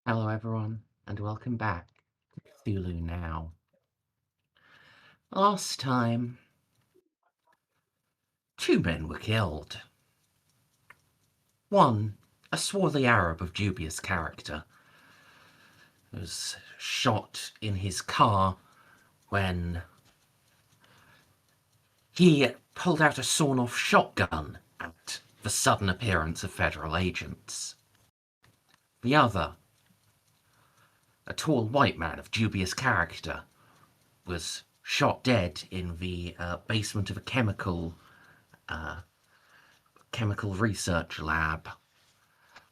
Hello, everyone, and welcome back to Cthulhu Now. Last time, two men were killed. One, a swarthy Arab of dubious character, was shot in his car when he pulled out a sawn-off shotgun at the sudden appearance of federal agents. The other, a tall white man of dubious character, was shot dead in the basement of a chemical research lab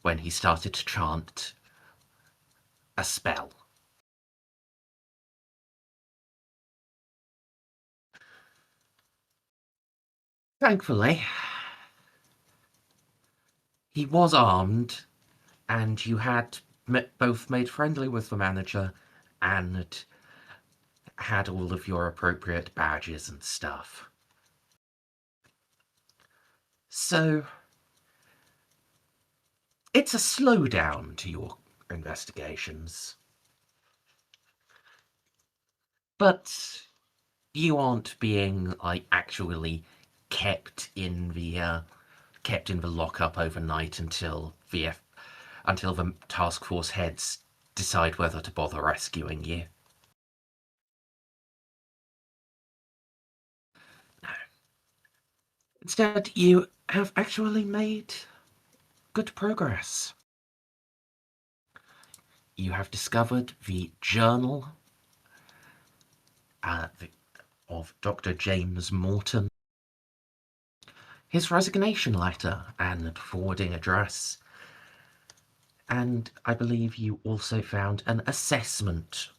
when he started to chant a spell. Thankfully, he was armed, and you had both made friendly with the manager and had all of your appropriate badges and stuff. So, it's a slowdown to your investigations. But you aren't being, actually kept in the lockup overnight until the task force heads decide whether to bother rescuing you. No. Instead, you have actually made good progress. You have discovered the journal of Dr. James Morton, his resignation letter and forwarding address, and I believe you also found an assessment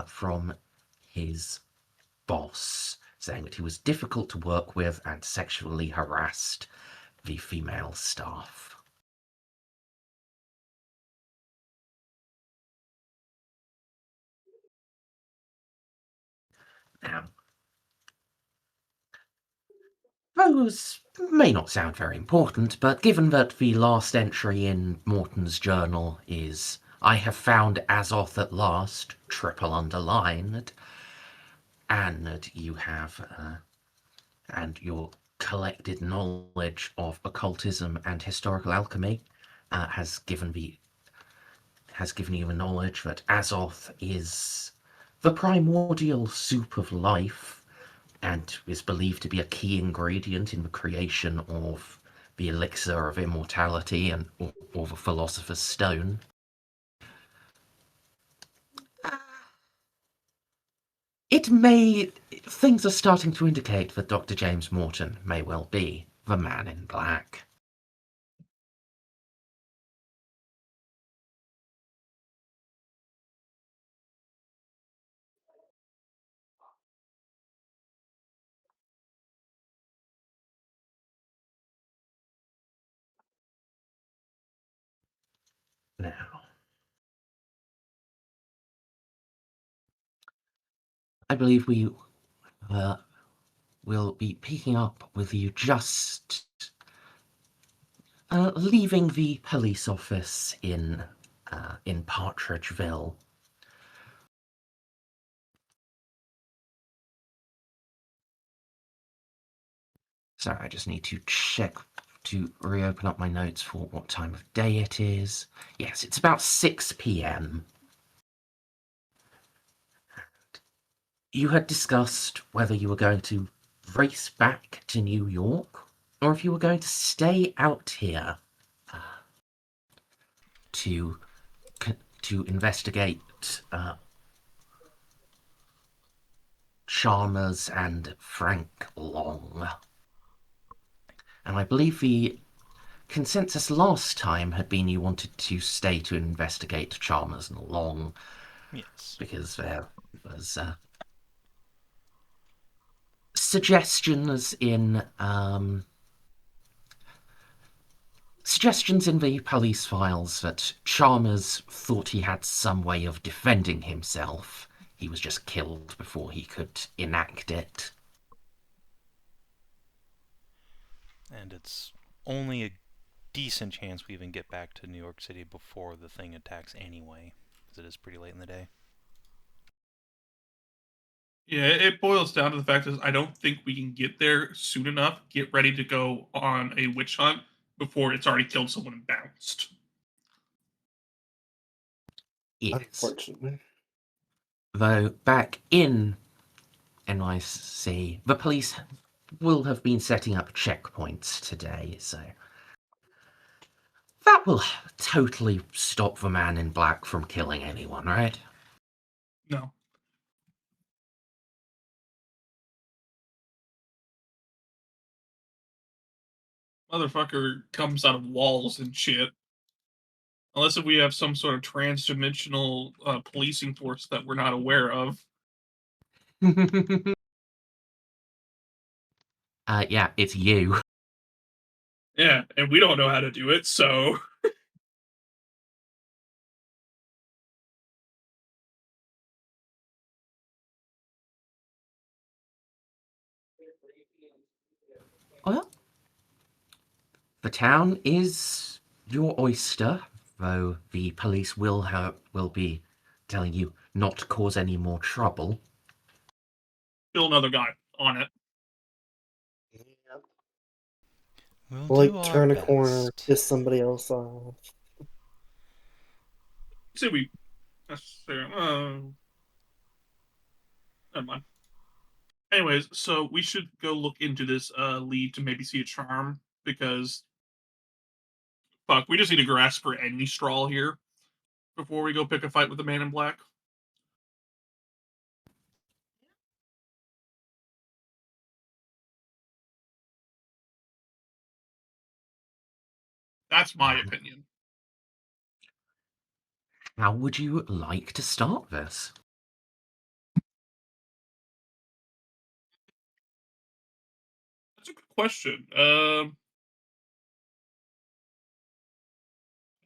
from his boss saying that he was difficult to work with and sexually harassed the female staff. Now, those may not sound very important, but given that the last entry in Morton's journal is "I have found Azoth at last," triple underlined, and you have and your collected knowledge of occultism and historical alchemy has given you the knowledge that Azoth is the primordial soup of life and is believed to be a key ingredient in the creation of the elixir of immortality or the philosopher's stone. Things are starting to indicate that Dr. James Morton may well be the Man in Black. Now, I believe we will be picking up with you just leaving the police office in Partridgeville. Sorry, I just need to check to reopen up my notes for what time of day it is. Yes, it's about 6 p.m. You had discussed whether you were going to race back to New York or if you were going to stay out here to investigate Chalmers and Frank Long. And I believe the consensus last time had been you wanted to stay to investigate Chalmers and Long. Yes. Because there was suggestions in the police files that Chalmers thought he had some way of defending himself. He was just killed before he could enact it. And it's only a decent chance we even get back to New York City before the thing attacks anyway, because it is pretty late in the day. Yeah, it boils down to the fact is I don't think we can get there soon enough, get ready to go on a witch hunt before it's already killed someone and bounced. Yes. Unfortunately. Though back in NYC, the police will have been setting up checkpoints today, so that will totally stop the man in black from killing anyone, right? No. Motherfucker comes out of walls and shit. Unless if we have some sort of trans-dimensional policing force that we're not aware of. Yeah, it's you. Yeah, and we don't know how to do it, so Well, the town is your oyster, though the police will be telling you not to cause any more trouble. kill another guy on it. Yeah. We'll do Like our turn a corner, best. piss somebody else off. Say we never mind. Anyways, so we should go look into this lead to maybe see a charm because fuck, we just need to grasp for any straw here before we go pick a fight with the man in black. That's my Um, opinion. how would you like to start this? That's a good question. I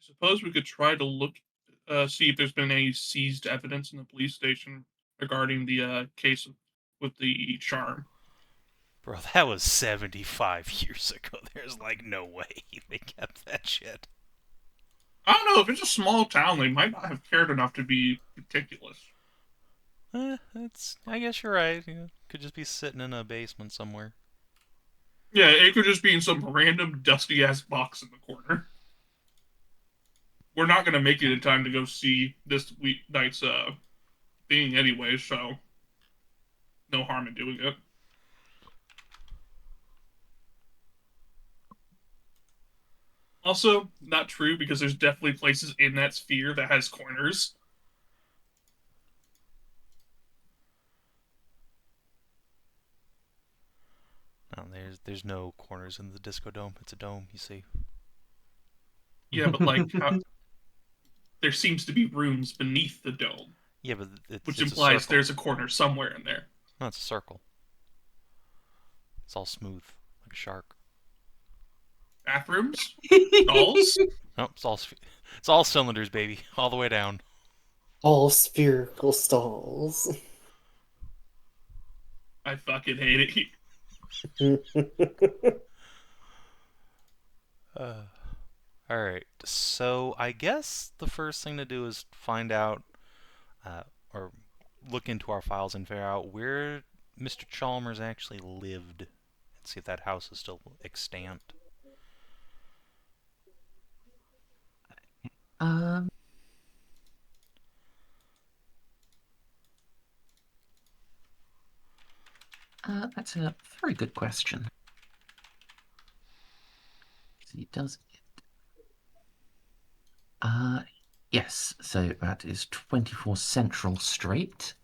suppose we could try to look, see if there's been any seized evidence in the police station regarding the case with the charm. Bro, that was 75 years ago. There's like no way they kept that shit. I don't know if it's a small town; they might not have cared enough to be meticulous. I guess you're right. Could just be sitting in a basement somewhere. Yeah, it could just be in some random dusty ass box in the corner. We're not gonna make it in time to go see this week night's thing anyway, so no harm in doing it. Also, not true because there's definitely places in that sphere that has corners. No, there's no corners in the disco dome. It's a dome, you see. Yeah, but like how there seems to be rooms beneath the dome, Yeah, but which it's a implies circle. there's a corner somewhere in there. No, it's a circle. It's all smooth, like a shark. Bathrooms, stalls. Nope, it's all cylinders, baby, all the way down. All spherical stalls. I fucking hate it. Uh, all right. So I guess the first thing to do is find out, or look into our files and figure out where Mr. Chalmers actually lived, and see if that house is still extant. Um, that's a very good question. See, does it? Yes. So that is 24 Central Street.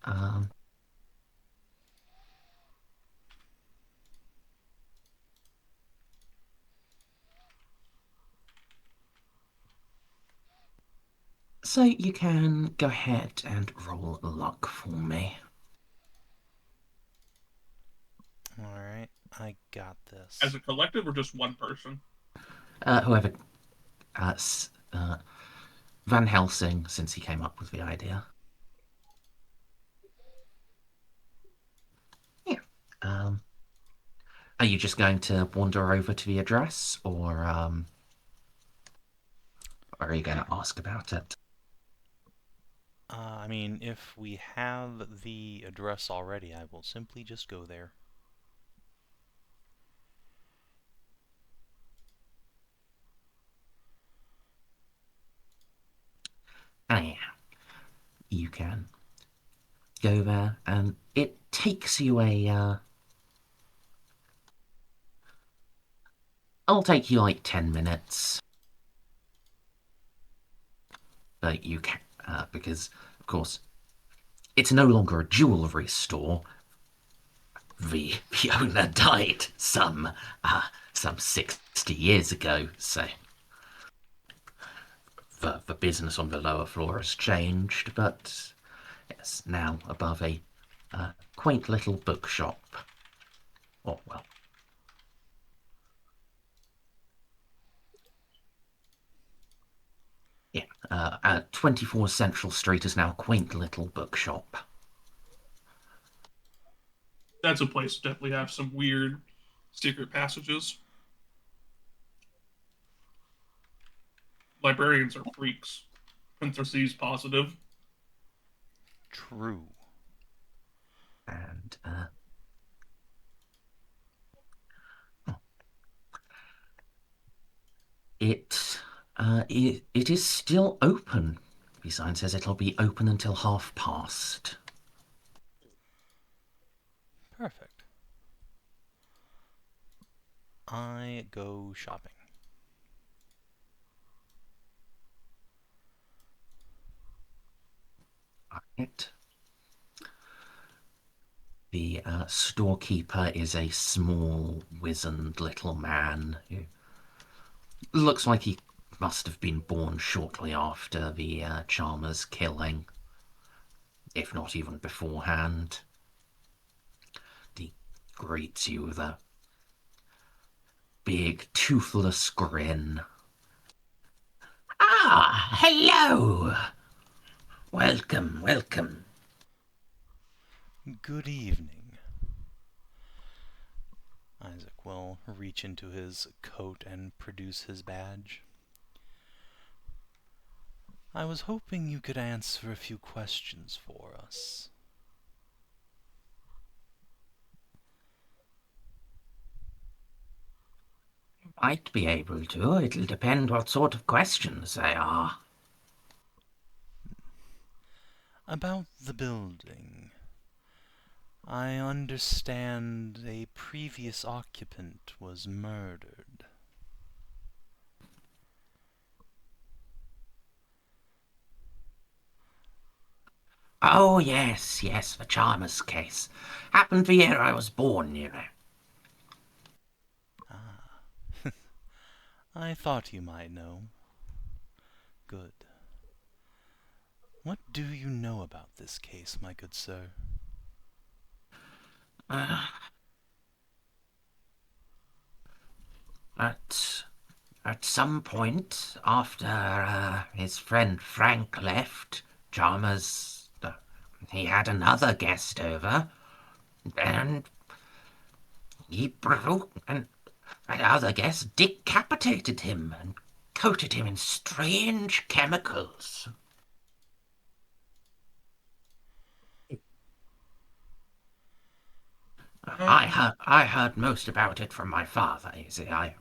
So you can go ahead and roll luck for me. All right, I got As this. a collective or just one person? Whoever, uh, uh, Van Helsing, since he came up with the idea. Yeah. Um, are you just going to wander over to the address, or? Or are you going to ask about it? I mean, if we have the address already, I will simply just go there. Oh, yeah. You can go there, and it takes you it'll take you like 10 minutes. But you can, because, of course, it's no longer a jewellery store. The owner died some 60 years ago, so the business on the lower floor has changed, but it's now above a quaint little bookshop. Oh, well. Yeah, 24 Central Street is now a quaint little bookshop. That's a place to definitely have some weird secret passages. Librarians are freaks. Parentheses positive. True. And it is still open. The sign says it'll be open until past. Perfect. I go shopping. Right. The storekeeper is a small, wizened little man who looks like he must have been born shortly after the Chalmers killing, if not even beforehand. He greets you with a big, toothless grin. Ah, hello! Welcome, welcome. Good evening. Isaac will reach into his coat and produce his badge. I was hoping you could answer a few questions for us. Might be able to. It'll depend what sort of questions they are. About the building. I understand a previous occupant was murdered. Oh, yes, yes, the Chalmers case. Happened the year I was born, you know. Ah. I thought you might know. Good. What do you know about this case, my good sir? Uh, at some point, after his friend Frank left, Chalmers, he had another guest over, and he broke, and that other guest decapitated him and coated him in strange chemicals. I heard most about it from my father. You see, I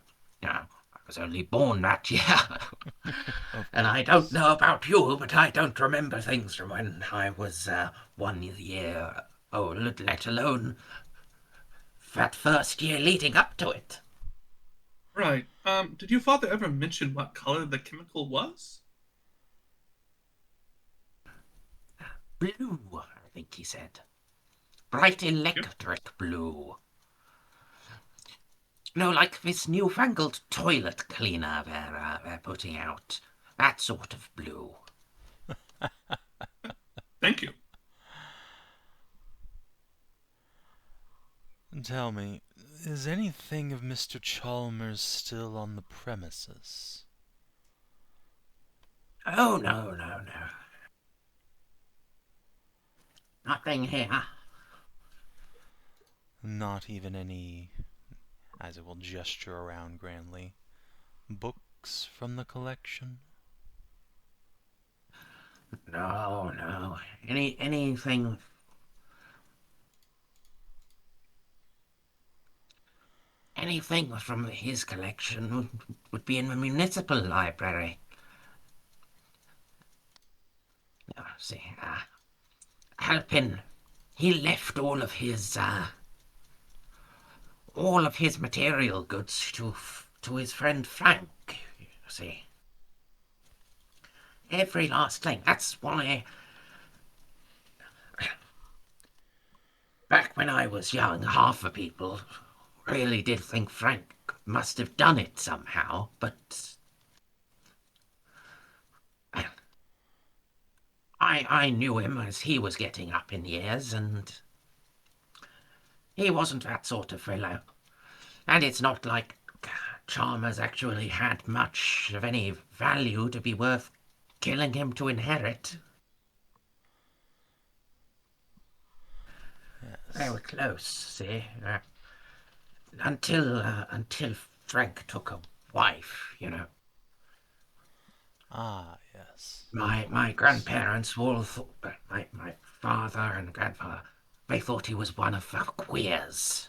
was only born that year, and I don't know about you, but I don't remember things from when I was 1 year old, let alone that first year leading up to it. Right. Did your father ever mention what color the chemical was? Blue, I think he said. Bright Yep. electric blue. No, like this newfangled toilet cleaner they're putting out. That sort of blue. Thank you. Tell me, is anything of Mr. Chalmers still on the premises? Oh, no, no, no. Nothing here. Not even any, as it will gesture around grandly, books from the collection? No, no. Anything. Anything from his collection would be in the municipal library. See, Halpin, he left all of his material goods to his friend Frank. You see, every last thing. That's why. Back when I was young, half the people really did think Frank must have done it somehow, but I knew him as he was getting up in years, and he wasn't that sort of fellow. And it's not like Chalmers actually had much of any value to be worth killing him to inherit. They were close, see? Until Frank took a wife, you know. Ah, yes. My grandparents all thought, my father and grandfather, they thought he was one of the queers.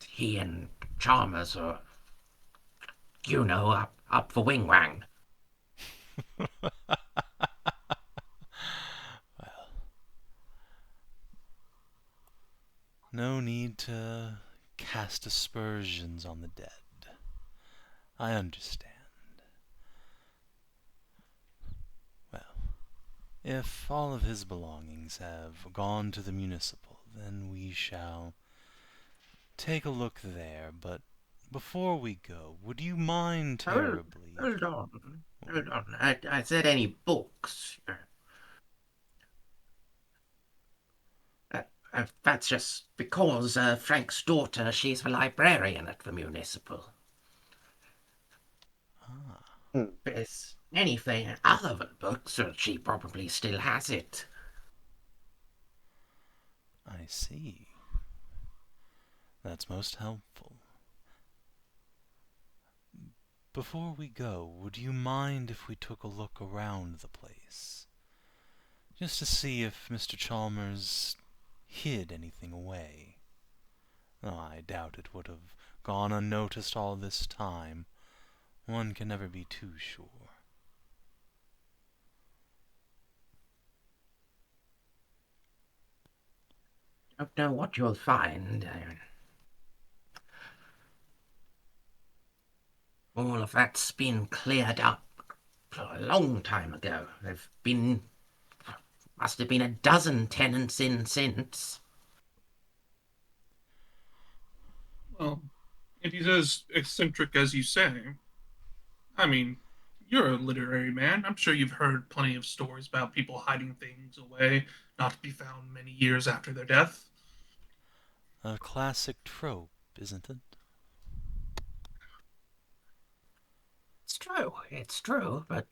He and Chalmers are, up the wing wang. Well, no need to cast aspersions on the dead. I understand. Well, if all of his belongings have gone to the municipal, then we shall take a look there. But before we go, would you mind terribly... Hold on. I said any books. That's just because Frank's daughter, she's the librarian at the municipal. Ah, Hmm. If there's anything other than books, she probably still has it. I see. That's most helpful. Before we go, would you mind if we took a look around the place? Just to see if Mr. Chalmers hid anything away. Oh, I doubt it would have gone unnoticed all this time. One can never be too sure. Don't know what you'll find. All of that's been cleared up a long time ago. Must have been a dozen tenants in since. Well, if he's as eccentric as you say, I mean, you're a literary man. I'm sure you've heard plenty of stories about people hiding things away, not to be found many years after their death. A classic trope, isn't it? It's true, but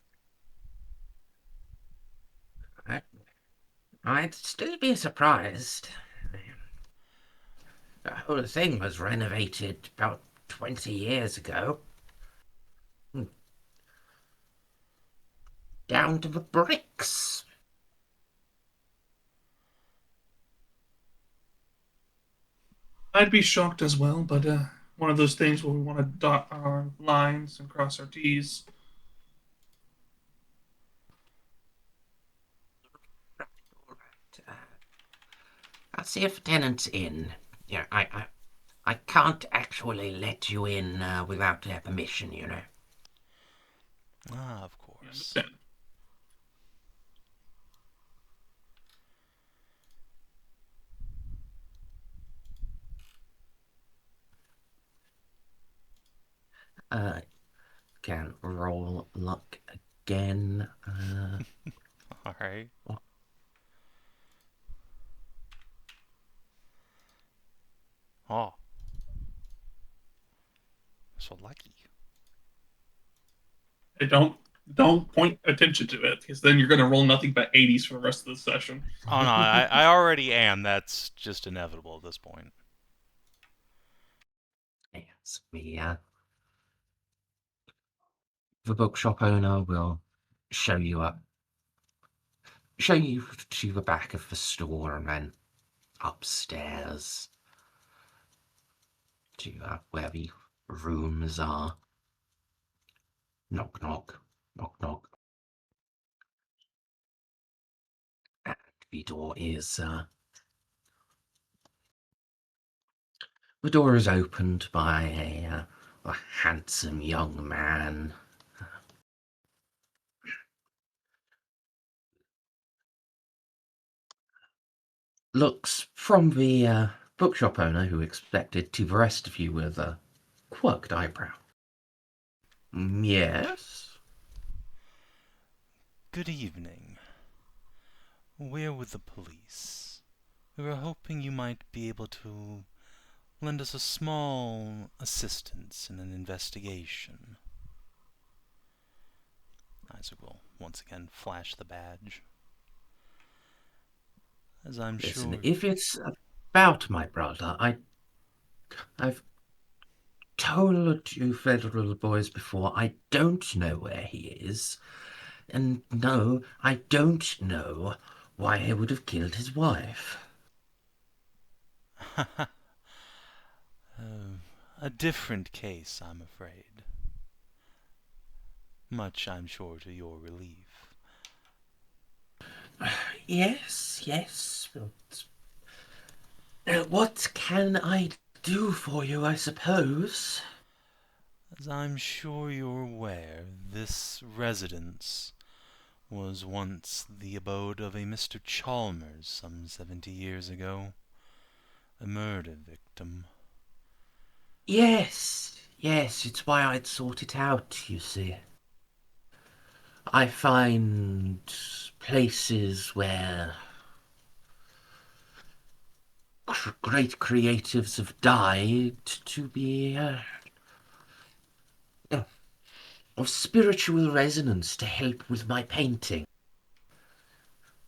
I, I'd still be surprised. The whole thing was renovated about 20 years ago. Down to the bricks. I'd be shocked as well, but one of those things where we want to dot our lines and cross our T's. All right. I'll see if tenant's in. Yeah, I can't actually let you in without their permission, you know. Ah, of You course. understand? Can roll luck again. Alright. Oh. So lucky. Hey, don't point attention to it, because then you're going to roll nothing but 80s for the rest of the session. Oh no, I already am. That's just inevitable at this point. Yes, we the bookshop owner will show you to the back of the store and then upstairs to where the rooms are. Knock, knock, knock, knock. And the door is opened by a handsome young man. Looks from the bookshop owner, who expected to the rest of you with a quirked eyebrow. Yes? Good evening. We're with the police. We were hoping you might be able to lend us a small assistance in an investigation. Isaac will once again flash the badge. As I'm Listen, sure... if it's about my brother, I've told you federal boys before, I don't know where he is. And no, I don't know why he would have killed his wife. A different case, I'm afraid. Much, I'm sure, to your relief. Yes, but what can I do for you, I suppose? As I'm sure you're aware, this residence was once the abode of a Mr. Chalmers some 70 years ago. A murder victim. Yes, it's why I'd sort it out, you see. I find places where great creatives have died to be of spiritual resonance to help with my painting.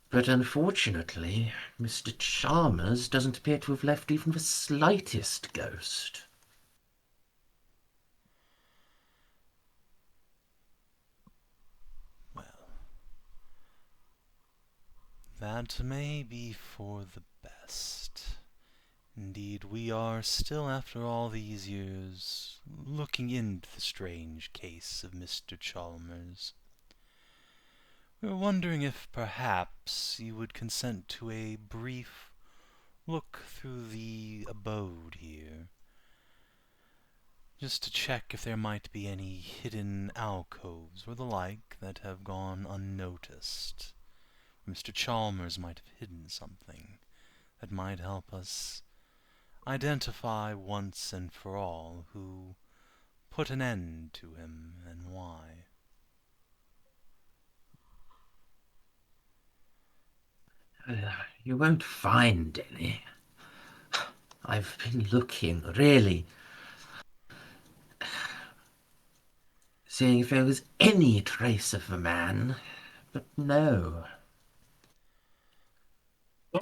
But unfortunately, Mr. Chalmers doesn't appear to have left even the slightest ghost. Well, that may be for the best. Indeed, we are still, after all these years, looking into the strange case of Mr. Chalmers. We're wondering if perhaps you would consent to a brief look through the abode here, just to check if there might be any hidden alcoves or the like that have gone unnoticed. Mr. Chalmers might have hidden something that might help us identify once and for all who put an end to him and why. You won't find any. I've been looking, really, seeing if there was any trace of the man, but no.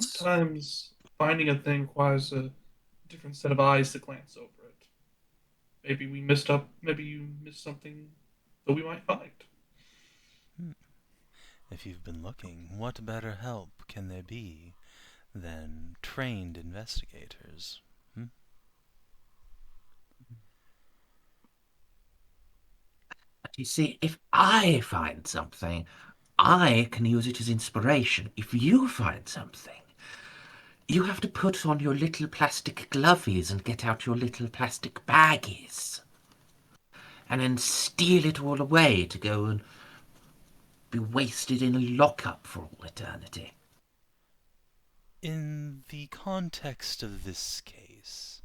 Sometimes finding a thing requires a different set of eyes to glance over it. Maybe we missed up. Maybe you missed something that we might find. If you've been looking, what better help can there be than trained investigators? But you see, if I find something, I can use it as inspiration. If you find something, you have to put on your little plastic glovies and get out your little plastic baggies. And then steal it all away to go and be wasted in a lockup for all eternity. In the context of this case,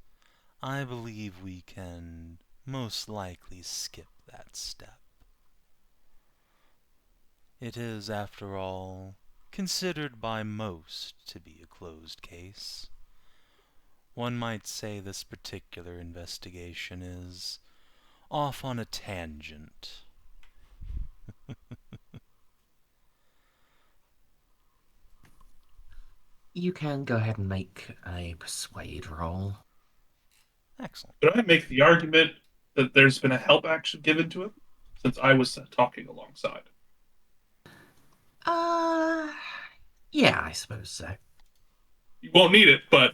I believe we can most likely skip that step. It is, after all, considered by most to be a closed case. One might say this particular investigation is off on a tangent. You can go ahead and make a persuade roll. Excellent. Could I make the argument that there's been a help action given to him since I was talking alongside. Yeah, I suppose so. You won't need it, but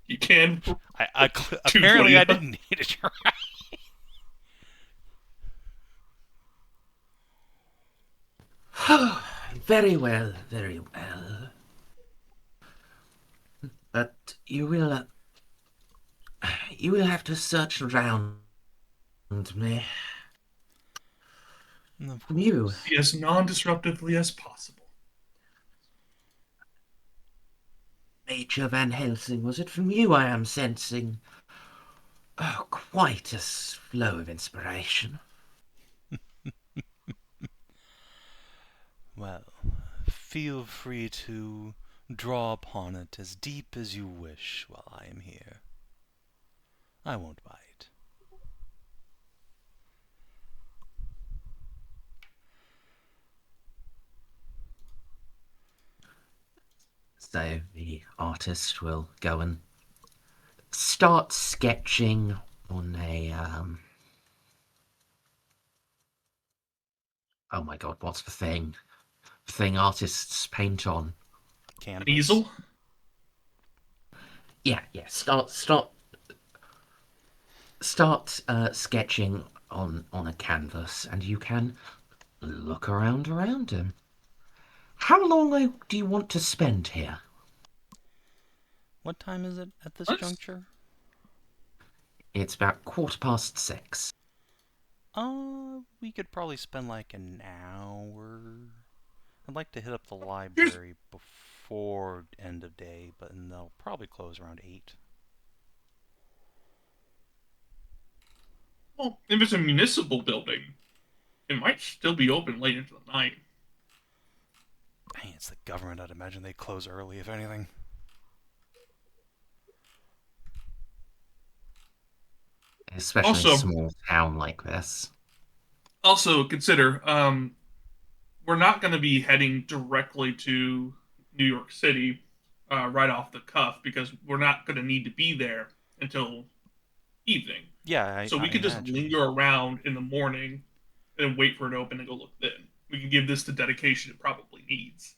you can. Apparently, I 220. didn't need it. You're right. Very well, very well. But you will have to search around me. Of From you. course. Be as non-disruptively as possible. Major Van Helsing, was it from you I am sensing? Oh, quite a flow of inspiration. Well, feel free to draw upon it as deep as you wish while I am here. I won't bite. So the artist will go and start sketching on a oh my god, what's the thing? The thing artists paint on. Canvas. An easel? Yeah. Start sketching on a canvas, and you can look around him. How long do you want to spend here? What time is it at this What? juncture? It's about 6:15. We could probably spend like an hour. I'd like to hit up the Here's, library before end of day, but then they'll probably close around 8. well, if it's a municipal building, it might still be open late into the night. Dang, it's the government. I'd imagine they close early, if anything. Especially Also, a small town like this. also consider, we're not going to be heading directly to New York City right off the cuff because we're not going to need to be there until evening. Yeah, So I we could just imagine. linger around in the morning and wait for it to open and go look then. We can give this the dedication it probably needs.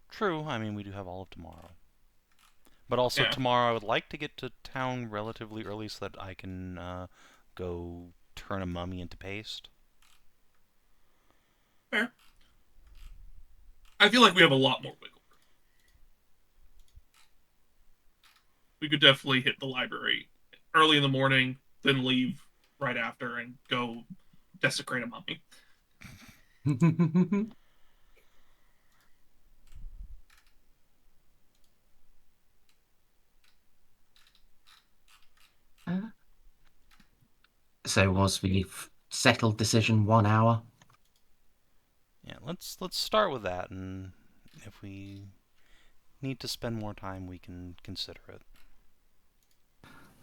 True, I mean, we do have all of tomorrow. But also Yeah. tomorrow I would like to get to town relatively early so that I can go turn a mummy into paste. Fair. I feel like we have a lot more wiggle room. We could definitely hit the library early in the morning, then leave right after and go desecrate a mummy. So was the settled decision 1 hour? Yeah, let's start with that, and if we need to spend more time, we can consider it.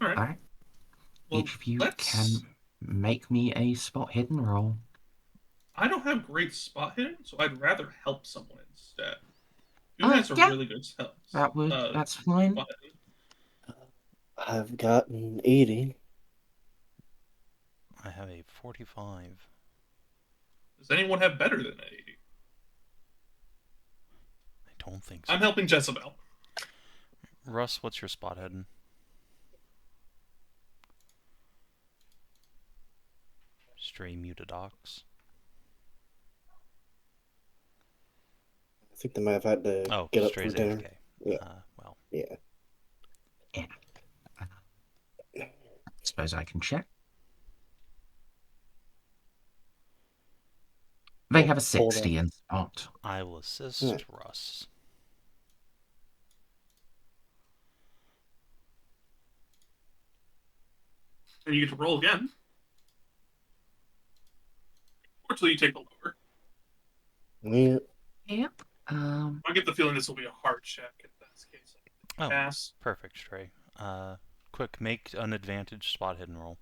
All right. Alright. Well, Each of you let's. can make me a spot hidden roll. I don't have great spot hidden, so I'd rather help someone instead. Who has a Yeah, really good help? that's fine. Spot hidden? I've gotten 80. I have a 45. Does anyone have better than an 80? I don't think so. I'm helping Jezebel. Russ, what's your spot hidden? Stray mutadox. I think they might have had to Oh, get up Stray's from dinner. AFK. Yeah. Well. Yeah. Suppose I can check. They have a 60 in spot. I will assist Russ. And you get to roll again. Fortunately, you take the lower. Yeah. Yep. I get the feeling this will be a hard check if that's the case. Oh, Pass. perfect, Stray. Quick, make an advantage spot hidden roll.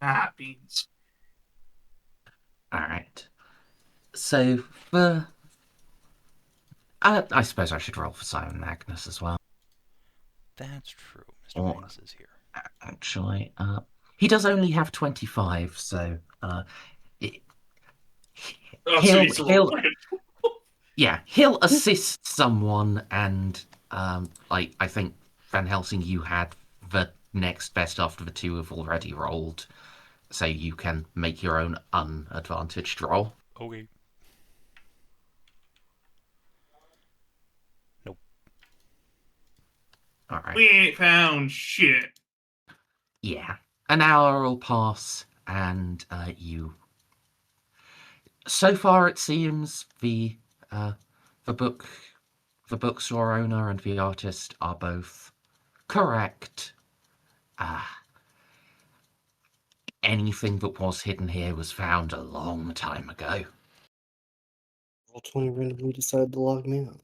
Ah, beans. Alright. So for I suppose I should roll for Simon Magnus as well. That's true. Mr. Or Magnus is here. actually, he does only have 25, so it, Oh, so he'll he's a he'll roll. yeah, he'll assist someone, and like I think Van Helsing, you had the next best after the two have already rolled, so you can make your own unadvantaged roll. Okay. Nope. All right. We ain't found shit. Yeah, an hour will pass, and you. So far, it seems uh, the book, the bookstore owner and the artist are both correct. Uh, Anything that was hidden here was found a long time ago. Roll 20 randomly decide to log me out.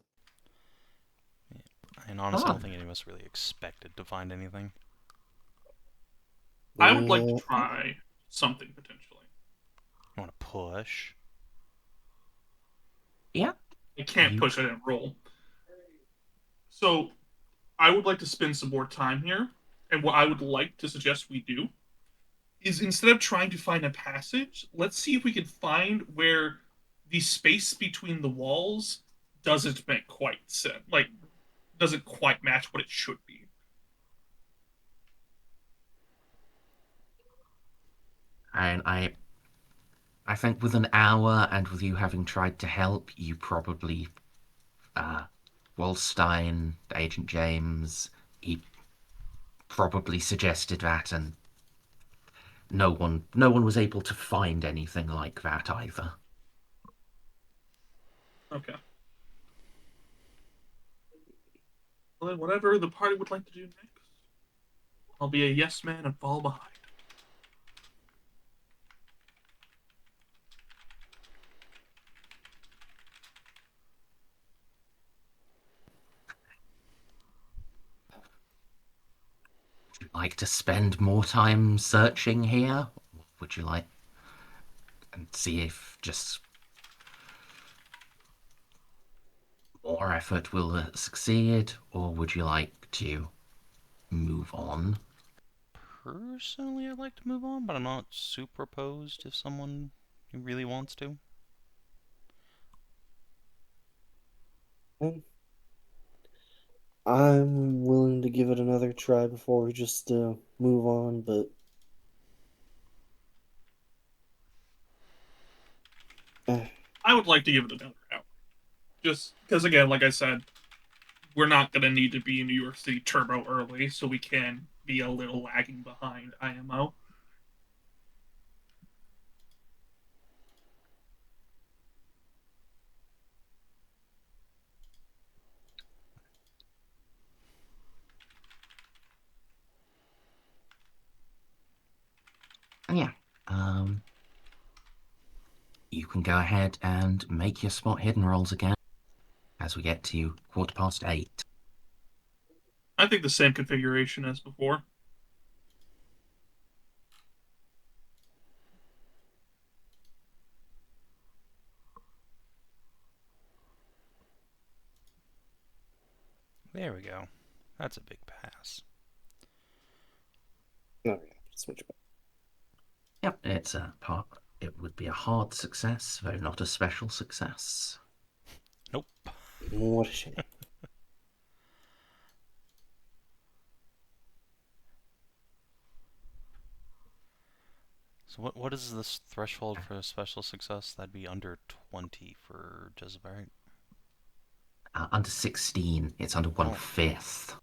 And honestly, I Ah, don't think any of us really expected to find anything. I would like to Yeah. try something potentially. You want to push? yeah. I can't You. push. I didn't roll. So I would like to spend some more time here. And what I would like to suggest we do is instead of trying to find a passage, let's see if we can find where the space between the walls doesn't make quite sense. Like, doesn't quite match what it should be. And I think with an hour and with you having tried to help, you probably, uh, Wolstein, Agent James, he probably suggested that, and no one was able to find anything like that either. Okay. Well, then whatever the party would like to do next, I'll be a yes man and fall behind. Would you like to spend more time searching here? Would you like and see if just more effort will succeed, or would you like to move on? Personally, I'd like to move on, but I'm not super opposed if someone who really wants to. I'm willing to give it another try before we just move on, but I would like to give it another hour. Just because, again, like I said, we're not going to need to be in New York City turbo early, so we can be a little lagging behind IMO. Yeah. You can go ahead and make your spot hidden rolls again as we get to 8:15. I think the same configuration as before. There we go. That's a big pass. no, switch back. Yep, it's a part. It would be a hard success, though not a special success. Nope. What a shame. So what is this threshold for a special success? That'd be under 20 for Joseph, right? Under 16, it's under 1/5.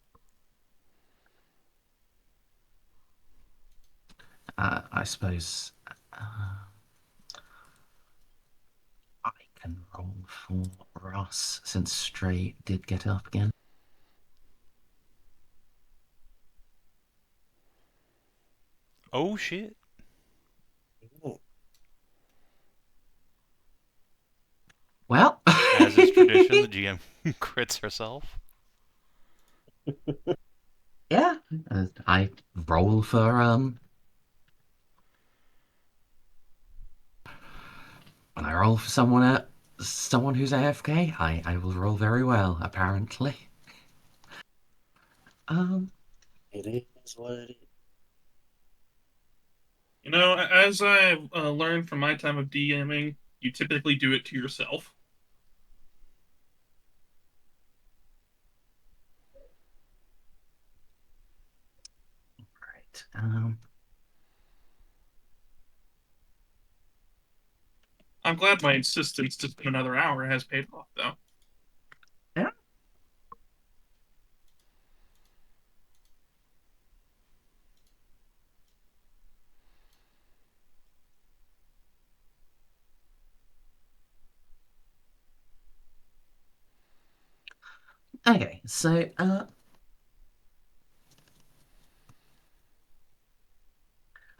I suppose I can roll for Russ since Stray did get up again. Oh shit. Well, As is tradition, the GM crits herself. yeah, I roll for When I roll for someone who's AFK, I will roll very well, apparently. It is what it is. You know, as I've learned from my time of DMing, you typically do it to yourself. Right. I'm glad my insistence to spend another hour has paid off, though. Yeah. Okay, so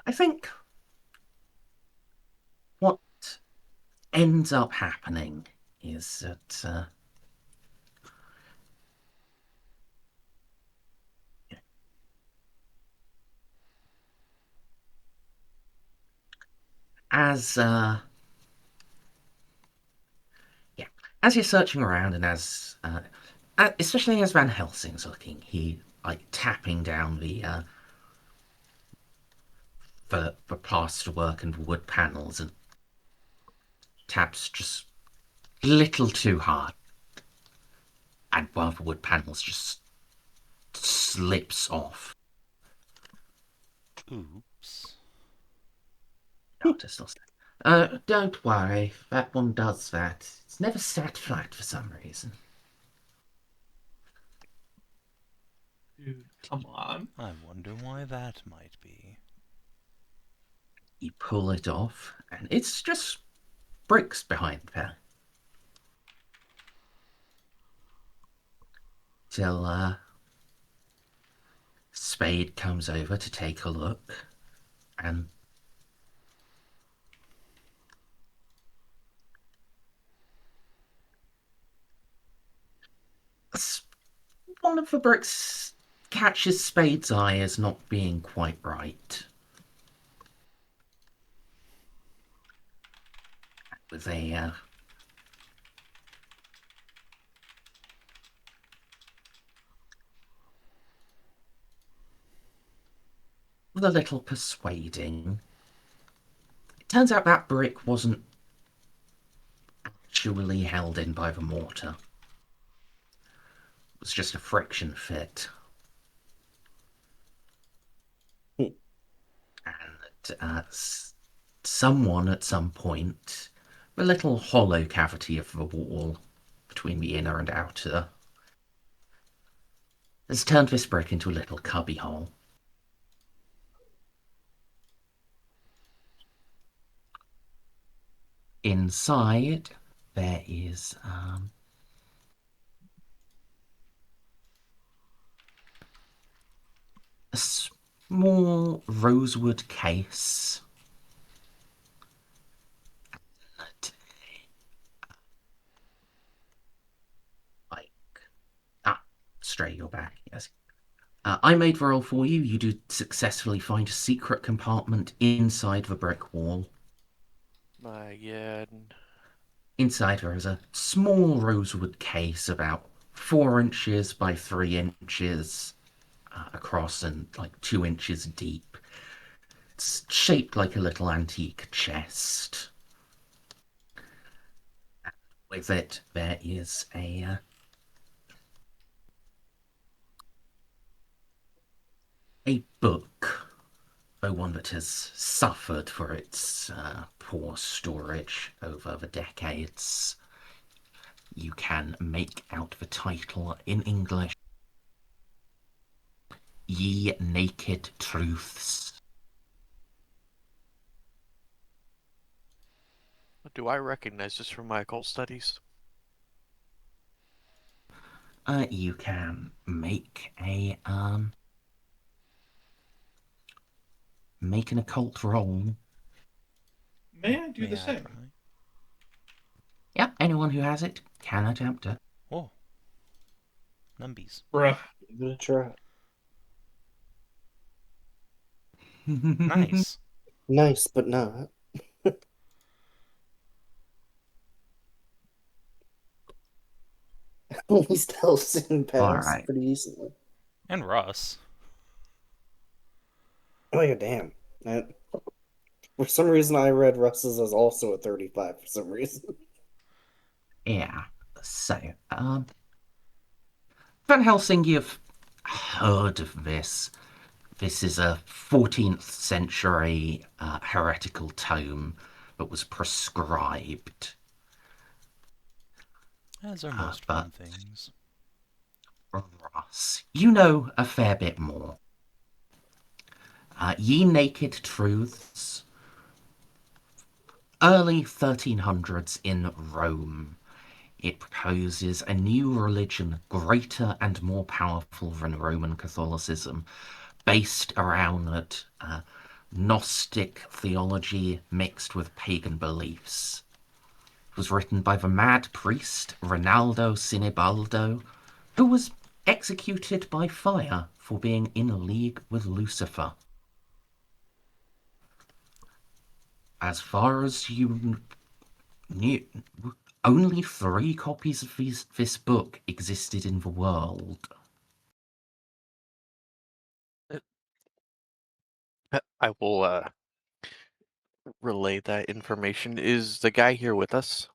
I think what ends up happening is that as yeah, as you're searching around and especially as Van Helsing's looking, he like tapping down the plasterwork and wood panels and taps just a little too hard, and one of the wood panels just slips off. Oops. Don't worry, that one does that. It's never sat flat for some reason. Dude, come on. I wonder why that might be. You pull it off, and it's just bricks behind there. Till Spade comes over to take a look, and one of the bricks catches Spade's eye as not being quite right. With a little persuading, it turns out that brick wasn't actually held in by the mortar. It was just a friction fit. Hmm. And someone at some point, the little hollow cavity of the wall between the inner and outer, has turned this brick into a little cubby hole. Inside, there is a small rosewood case. Like, Stray, you're back, yes. I made the roll for you. You do successfully find a secret compartment inside the brick wall. My God. Inside there is a small rosewood case about 4 inches by 3 inches across and like 2 inches deep. It's shaped like a little antique chest. With it, there is a book, though one that has suffered for its poor storage over the decades. You can make out the title in English: Ye Naked Truths. Do I recognize this from my occult studies? You can make make an occult roll. May I do the May I same? try? Yep, anyone who has it can attempt it. Oh. Numbies. Bruh. Give it a try. Nice. Nice, but not. At least Helsing passed Alright. pretty decently. And Russ. Oh yeah, damn. For some reason, I read Russ's as also a 35 for some reason. Yeah. So, Van Helsing, you've heard of this. This is a 14th century heretical tome that was prescribed. As are most But fun things. Russ, you know a fair bit more. Ye Naked Truths, early 1300s in Rome. It proposes a new religion greater and more powerful than Roman Catholicism, based around Gnostic theology mixed with pagan beliefs. It was written by the mad priest Rinaldo Sinibaldo, who was executed by fire for being in league with Lucifer. As far as you knew, only 3 copies of this book existed in the world. I will relay that information. Is the guy here with us?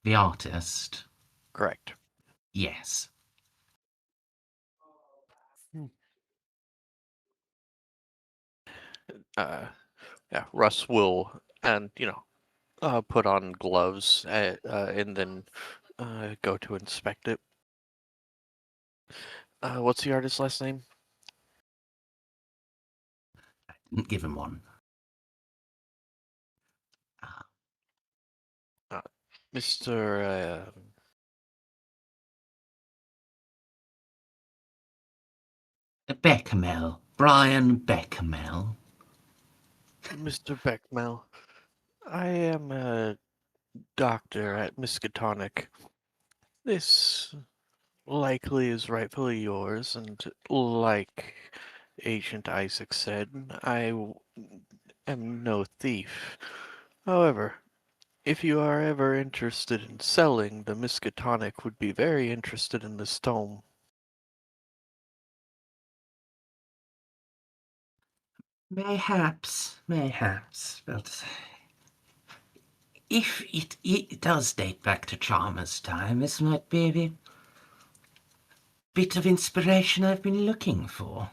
The artist, Correct. yes. Yeah, Russ will, and put on gloves and then go to inspect it. What's the artist's last name? Didn't give him one. Mr. Bechamel. Brian Bechamel. Mr. Beckmel. I am a doctor at Miskatonic. This likely is rightfully yours, and like Agent Isaac said, am no thief. However, if you are ever interested in selling, the Miskatonic would be very interested in this tome. Mayhaps, but if it does date back to Chalmers' time, this might be the bit of inspiration I've been looking for.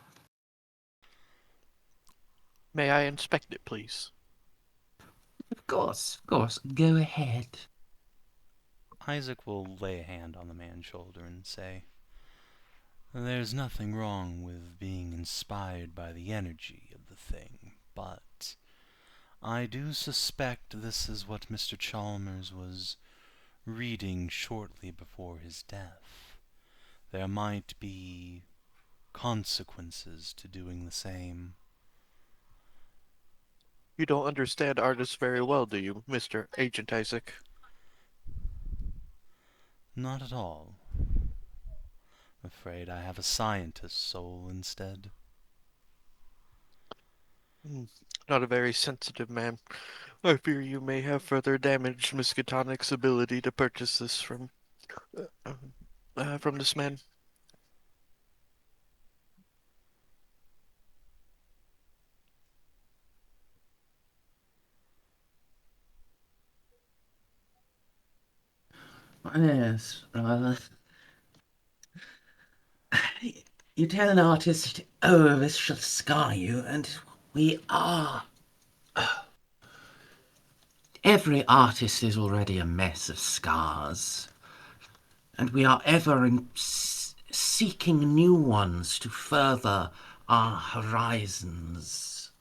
May I inspect it, please? Of course, go ahead. Isaac will lay a hand on the man's shoulder and say, "There's nothing wrong with being inspired by the energy of the thing, but I do suspect this is what Mr. Chalmers was reading shortly before his death. There might be consequences to doing the same." You don't understand artists very well, do you, Mr. Agent Isaac? Not at all. I'm afraid I have a scientist's soul instead. Not a very sensitive man. I fear you may have further damaged Miskatonic's ability to purchase this from this man. Yes, rather. You tell an artist, oh, this shall scar you, and we are. Every artist is already a mess of scars, and we are ever seeking new ones to further our horizons.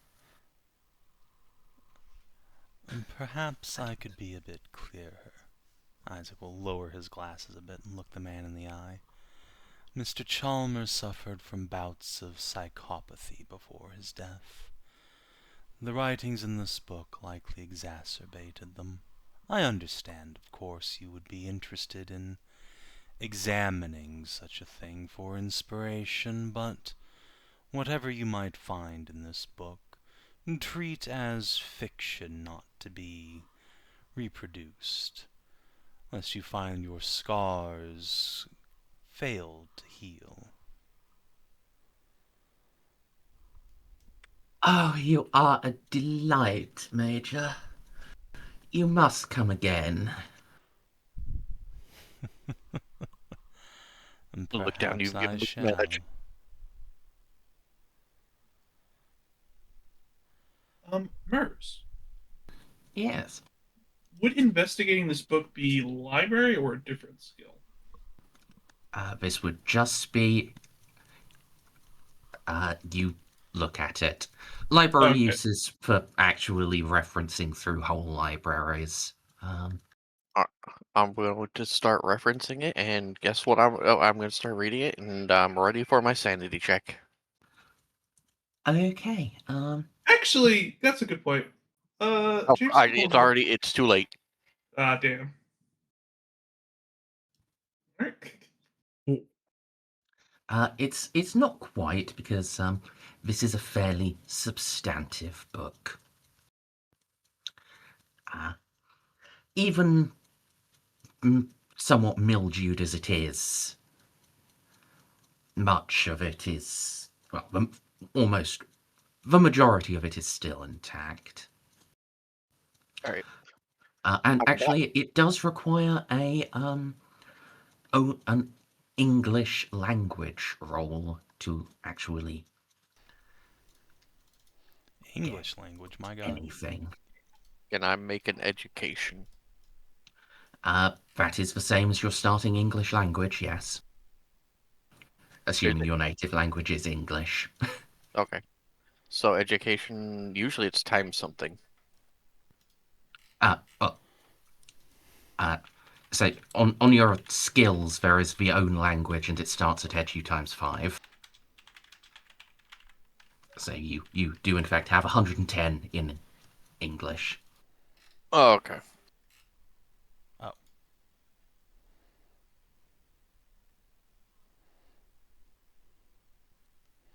Perhaps I could be a bit clearer. Isaac will lower his glasses a bit and look the man in the eye. Mr. Chalmers suffered from bouts of psychopathy before his death. The writings in this book likely exacerbated them. I understand, of course, you would be interested in examining such a thing for inspiration, but whatever you might find in this book, treat as fiction not to be reproduced. Unless you find your scars failed to heal. Oh, you are a delight, Major. You must come again. And Look down, perhaps you've I given the shall. badge. Mers, Yes. would investigating this book be library or a different skill? This would just be you look at it. Library Okay. uses for actually referencing through whole libraries. I'm going to start referencing it, and guess what? I'm going to start reading it, and I'm ready for my sanity check. Okay. Actually, that's a good point. Oh, James, it's too late. Ah, damn. Alright. It's not quite because this is a fairly substantive book. Even somewhat mildewed as it is, much of it is, well, almost the majority of it is still intact. All right. And actually, it does require an English language roll to actually English language, my god. anything. Can I make an education? That is the same as your starting English language, yes. Assuming it- your native language is English. Okay. So education, usually it's times something. Well, so on your skills, there is the own language, and it starts at edu times 5. So you do in fact have 110 in English. Oh, okay. Oh.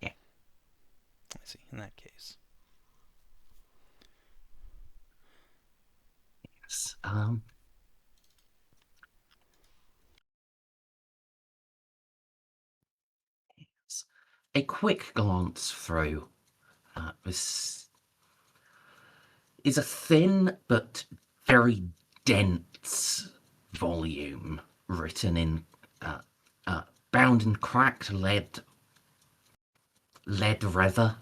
Yeah. I see. In that case. Yes. A quick glance through. This is a thin but very dense volume written in bound in cracked lead leather.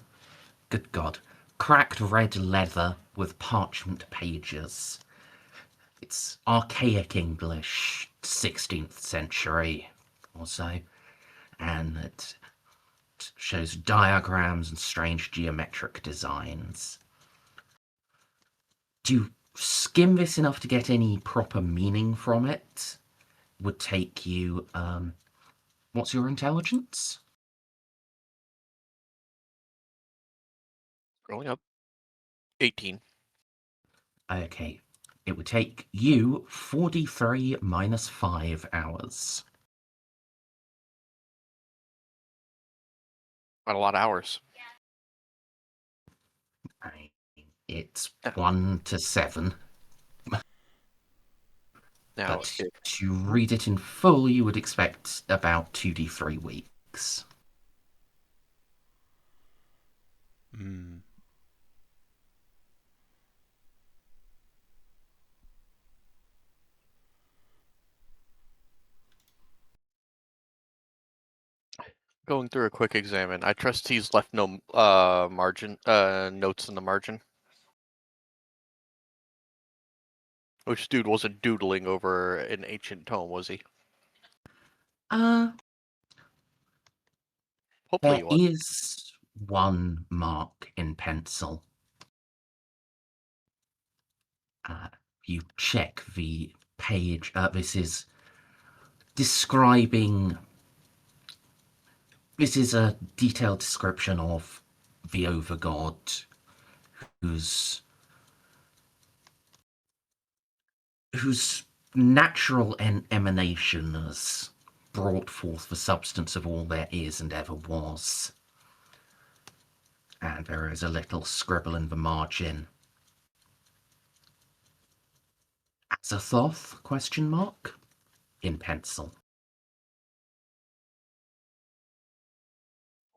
Good God. Cracked red leather with parchment pages. It's archaic English, 16th century or so, and it shows diagrams and strange geometric designs. To skim this enough to get any proper meaning from it would take you, what's your intelligence? Growing up. 18. Okay. It would take you 43 minus 5 hours. Not a lot of hours. It's Yeah. 1 to 7. Now, But to read it in full, you would expect about 2d3 weeks. Hmm. going through a quick examine, I trust he's left no margin notes in the margin. Which dude wasn't doodling over an ancient tome, was he? Hopefully he There was. is one mark in pencil. You check the page. This is describing. This is a detailed description of the Overgod, whose natural emanation has brought forth the substance of all there is and ever was. And there is a little scribble in the margin. Zathoth? Question mark? In pencil.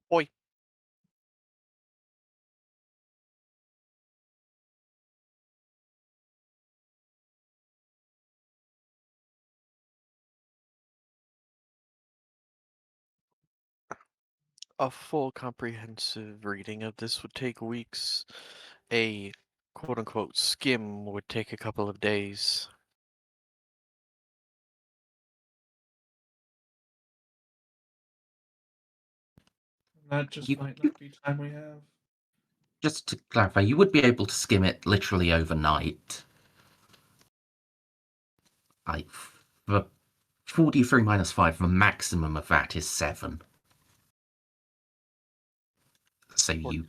Boy. A full comprehensive reading of this would take weeks. A quote-unquote skim would take a couple of days. That just You- might not be time we have. Just to clarify, you would be able to skim it literally overnight. The 43 minus 5, the maximum of that is 7. So you...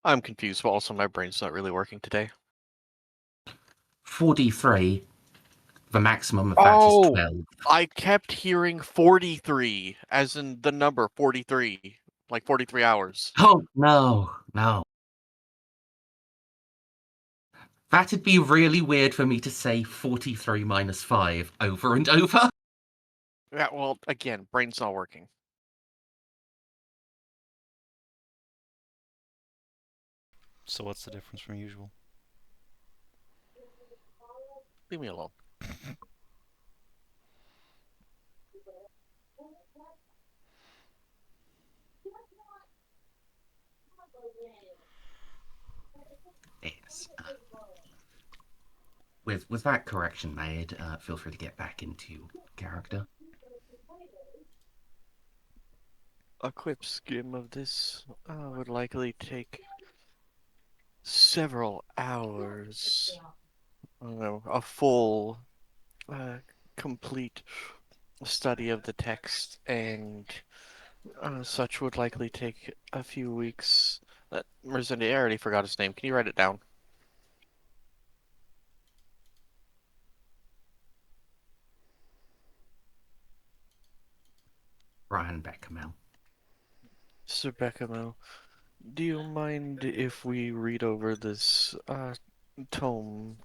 I'm confused, but also my brain's not really working today. 43, the maximum of that is Oh! 12. I kept hearing 43, as in the number 43, like 43 hours. Oh, no, no. That'd be really weird for me to say 43 minus 5 over and over. Yeah, well, again, brain's not working. So what's the difference from usual? Leave me alone. Yes. With that correction made, feel free to get back into character. A quick skim of this would likely take several hours. I don't know, a full, complete study of the text and such would likely take a few weeks. Merzendi, I already forgot his name. Can you write it down? Ryan Bechamel. Sir Bechamel, do you mind if we read over this tome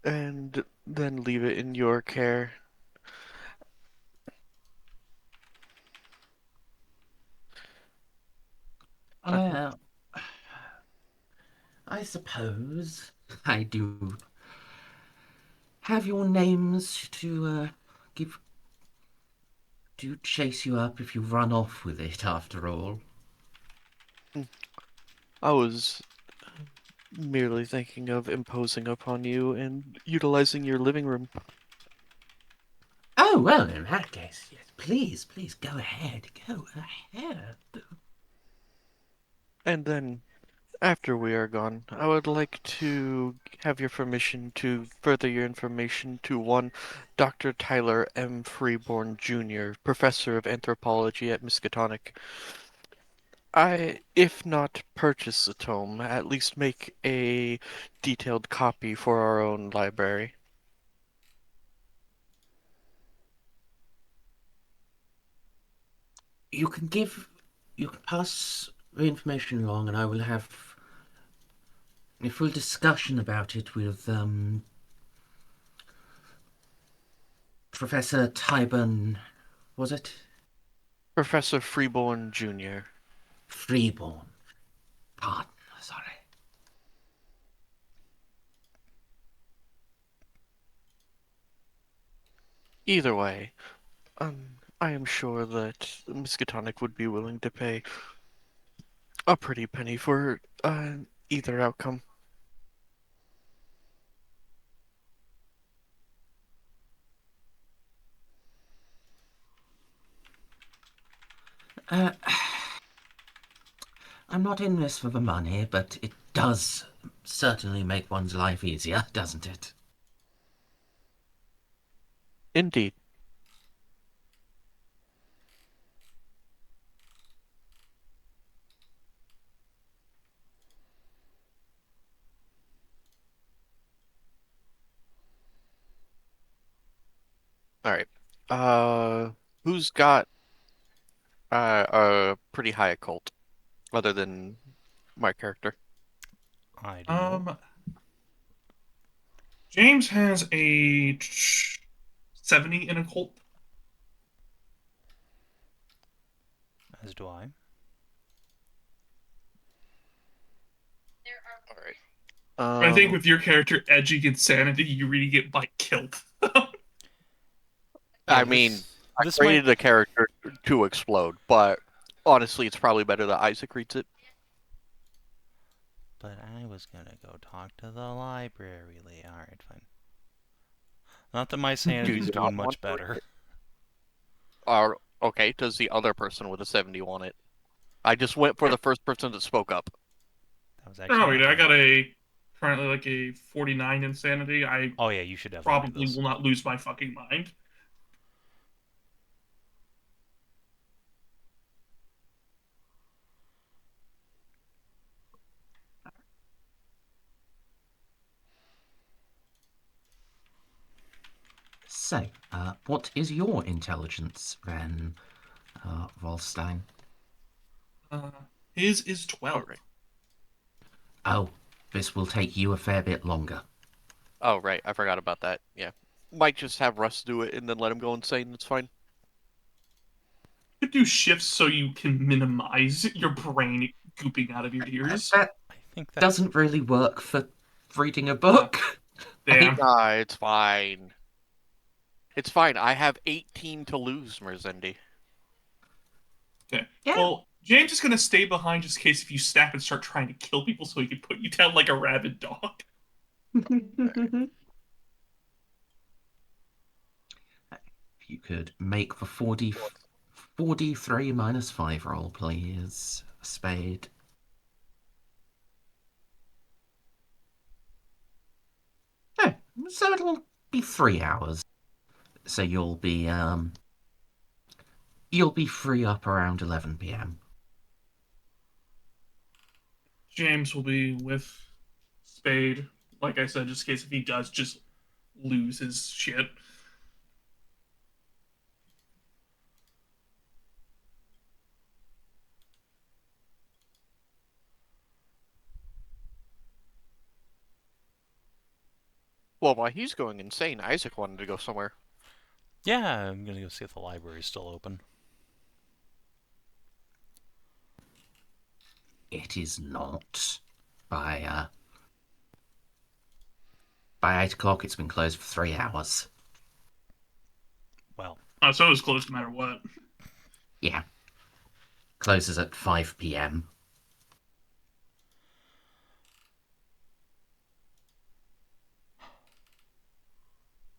and then leave it in your care? I suppose I do have your names to give to chase you up if you run off with it, after all. I was merely thinking of imposing upon you and utilizing your living room. Oh, well, in that case, yes, please, go ahead. Go ahead. And then, after we are gone, I would like to have your permission to further your information to one Dr. Tyler M. Freeborn Jr., Professor of Anthropology at Miskatonic. If not purchase the tome, at least make a detailed copy for our own library. You can pass the information along, and I will have a full discussion about it with Professor Tyburn. Was it Professor Freeborn Jr. Freeborn? Pardon, sorry. Either way, I am sure that Miskatonic would be willing to pay a pretty penny for either outcome. Uh, I'm not in this for the money, but it does certainly make one's life easier, doesn't it? Indeed. All right. Who's got Pretty high occult, other than my character. I do, James has a 70 in occult. as do I. All right. I think with your character edging insanity, you really get like killed. Yeah, I mean, I this might. created a character to explode, but honestly, it's probably better that Isaac reads it. But I was gonna go talk to the library. Alright, fine. Not that my Do sanity's you doing not want much to read better. it? Okay, does the other person with a 70 want it? I just went for the first person that spoke up. That was I don't actually know, not I me. got a currently like a 49 insanity. I Oh yeah, you should definitely do probably this. will not lose my fucking mind. So, what is your intelligence then, Wolstein? Uh, his is 12. All right. Oh, this will take you a fair bit longer. Oh, right. I forgot about that. Yeah. Might just have Russ do it and then let him go insane. It's fine. You could do shifts so you can minimize your brain gooping out of your ears. That I think that's. doesn't really work for reading a book. Damn. It's fine. It's fine. I have 18 to lose, Merzendi. Okay. Yeah. Well, James is gonna stay behind just in case if you snap and start trying to kill people, so he can put you down like a rabid dog. If you could make the 43 minus 5 roll, please, Spade. Oh, so it'll be 3 hours. So you'll be free up around 11 p.m. James will be with Spade, like I said, just in case if he does just lose his shit. Well, while he's going insane, Isaac wanted to go somewhere. Yeah, I'm gonna go see if the library's still open. It is not. By 8 o'clock, it's been closed for 3 hours. Well, So it's closed no matter what. Yeah. Closes at 5 p.m.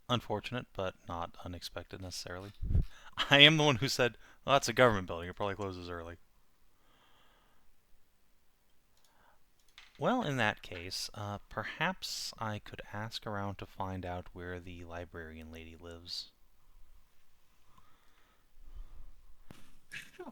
unfortunate, but not unexpected necessarily. I am the one who said, well, that's a government building. It probably closes early. Well, in that case, perhaps I could ask around to find out where the librarian lady lives. Sure.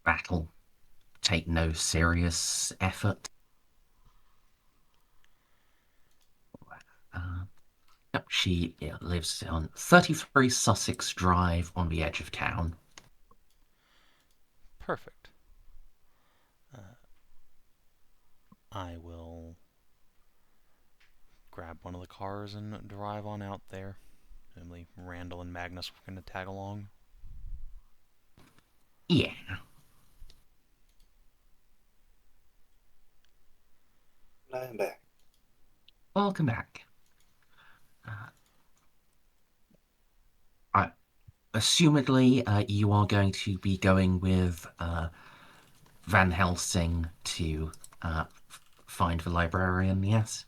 That'll take no serious effort. She lives on 33 Sussex Drive on the edge of town. Perfect. I will grab one of the cars and drive on out there. Namely, Randall and Magnus were going to tag along. Yeah. I'm back. Welcome back. Assumedly, you are going to be going with Van Helsing to find the librarian, yes?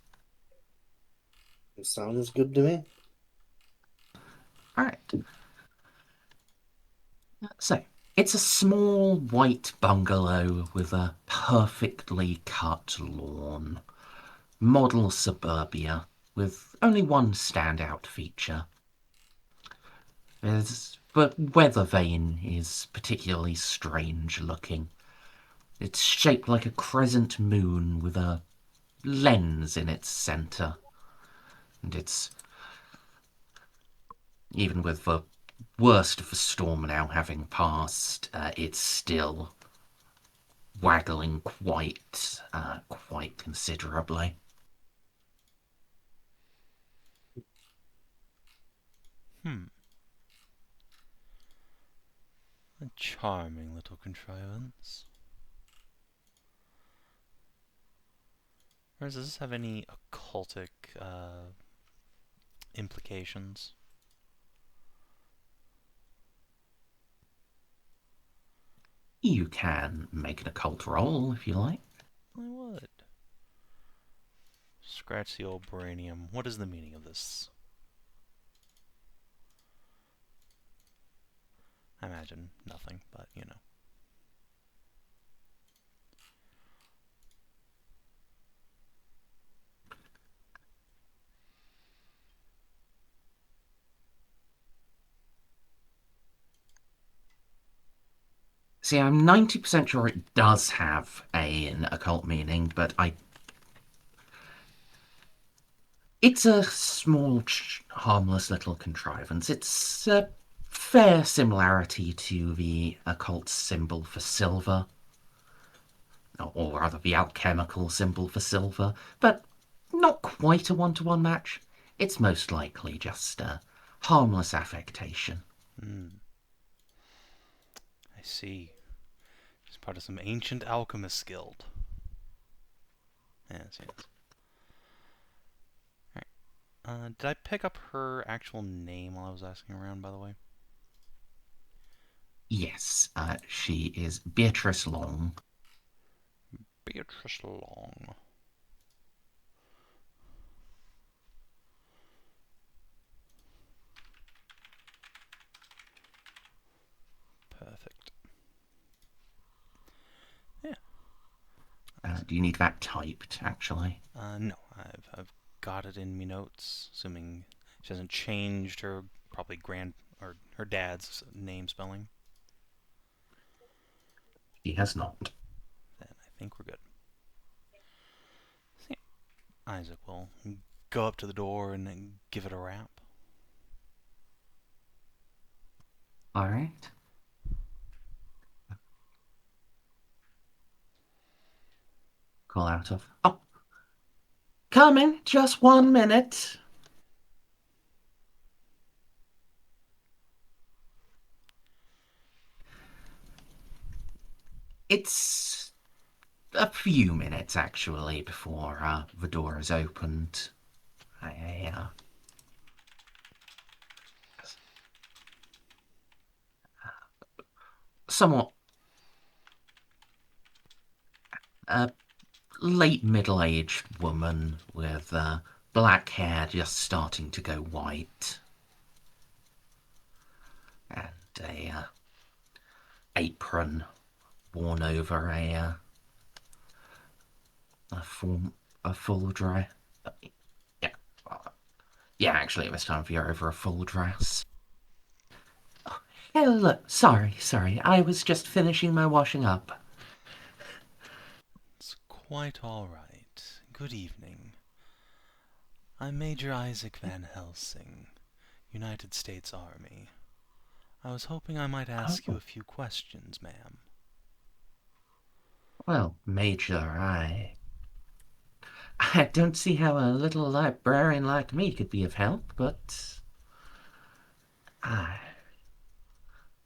It sounds good to me. Alright. So, it's a small white bungalow with a perfectly cut lawn. Model suburbia, with only one standout feature. The weather vane is particularly strange looking. It's shaped like a crescent moon with a lens in its center. And it's, even with the worst of the storm now having passed, it's still waggling quite considerably. A charming little contrivance. Or does this have any occultic implications? You can make an occult roll if you like. I would. Scratch the old brainium. What is the meaning of this? I imagine nothing, but you know. See, I'm 90% sure it does have an occult meaning, but it's a small, harmless little contrivance. It's a fair similarity to the occult symbol for silver, or rather the alchemical symbol for silver, but not quite a one-to-one match. It's most likely just a harmless affectation. I see. She's part of some ancient alchemist guild. Yes, yes. Alright. Did I pick up her actual name while I was asking around, by the way? Yes, she is Beatrice Long. Beatrice Long. Perfect. Yeah. Do you need that typed, actually? No, I've got it in me notes, assuming she hasn't changed her probably or her dad's name spelling. He has not. Then I think we're good. So, yeah, Isaac will go up to the door and give it a rap. All right. Call out of, oh, coming, just 1 minute. It's a few minutes, actually, before the door is opened. Somewhat late middle-aged woman with black hair just starting to go white, and a apron worn over a full dress. Yeah, yeah. Actually, it was time for you over a full dress. Oh, hello. Sorry. I was just finishing my washing up. It's quite all right. Good evening. I'm Major Isaac Van Helsing, United States Army. I was hoping I might ask you a few questions, ma'am. Well, Major, I don't see how a little librarian like me could be of help, but I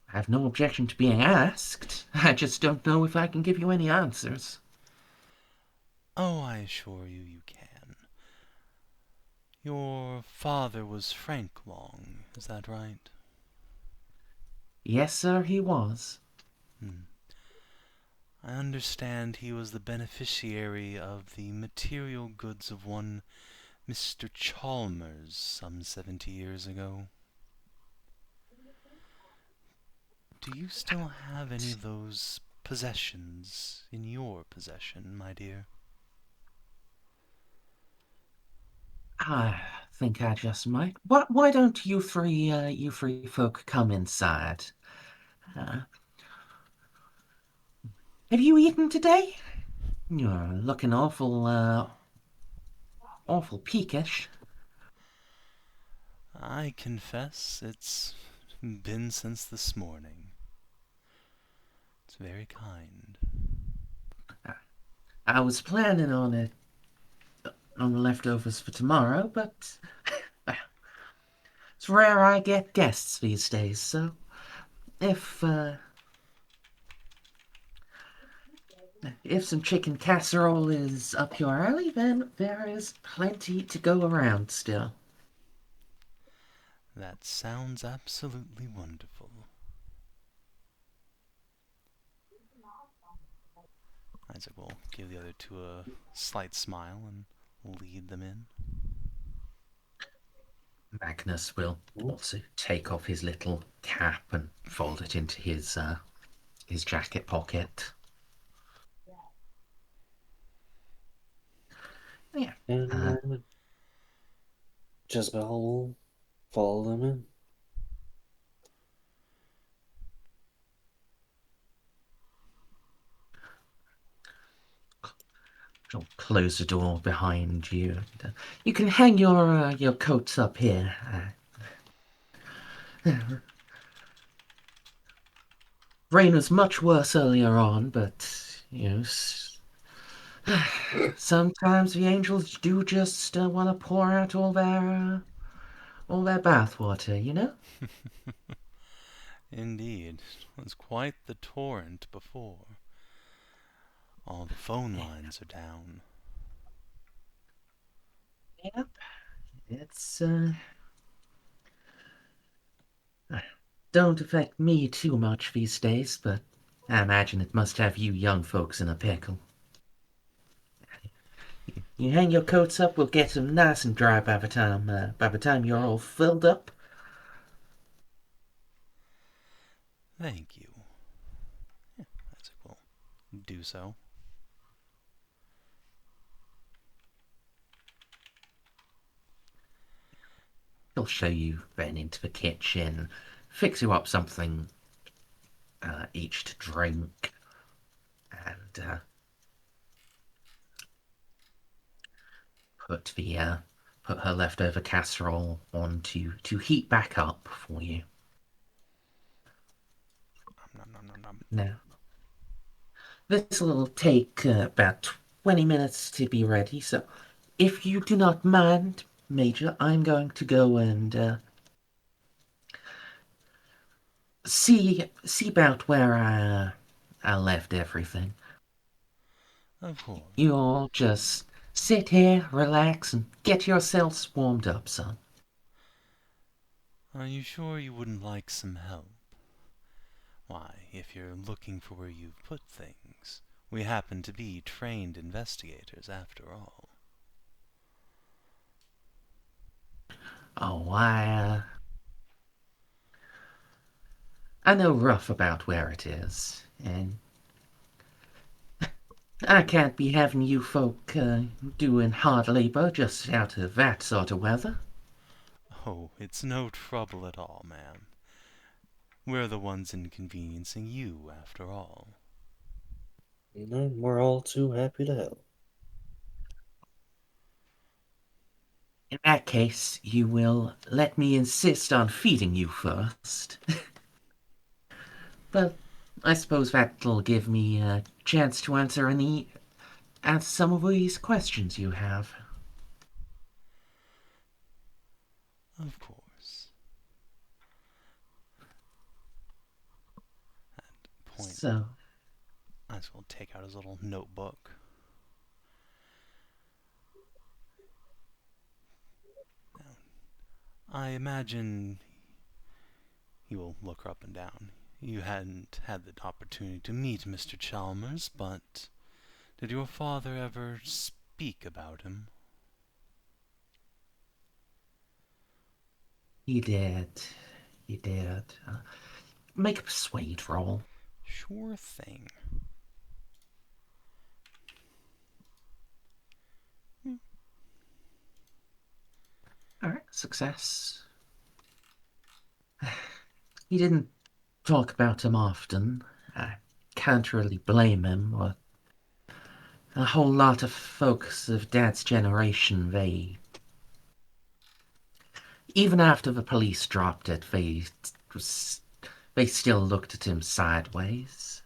have no objection to being asked. I just don't know if I can give you any answers. Oh, I assure you you can. Your father was Frank Long, is that right? Yes, sir, he was. I understand he was the beneficiary of the material goods of one Mr. Chalmers some 70 years ago. Do you still have any of those possessions in your possession, my dear? I think I just might. Why don't you three folk come inside? Have you eaten today? You're looking awful peakish. I confess it's been since this morning. It's very kind. I was planning on the leftovers for tomorrow, but it's rare I get guests these days, so if if some chicken casserole is up your alley, then there is plenty to go around still. That sounds absolutely wonderful. Isaac will give the other two a slight smile and lead them in. Magnus will also take off his little cap and fold it into his jacket pocket. Yeah. And Jezebel will follow them in. She'll close the door behind you. You can hang your coats up here. Rain was much worse earlier on, but sometimes the angels do just want to pour out all their bathwater, you know? Indeed, it was quite the torrent before. All the phone lines are down. Yep. It's don't affect me too much these days, but I imagine it must have you young folks in a pickle. You hang your coats up, we'll get them nice and dry by the time you're all filled up. Thank you. Yeah, Isaac will do so. He'll show you then into the kitchen, fix you up something each to drink, and put her leftover casserole on to heat back up for you. Nom, nom, nom, nom. Now, this will take about 20 minutes to be ready, so if you do not mind, Major, I'm going to go and see about where I left everything. Of course. You all just sit here, relax, and get yourselves warmed up, son. Are you sure you wouldn't like some help? Why, if you're looking for where you've put things, we happen to be trained investigators after all. Oh, I know rough about where it is, and I can't be having you folk doing hard labor just out of that sort of weather. Oh, it's no trouble at all, ma'am. We're the ones inconveniencing you, after all. We're all too happy to help. In that case, you will let me insist on feeding you first. But I suppose that'll give me a chance to answer some of these questions you have. Of course. At point, So, I just will take out his little notebook. Now, I imagine he will look her up and down. You hadn't had the opportunity to meet Mr. Chalmers, but did your father ever speak about him? he did. He did. Make a persuade roll. Sure thing. Alright, success. He didn't talk about him often. can't really blame him. Or a whole lot of folks of Dad's generation, even after the police dropped it, they still looked at him sideways.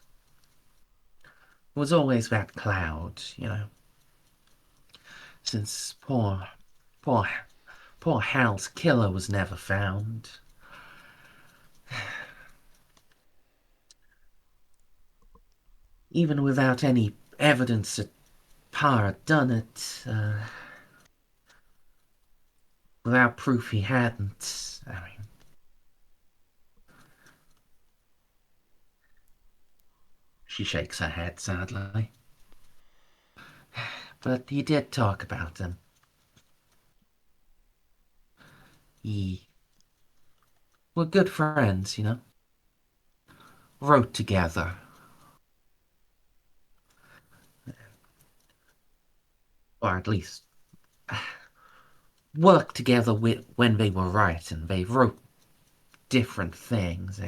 It was always that cloud, since poor, poor Hal's killer was never found. Even without any evidence that Pa had done it, without proof he hadn't, I mean, she shakes her head sadly. But he did talk about him. He were good friends, Wrote together. Or at least worked together when they were writing. They wrote different things.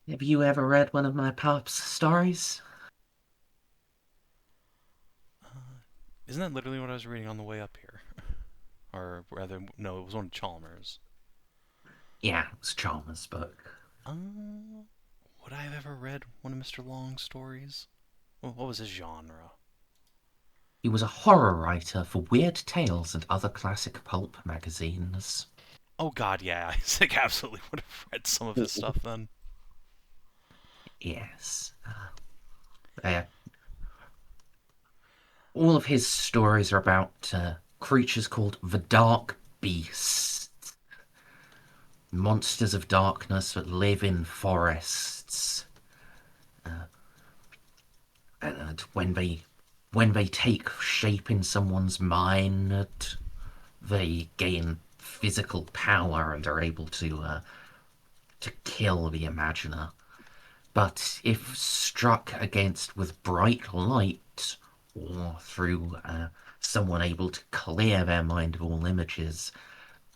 Have you ever read one of my pop's stories? Isn't that literally what I was reading on the way up here? Or rather, no, it was one of Chalmers. Yeah, it was Chalmers' book. Would I have ever read one of Mr. Long's stories? What was his genre? He was a horror writer for Weird Tales and other classic pulp magazines. Oh god, yeah, Isaac absolutely would have read some of his stuff then. Yes. All of his stories are about creatures called the Dark Beast. Monsters of darkness that live in forests. And when they take shape in someone's mind, they gain physical power and are able to kill the imaginer. But if struck against with bright light, or through someone able to clear their mind of all images,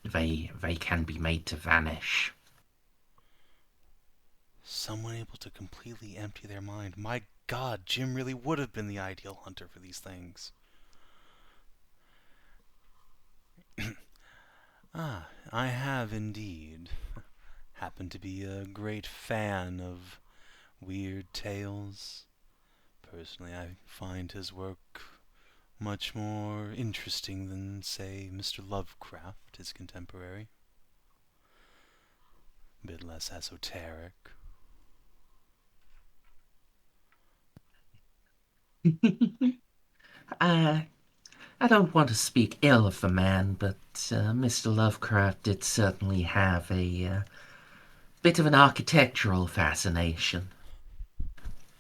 they can be made to vanish. Someone able to completely empty their mind. My god, Jim really would have been the ideal hunter for these things. I have indeed. Happen to be a great fan of weird tales. Personally, I find his work much more interesting than, say, Mr. Lovecraft, his contemporary. A bit less esoteric. I don't want to speak ill of the man, but Mr. Lovecraft did certainly have a bit of an architectural fascination.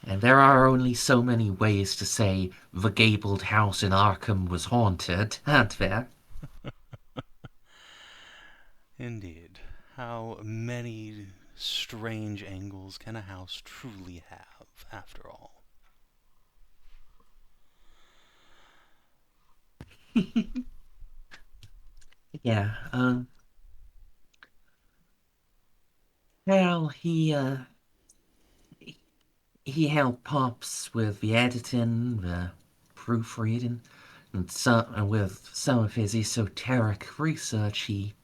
And there are only so many ways to say the gabled house in Arkham was haunted, aren't there? Indeed. How many strange angles can a house truly have, after all? Yeah, well, he helped Pops with the editing, the proofreading, and with some of his esoteric research, he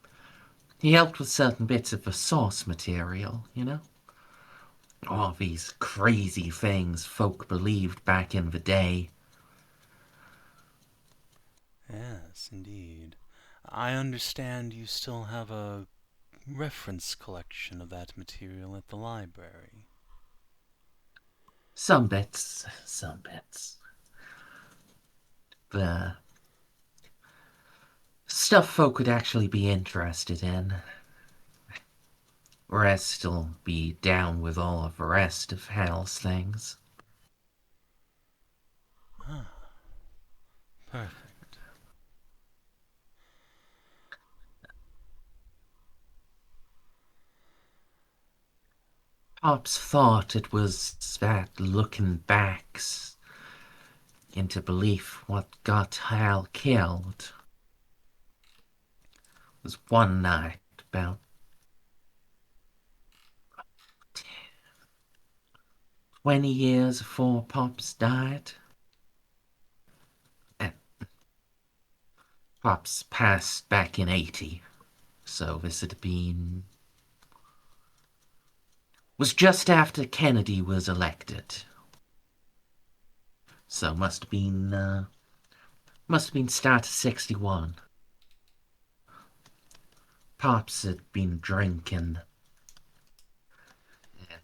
helped with certain bits of the source material, All these crazy things folk believed back in the day. Yes, indeed. I understand you still have a reference collection of that material at the library. Some bits, some bits. The stuff folk would actually be interested in. Rest'll be down with all of the rest of Hal's things. Ah, perfect. Pops thought it was that looking back into belief what got Hal killed. It was one night about 20 years before Pops died. And Pops passed back in 80, so this had been... was just after Kennedy was elected. So must have been start of 61. Pops had been drinking, and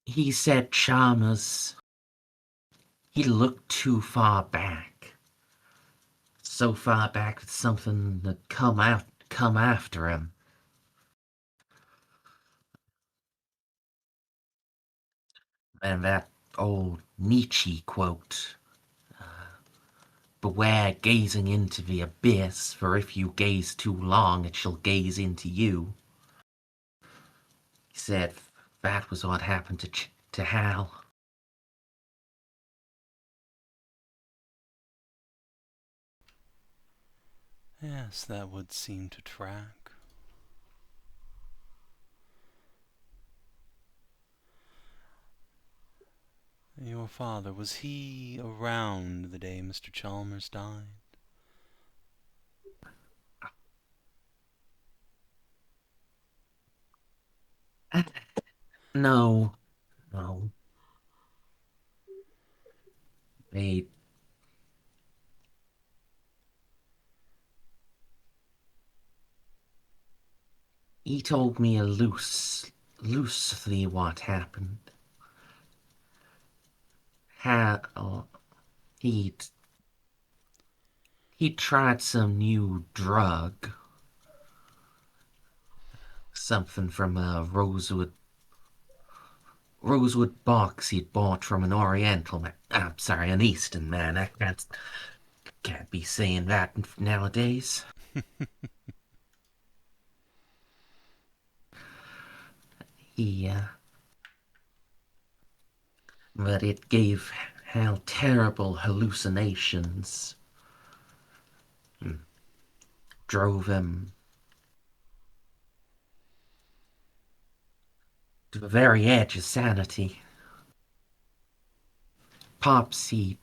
he said Chalmers, he looked too far back. So far back that something had come after him. And that old Nietzsche quote, beware gazing into the abyss, for if you gaze too long it shall gaze into you. He said that was what happened to Hal. Yes, that would seem to track. Your father, was he around the day Mr. Chalmers died? No, no. They He told me loosely what happened. Hal, he'd tried some new drug, something from a rosewood box he'd bought from an Oriental man. Sorry, an Eastern man. I can't be saying that nowadays. He, but it gave Hal terrible hallucinations. Drove him to the very edge of sanity. Pops, he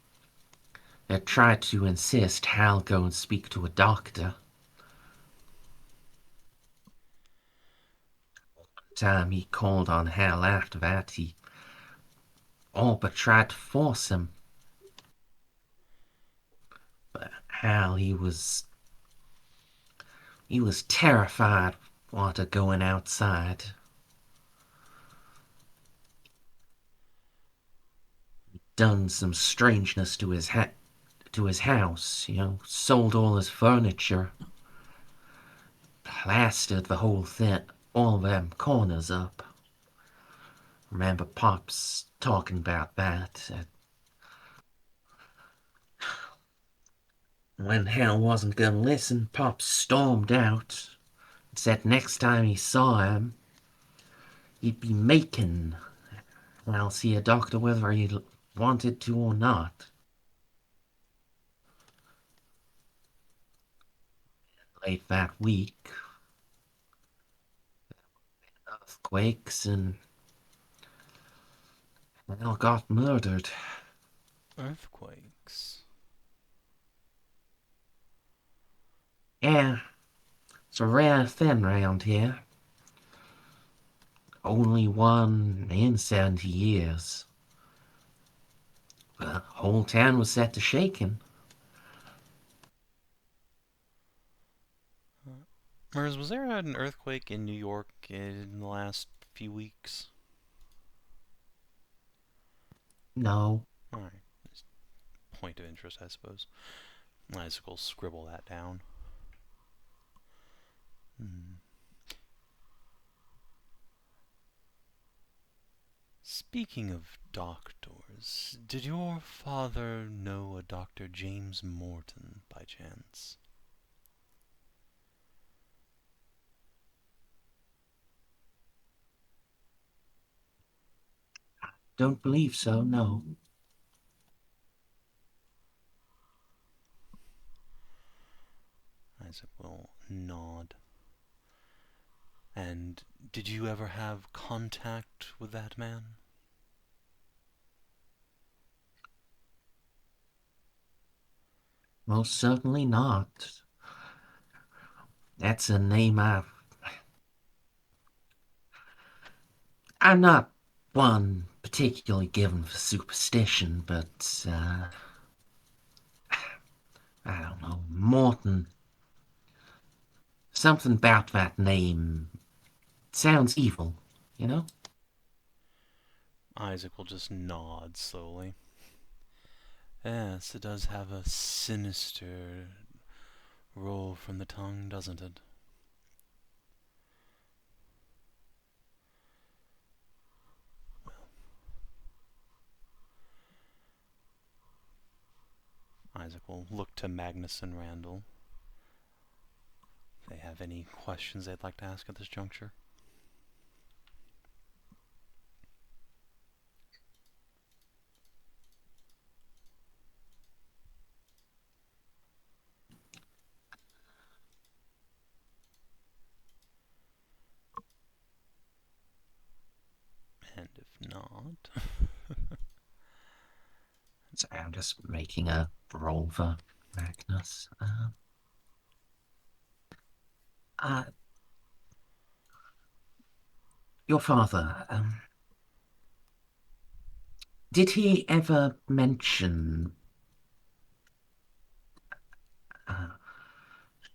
had tried to insist Hal go and speak to a doctor. Time he called on Hal after that, he all but tried to force him. But Hal, he was terrified of going outside. Done some strangeness to his house, sold all his furniture, plastered the whole thing, all them corners up. Remember Pops talking about that. When Hal wasn't gonna listen, Pops stormed out and said next time he saw him, he'd be making Hal see a doctor whether he wanted to or not. Late that week, earthquakes, and Hal got murdered. Earthquakes? Yeah, it's a rare thing round here. Only one in 70 years. The whole town was set to shaking. Mers, was there an earthquake in New York in the last few weeks? No. Alright. Point of interest, I suppose. I just will scribble that down. Speaking of doctors, did your father know a Dr. James Morton by chance? Don't believe so, no. Isaac will nod. And did you ever have contact with that man? Most certainly not. That's a name I'm not one particularly given for superstition, but, I don't know, Morton. Something about that name sounds evil, you know? Isaac will just nod slowly. Yes, it does have a sinister roll from the tongue, doesn't it? Isaac will look to Magnus and Randall. If they have any questions they'd like to ask at this juncture. And if not... Sorry, I'm just making a roll for Magnus. Your father, did he ever mention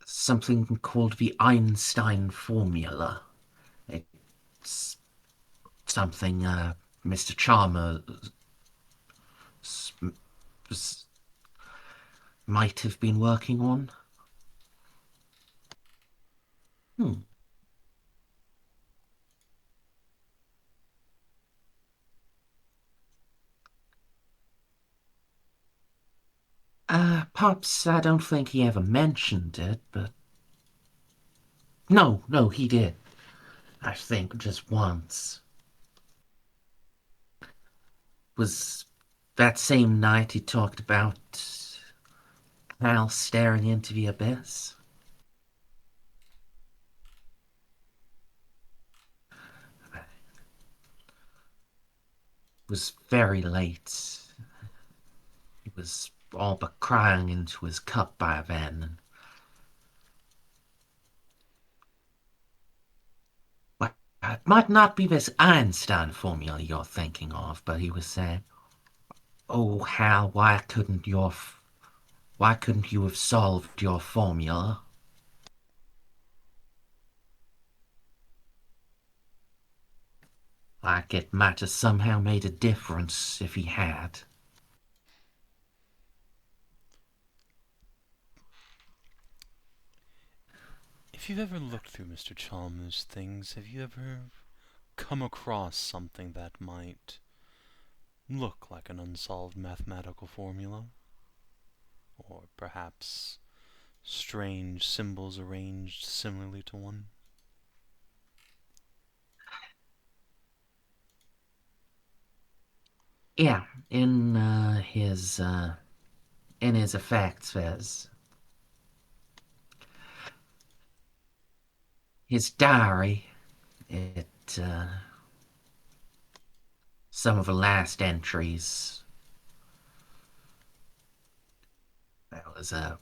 something called the Einstein formula? It's something Mr. Chalmers might have been working on. Pops, I don't think he ever mentioned it, but... No, he did. I think just once. Was that same night he talked about Hal staring into the abyss? It was very late. He was all but crying into his cup by then. It might not be this Einstein formula you're thinking of, but he was saying, "Oh, Hal, why couldn't you have solved your formula?" Like it might have somehow made a difference if he had. If you've ever looked through Mr. Chalmers' things, have you ever come across something that might look like an unsolved mathematical formula? Or perhaps strange symbols arranged similarly to one? Yeah, his effects, there's his diary. It some of the last entries. There was a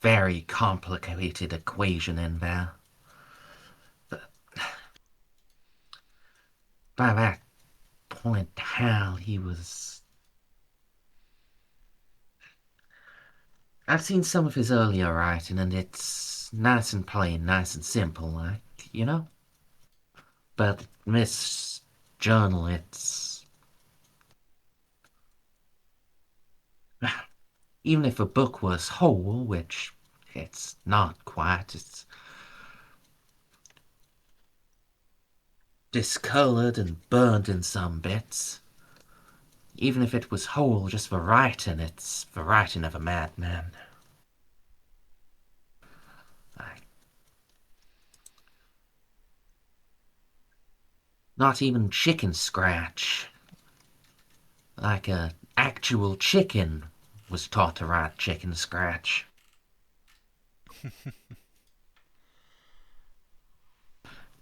very complicated equation in there. But by that point, Hal, he was... I've seen some of his earlier writing, and it's nice and plain, nice and simple, like, you know? But Miss Journal, it's... Even if a book was whole, which it's not quite, it's discolored and burned in some bits. Even if it was whole, just the writing, it's the writing of a madman. Not even chicken scratch. Like a actual chicken was taught to write chicken scratch.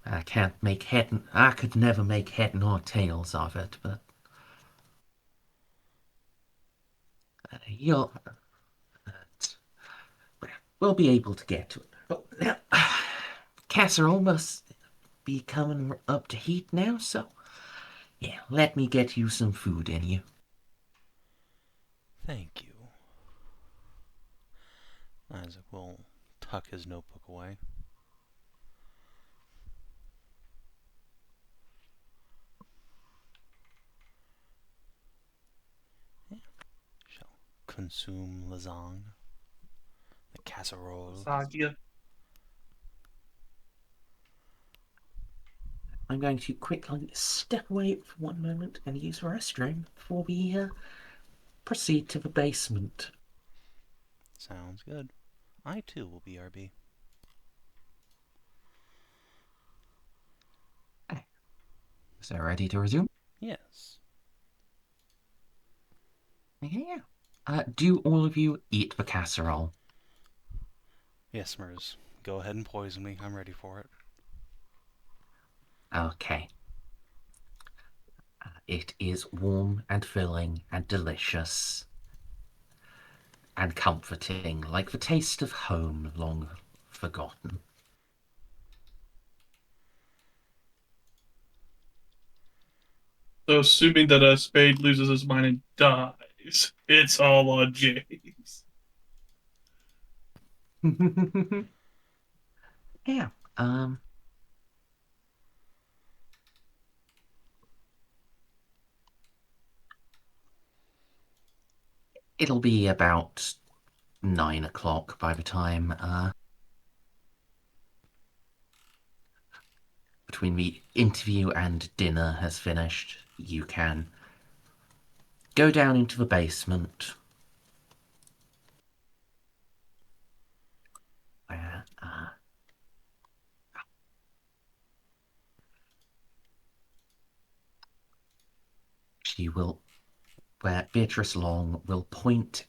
I could never make head nor tails of it, but you'll, we'll be able to get to it. But now, casserole must be coming up to heat now, so yeah, let me get you some food in you. Thank you. Isaac will tuck his notebook away. Shall consume lasagne, the casserole. Sagia. I'm going to quickly step away for one moment and use the restroom before we proceed to the basement. Sounds good. I too will BRB. So ready to resume? Yes. Yeah. Do all of you eat the casserole? Yes, Mers. Go ahead and poison me. I'm ready for it. Okay. It is warm and filling and delicious and comforting, like the taste of home long forgotten. So assuming that Spade loses his mind and dies, it's all on James. Yeah. It'll be about 9 o'clock by the time between the interview and dinner has finished. You can go down into the basement where she will, where Beatrice Long will point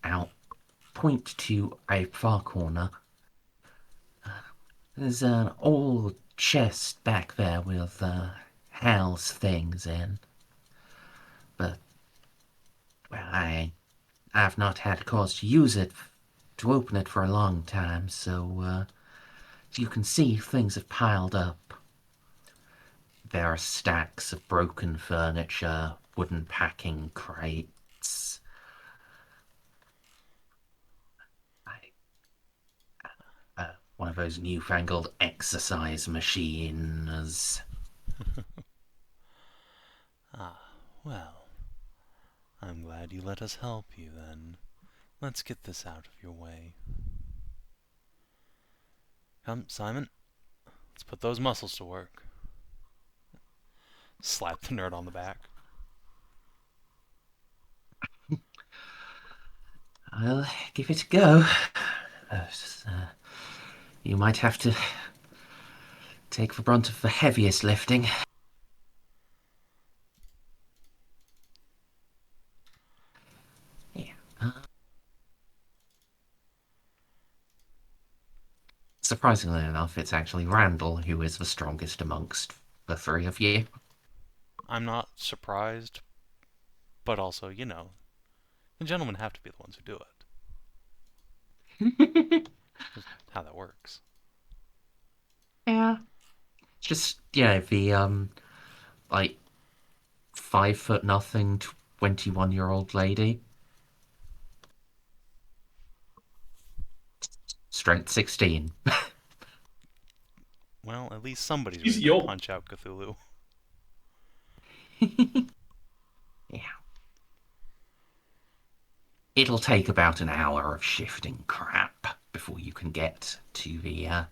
to a far corner. There's an old chest back there with Hal's things in, but well, I've not had cause to use it to open it for a long time, so you can see things have piled up. There are stacks of broken furniture, wooden packing crates. One of those newfangled exercise machines. Ah, well. I'm glad you let us help you, then. Let's get this out of your way. Come, Simon. Let's put those muscles to work. Slap the nerd on the back. I'll give it a go. You might have to take the brunt of the heaviest lifting. Yeah. Surprisingly enough, it's actually Randall who is the strongest amongst the three of you. I'm not surprised, but also, you know, the gentlemen have to be the ones who do it. That's how that works. Yeah. Just, the, like, 5 foot nothing, 21-year-old lady. Strength 16. Well, at least somebody's He's ready to young. punch out Cthulhu. Yeah. It'll take about an hour of shifting crap before you can get to the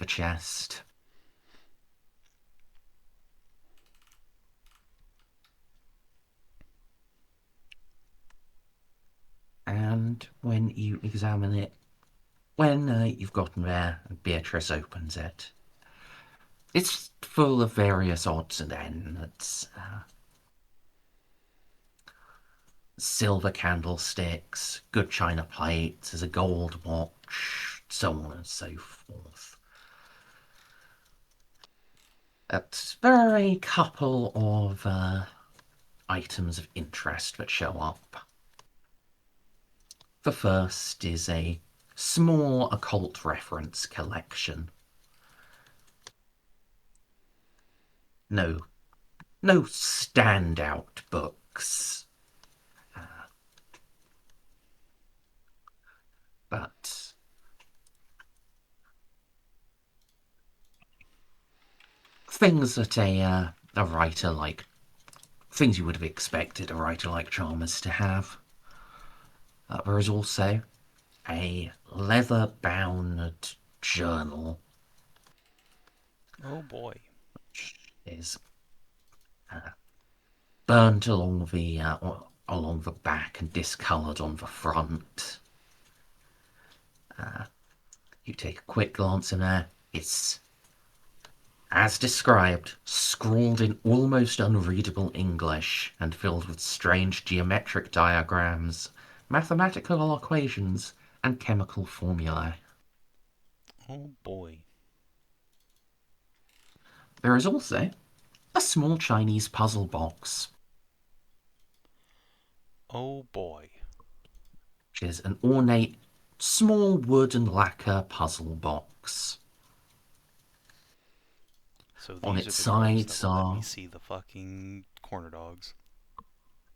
chest. And when you examine it, when you've gotten there and Beatrice opens it, it's full of various odds and ends. Silver candlesticks, good china plates, there's a gold watch, so on and so forth. there are a couple of items of interest that show up. The first is a small occult reference collection. No standout books, but things that a writer like, things you would have expected a writer like Chalmers to have. There is also a leather-bound journal. Oh boy. Is burnt along the back and discoloured on the front. You take a quick glance in there. It's, as described, scrawled in almost unreadable English and filled with strange geometric diagrams, mathematical equations, and chemical formulae. Oh boy. There is also a small Chinese puzzle box, Oh boy. which is an ornate, small wood and lacquer puzzle box. So On these are its the drugs that sides will let me are... see the fucking corner dogs.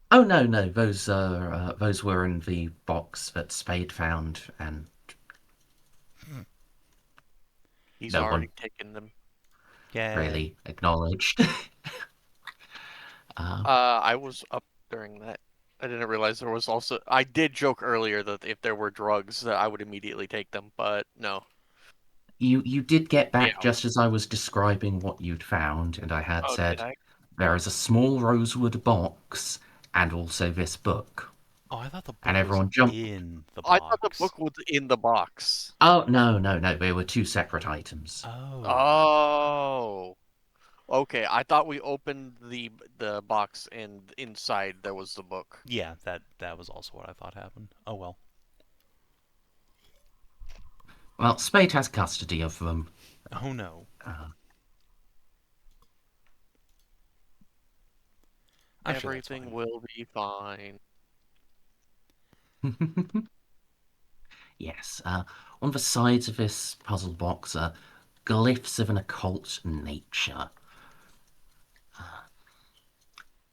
Oh no, those were in the box that Spade found, and He's no already one taken them. Yeah. really acknowledged. I was up during that. I didn't realize there was also. I did joke earlier that if there were drugs, that I would immediately take them, but no. You did get back Yeah. just as I was describing what you'd found, and I had Oh, did said, I? there is a small rosewood box, and also this book. Oh, I thought the And book was everyone jumped. in the I thought the box. book was in the box. Oh, no, they were two separate items. Oh. Oh. Okay, I thought we opened the box and inside there was the book. Yeah, that was also what I thought happened. Oh well. Well, Spade has custody of them. Oh no. I'm sure that's Everything fine. will be fine. Yes, on the sides of this puzzle box are glyphs of an occult nature.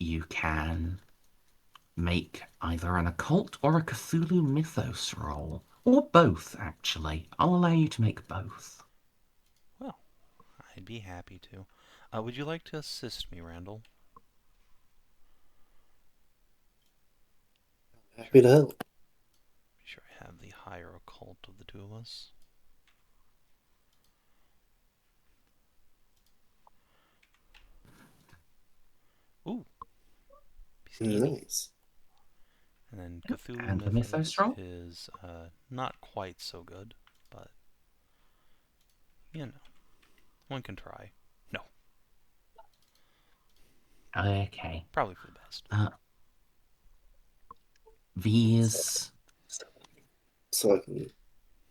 You can make either an occult or a Cthulhu mythos roll. Or both, actually. I'll allow you to make both. Well, I'd be happy to. Would you like to assist me, Randall? Happy to help. Be sure I have the higher occult of the two of us. Ooh. Peacekeeping. Nice. And then Cthulhu And the mythos roll? is not quite so good, but you know, one can try. No, Okay. probably for the best. These... So I can,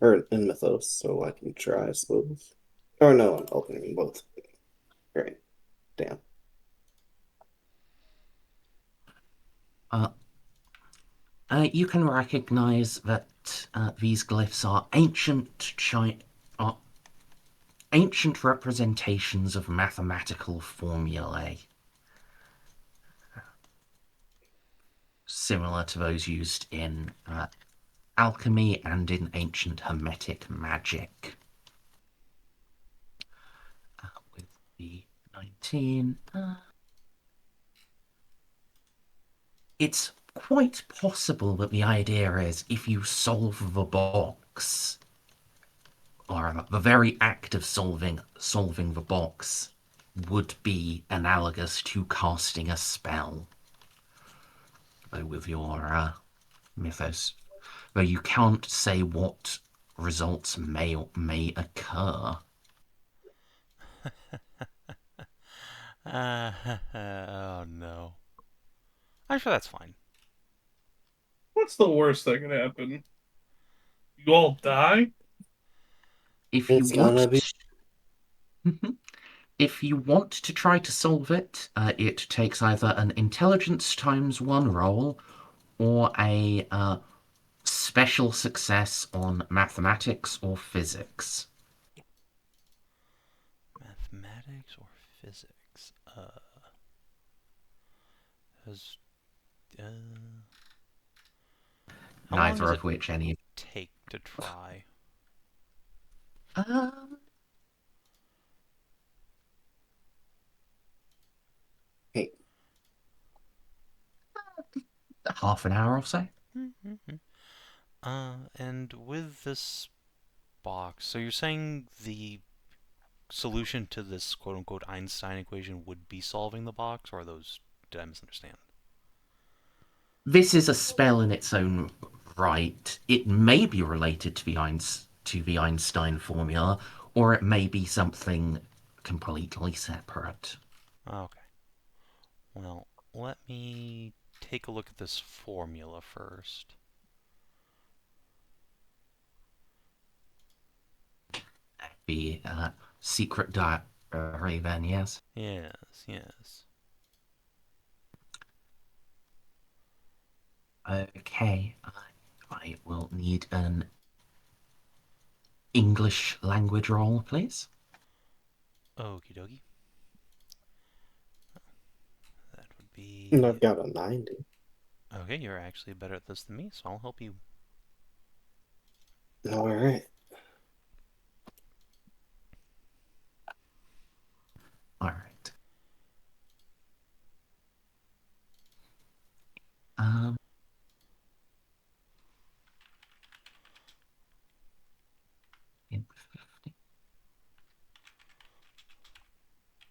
or in Mythos, so I can try, I suppose. Or no, I'm opening both. Right. Damn. You can recognize that these glyphs are ancient representations of mathematical formulae, similar to those used in alchemy and in ancient hermetic magic. With the 19... it's quite possible that the idea is if you solve the box, or the very act of solving the box would be analogous to casting a spell. Though with your mythos, though you can't say what results may occur. Oh no. I'm sure that's fine. What's the worst that could happen? You all die? If you It's want gonna be. If you want to try to solve it, it takes either an intelligence times 1 roll or a special success on mathematics or physics. Mathematics or physics? Has, uh, how long Neither does of it which any. take to try? Um, Hey, half an hour or so. And with this box, so you're saying the solution to this quote-unquote Einstein equation would be solving the box, or are those, did I misunderstand? This is a spell in its own right. It may be related to the Einstein formula, or it may be something completely separate. Okay. Well, let me take a look at this formula first. The secret diary, then, yes. Yes, yes. Okay, I will need an English language roll, please. Okie dokie. That would and be... I've got a 90. Okay, you're actually better at this than me, so I'll help you. All right. All right. In 50.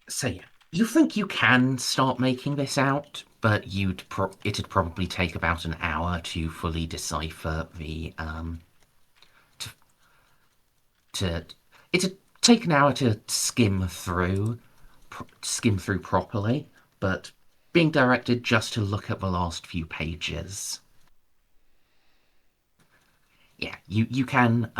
So yeah, you think you can start making this out, but it'd probably take about an hour to fully decipher the to it'd take an hour to skim through properly, but being directed just to look at the last few pages. Yeah, you can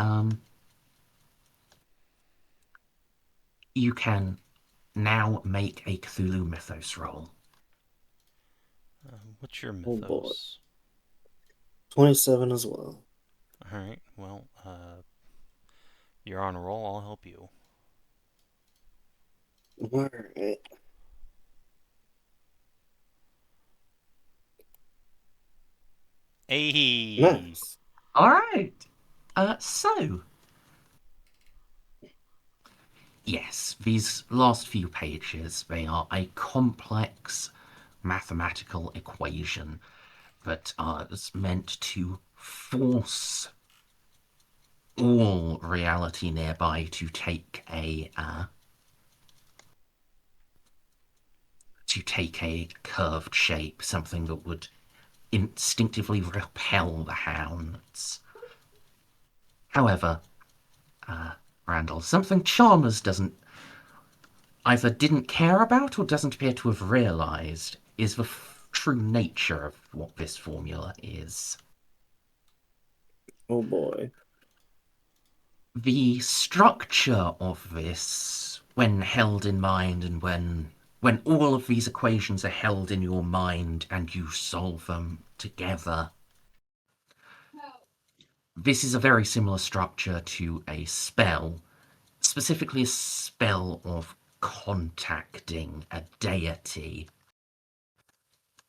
now make a Cthulhu Mythos roll. What's your Oh boy. mythos? 27 as well. Alright, well, you're on a roll, I'll help you. All right. Hey! Nice. All right. So yes, these last few pages, they are a complex mathematical equation that is meant to force all reality nearby to take a curved shape, something that would instinctively repel the hounds. However, Randall, something Chalmers didn't care about or doesn't appear to have realized is the true nature of what this formula is. Oh boy. The structure of this, when held in mind and when all of these equations are held in your mind and you solve them together, this is a very similar structure to a spell, specifically a spell of contacting a deity.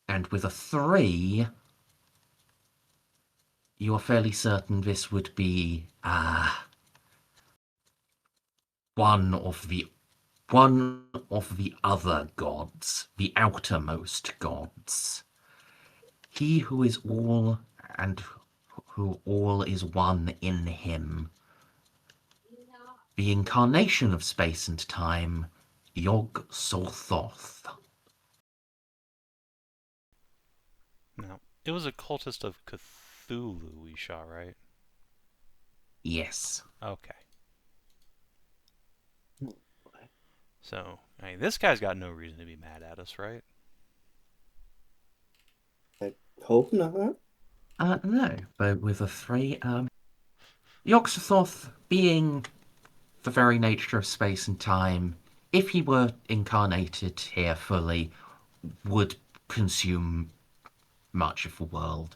And with a 3, you're fairly certain this would be one of the other gods, the outermost gods. He who is all and who all is one in him. The incarnation of space and time, Yog Sothoth. Now, it was a cultist of Cthulhu we shot, right? Yes. Okay. So, I mean, this guy's got no reason to be mad at us, right? I hope not. No, but with a 3, Yog Sothoth being the very nature of space and time, if he were incarnated here fully, would consume much of the world.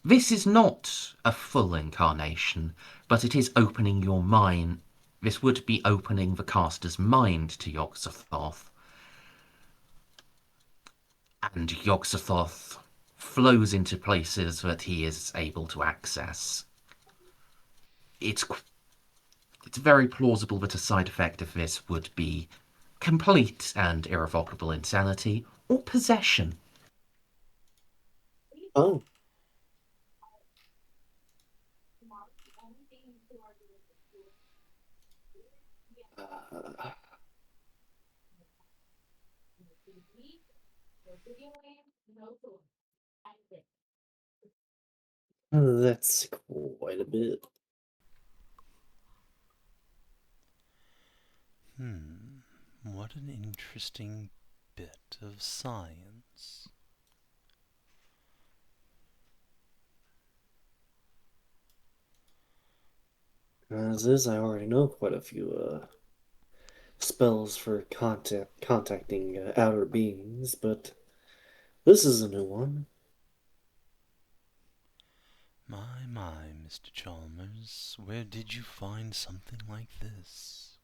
This is not a full incarnation, but it is opening your mind. This would be opening the caster's mind to Yog-Sothoth, and Yog-Sothoth flows into places that he is able to access. It's very plausible that a side effect of this would be complete and irrevocable insanity or possession. Oh, uh, that's quite a bit. What an interesting bit of science. As is, I already know quite a few spells for contacting outer beings, but this is a new one. My, Mr. Chalmers, where did you find something like this?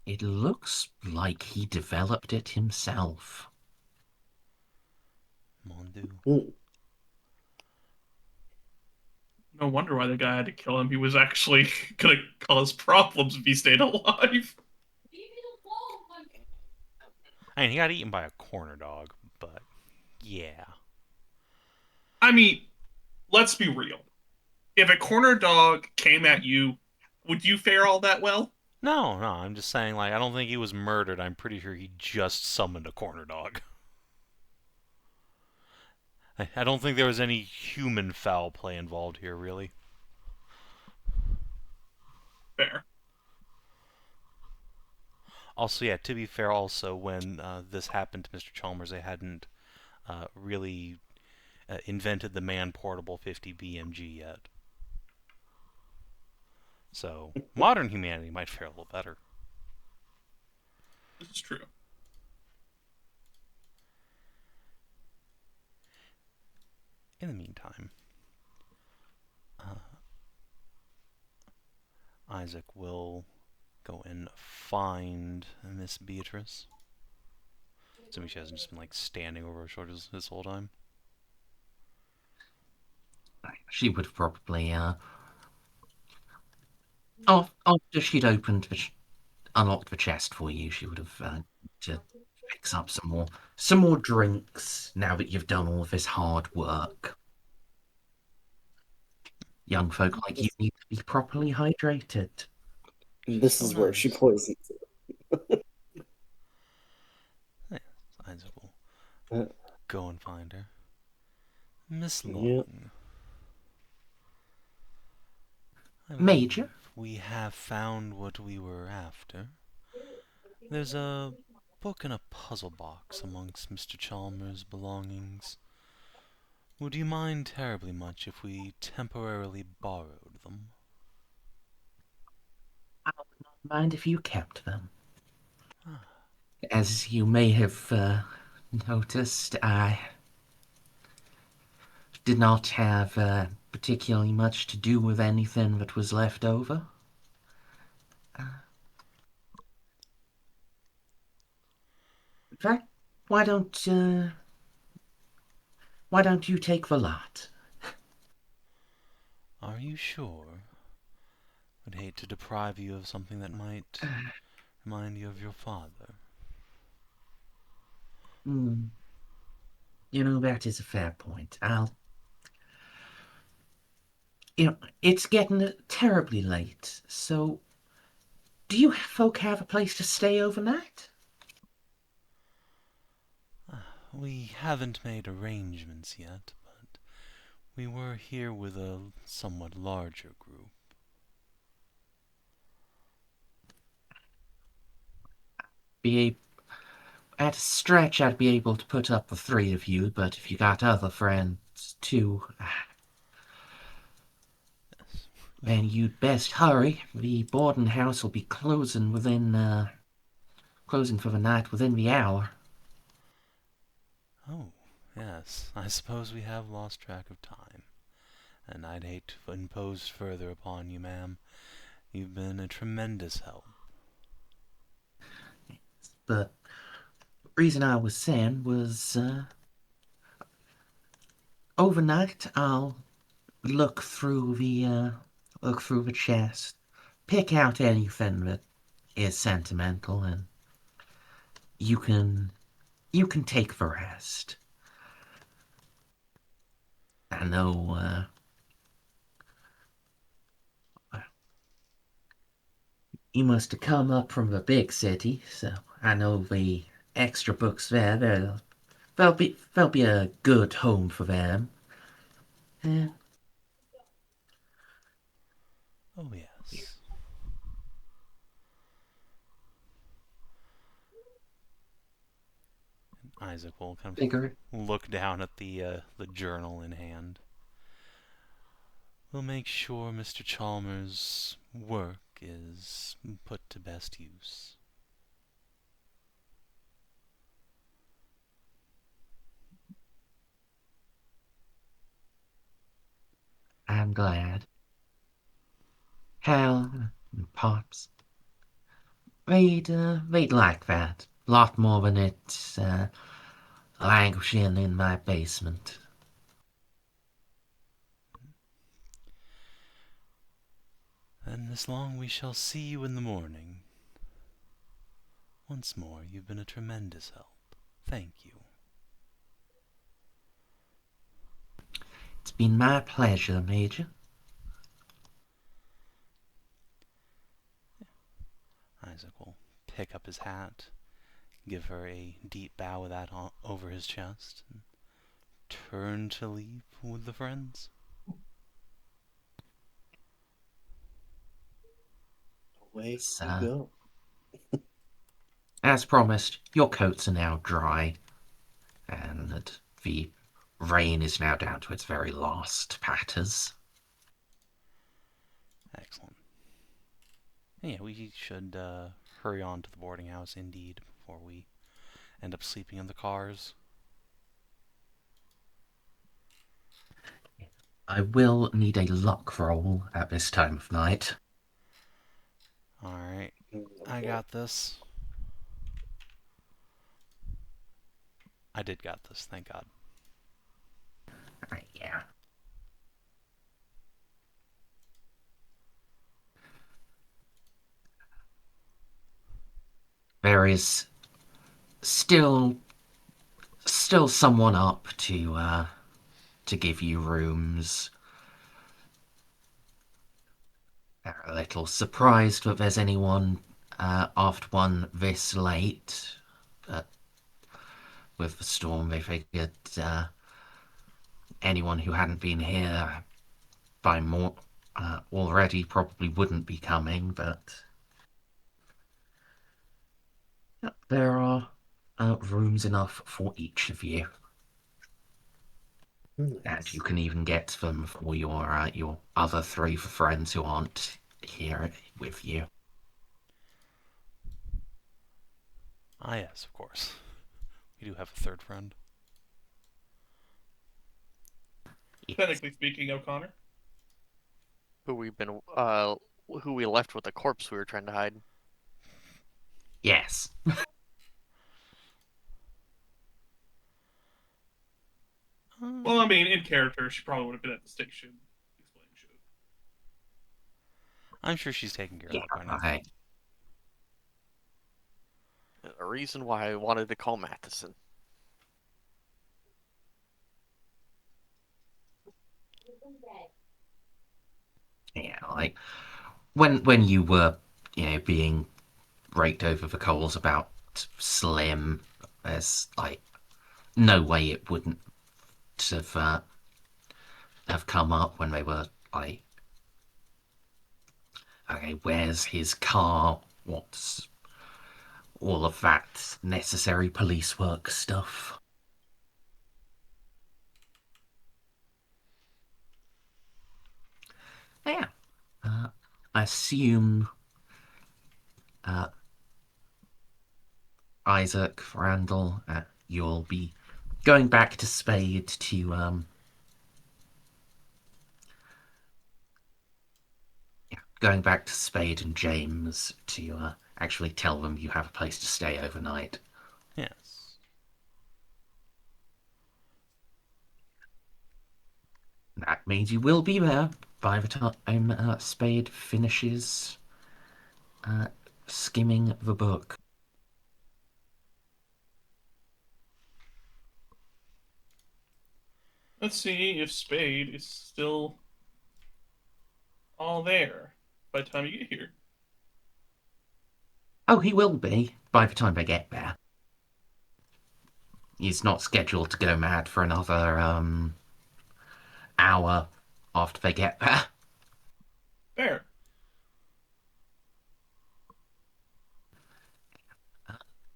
It looks like he developed it himself. Mon Dieu. Hmm. No wonder why the guy had to kill him. He was actually gonna cause problems if he stayed alive. I mean, he got eaten by a corner dog, but yeah. I mean, let's be real. If a corner dog came at you, would you fare all that well? No, I'm just saying, like, I don't think he was murdered. I'm pretty sure he just summoned a corner dog. I don't think there was any human foul play involved here, really. Fair. Also, yeah, to be fair, also, when this happened to Mr. Chalmers, they hadn't really invented the man-portable 50 BMG yet. So, modern humanity might fare a little better. This is true. In the meantime, Isaac will go and find Miss Beatrice. Assuming she hasn't just been, like, standing over her shoulders this whole time. She would probably, after she'd unlocked the chest for you, she would have to fix up some more drinks now that you've done all of this hard work. Young folk like you need to be properly hydrated. This Oh, is where she nice. poisons Yeah, Isaac will it. go and find her. Miss Yeah. Long. I Major? believe we have found what we were after. There's a book and a puzzle box amongst Mr. Chalmers' belongings. Would you mind terribly much if we temporarily borrowed them? I would not mind if you kept them. Ah, As you may have noticed, I did not have particularly much to do with anything that was left over. In fact, why don't uh, why don't you take the lot? are you sure? I'd hate to deprive you of something that might remind you of your father. Hmm. That is a fair point. It's getting terribly late, so do you folk have a place to stay overnight? We haven't made arrangements yet, but we were here with a somewhat larger group. Be At a stretch, I'd be able to put up the three of you, but if you got other friends too, Then you'd best hurry. The boarding house will be closing closing for the night within the hour. Oh, yes. I suppose we have lost track of time. And I'd hate to impose further upon you, ma'am. You've been a tremendous help. The reason I was saying was, overnight I'll look through the chest, pick out anything that is sentimental, and you can you can take the rest. I know you must have come up from the big city, so I know the extra books there. They'll be a good home for them. Yeah. Oh, yes. Isaac will kind Figure of look down at the journal in hand. We'll make sure Mr. Chalmers' work is put to best use. I'm glad. Hal and Pops, they'd like that. Lot more than it's languishing in my basement. Then this long we shall see you in the morning. Once more, you've been a tremendous help. Thank you. It's been my pleasure, Major. Isaac will pick up his hat, give her a deep bow with that over his chest, and turn to leave with the friends. Away So, you go. as promised, your coats are now dry, and the rain is now down to its very last patters. Excellent. Yeah, we should hurry on to the boarding house indeed before we end up sleeping in the cars. I will need a luck roll at this time of night. Alright, I got this. I did got this, thank God. Yeah. There is still someone up to give you rooms. They're a little surprised that there's anyone after one this late, but with the storm, they figured anyone who hadn't been here by more already probably wouldn't be coming. But there are rooms enough for each of you. And Nice. you can even get them for your other three friends who aren't here with you. Ah, yes, of course. We do have a third friend. Technically speaking, O'Connor. Who we left with the corpse we were trying to hide. Yes. Well, I mean, in character, she probably would have been at the station explaining shit. I'm sure she's taking care of Yeah. that by now. Okay. A reason why I wanted to call Matheson. Yeah. Like when you were being raked over the coals about Slim, there's like no way it wouldn't have come up when they were like, okay, where's his car? What's all of that necessary police work stuff? Yeah. I assume Isaac, Randall, you'll be going back to Spade to going back to Spade and James to actually tell them you have a place to stay overnight. Yes. That means you will be there by the time Spade finishes skimming the book. Let's see if Spade is still all there by the time you get here. Oh, he will be by the time they get there. He's not scheduled to go mad for another hour after they get there. There.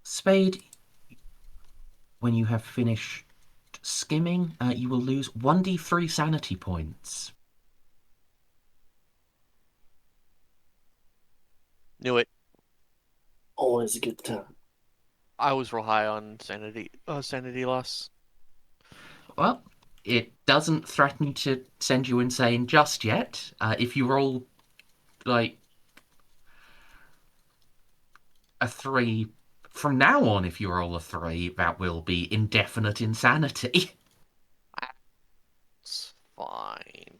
Spade, when you have finished skimming, you will lose 1d3 sanity points. Knew it. Always a good time. I was real high on sanity loss. Well, it doesn't threaten to send you insane just yet. If you roll, like, a 3, from now on, if you roll a 3, that will be indefinite insanity. It's fine.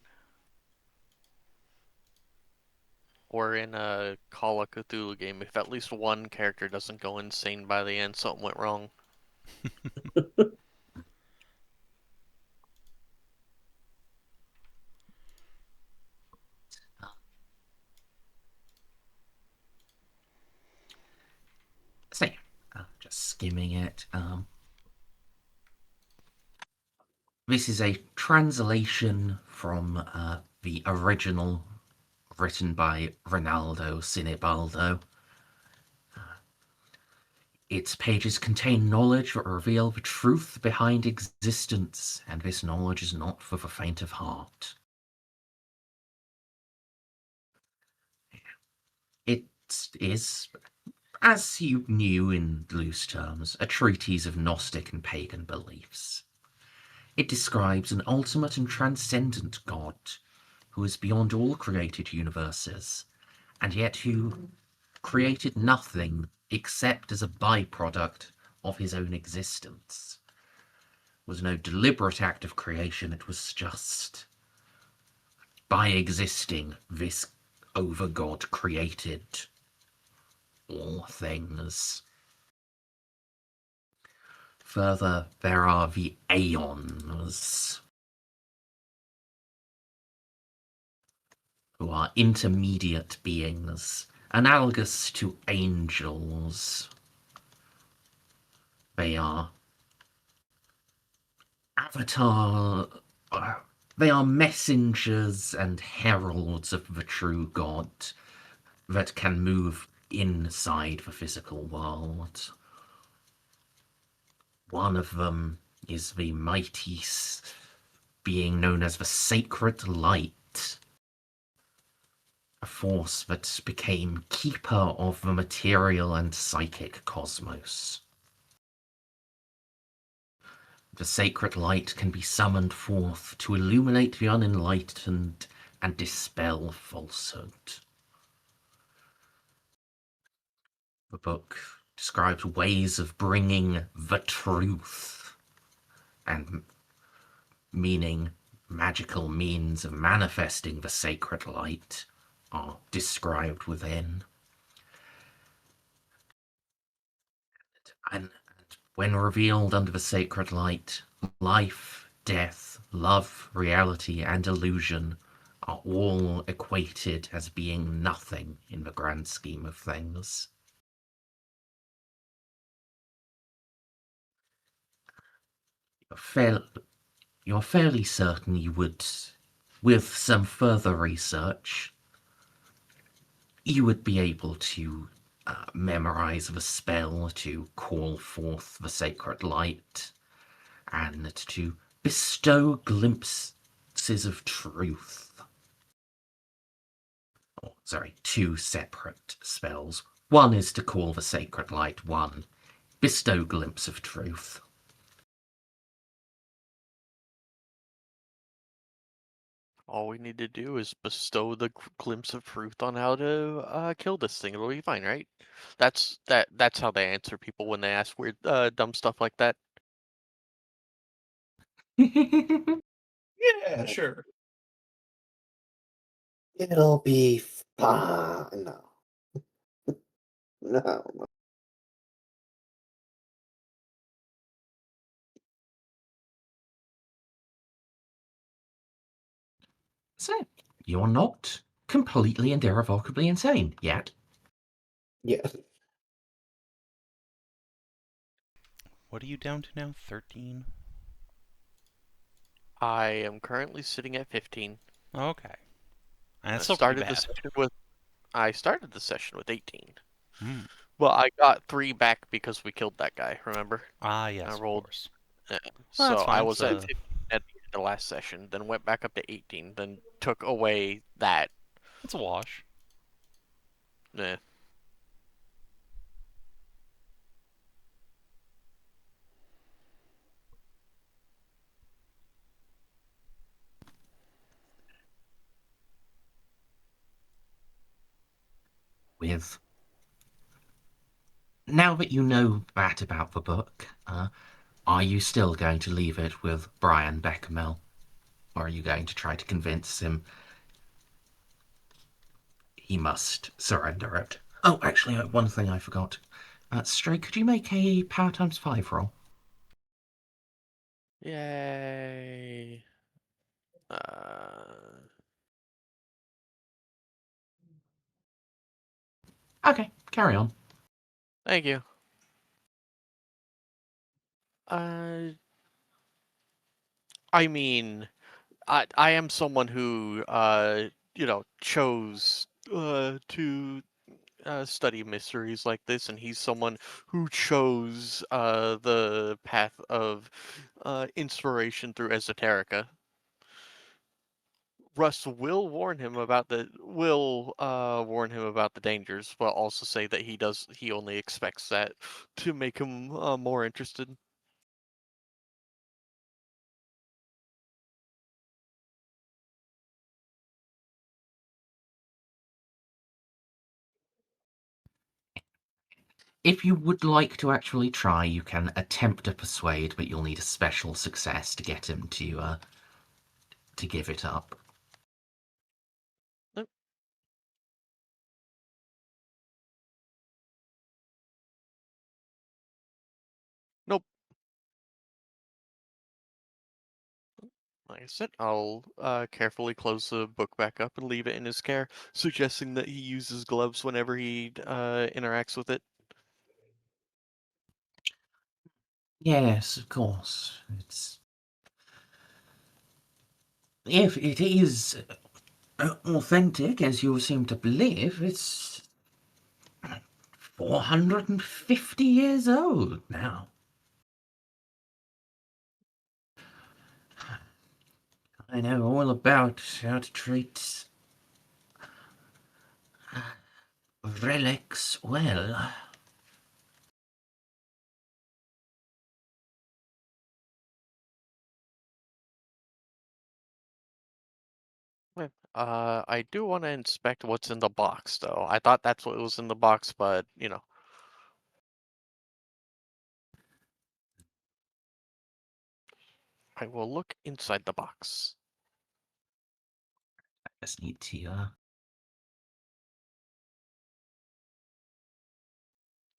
Or in a Call of Cthulhu game, if at least one character doesn't go insane by the end, something went wrong. So, just skimming it. This is a translation from the original written by Ronaldo Sinibaldo. Its pages contain knowledge that reveal the truth behind existence, and this knowledge is not for the faint of heart. It is, as you knew in loose terms, a treatise of Gnostic and pagan beliefs. It describes an ultimate and transcendent God who is beyond all created universes, and yet who created nothing except as a byproduct of his own existence. It was no deliberate act of creation, it was just by existing, this over-God created all things. Further, there are the Aeons, who are intermediate beings, analogous to angels. They are they are messengers and heralds of the true God that can move inside the physical world. One of them is the mighty being known as the Sacred Light, a force that became keeper of the material and psychic cosmos. The Sacred Light can be summoned forth to illuminate the unenlightened and dispel falsehood. The book describes ways of bringing the truth, and meaning magical means of manifesting the Sacred Light are described within. And when revealed under the Sacred Light, life, death, love, reality, and illusion are all equated as being nothing in the grand scheme of things. You're fairly certain you would, with some further research, you would be able to memorize the spell to call forth the Sacred Light and to bestow glimpses of truth Oh, sorry, 2 separate spells. One is to call the sacred light, one bestow glimpse of truth. All we need to do is bestow the glimpse of truth on how to kill this thing. It'll be fine, right? That's how they answer people when they ask weird, dumb stuff like that. Yeah, sure. It'll be fine. No. No. So, you're not completely and irrevocably insane yet. Yeah. What are you down to now? 13? I am currently sitting at 15. Okay. I That's still pretty started the bad. session with I started the session with 18. Hmm. Well, I got 3 back because we killed that guy, remember? Ah, I yes, of rolled. course. Yeah. Well, that's So I fine. was at 15 at the end of the last session, then went back up to 18, then took away that. It's a wash. Eh. With now that you know that about the book, are you still going to leave it with Brian Bechamel? Or are you going to try to convince him he must surrender it? Oh, actually, one thing I forgot. Stray, could you make a power times 5 roll? Yay. Okay, carry on. Thank you. Uh, I mean, I am someone who chose to study mysteries like this, and he's someone who chose the path of inspiration through esoterica. Russ will warn him about the dangers, but also say that he only expects that to make him more interested. If you would like to actually try, you can attempt to persuade, but you'll need a special success to get him to give it up. Nope. Nope. Like I said, I'll carefully close the book back up and leave it in his care, suggesting that he uses gloves whenever he interacts with it. Yes, of course. If it is authentic, as you seem to believe, it's 450 years old now. I know all about how to treat relics well. I do want to inspect what's in the box, though. I thought that's what was in the box, but I will look inside the box. I just need to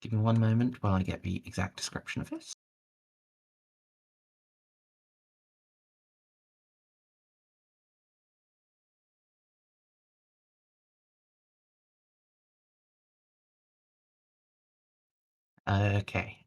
give me one moment while I get the exact description of this. Okay.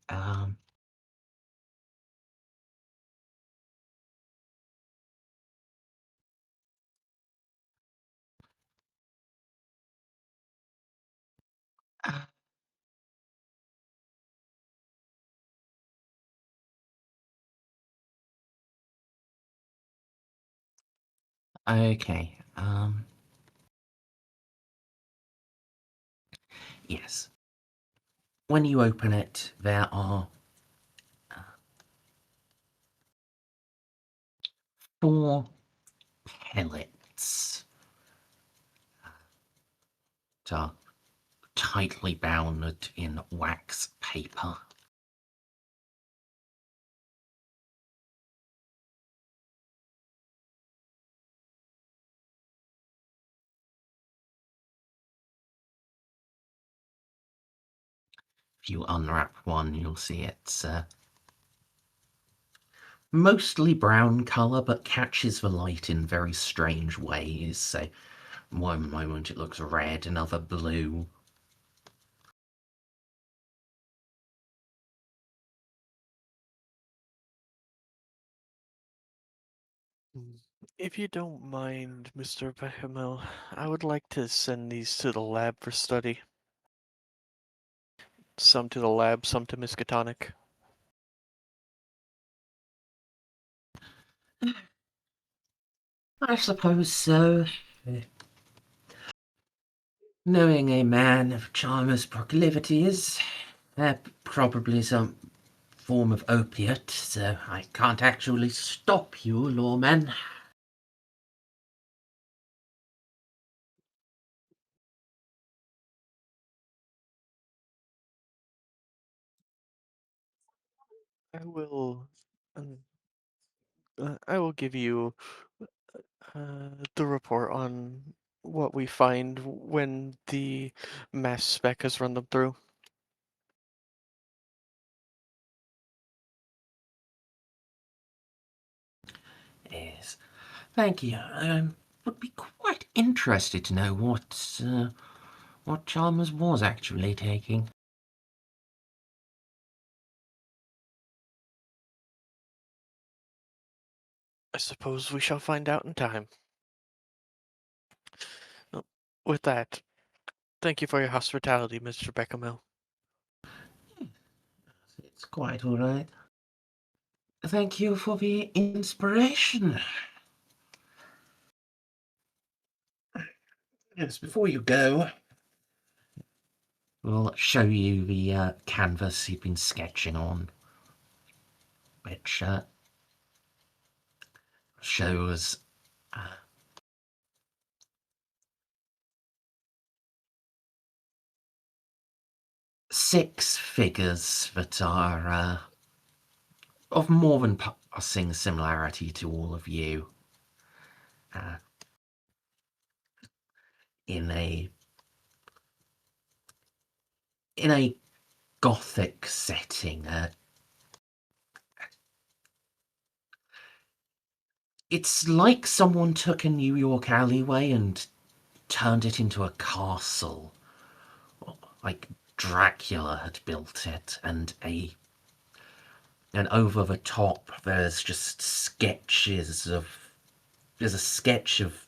Okay. Yes. When you open it, there are 4 pellets that are tightly bound in wax paper. If you unwrap one, you'll see it's mostly brown colour, but catches the light in very strange ways. So, one moment it looks red, another blue. If you don't mind, Mr. Bechamel, I would like to send these to the lab for study. Some to the lab, some to Miskatonic. I suppose so. Knowing a man of Chalmers' proclivities, probably some form of opiate, so I can't actually stop you, lawman. Um, I will give you the report on what we find when the mass spec has run them through. Yes. Thank you. Would be quite interested to know what Chalmers was actually taking. I suppose we shall find out in time. With that, thank you for your hospitality, Mr. Bechamel. It's quite all right. Thank you for the inspiration. Yes, before you go, we'll show you the canvas you've been sketching on, which shows 6 figures that are of more than passing similarity to all of you. Uh, in a gothic setting. It's like someone took a New York alleyway and turned it into a castle. Like Dracula had built it, and over the top there's just sketches of there's a sketch of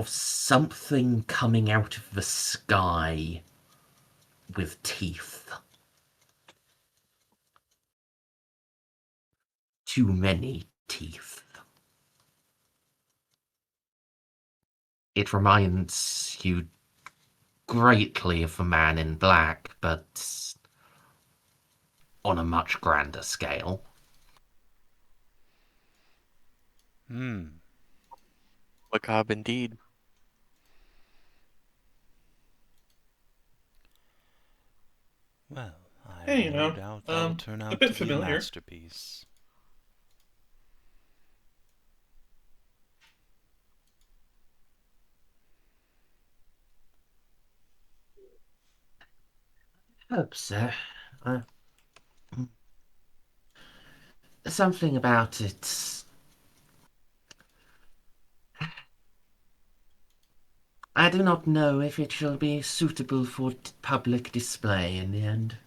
something coming out of the sky with teeth. Too many teeth. It reminds you greatly of the Man in Black, but on a much grander scale. Macabre indeed. Well, I Hey, have no doubt that'll turn a out bit to be a familiar. masterpiece. Hope so. Uh, something about it. I do not know if it shall be suitable for public display in the end.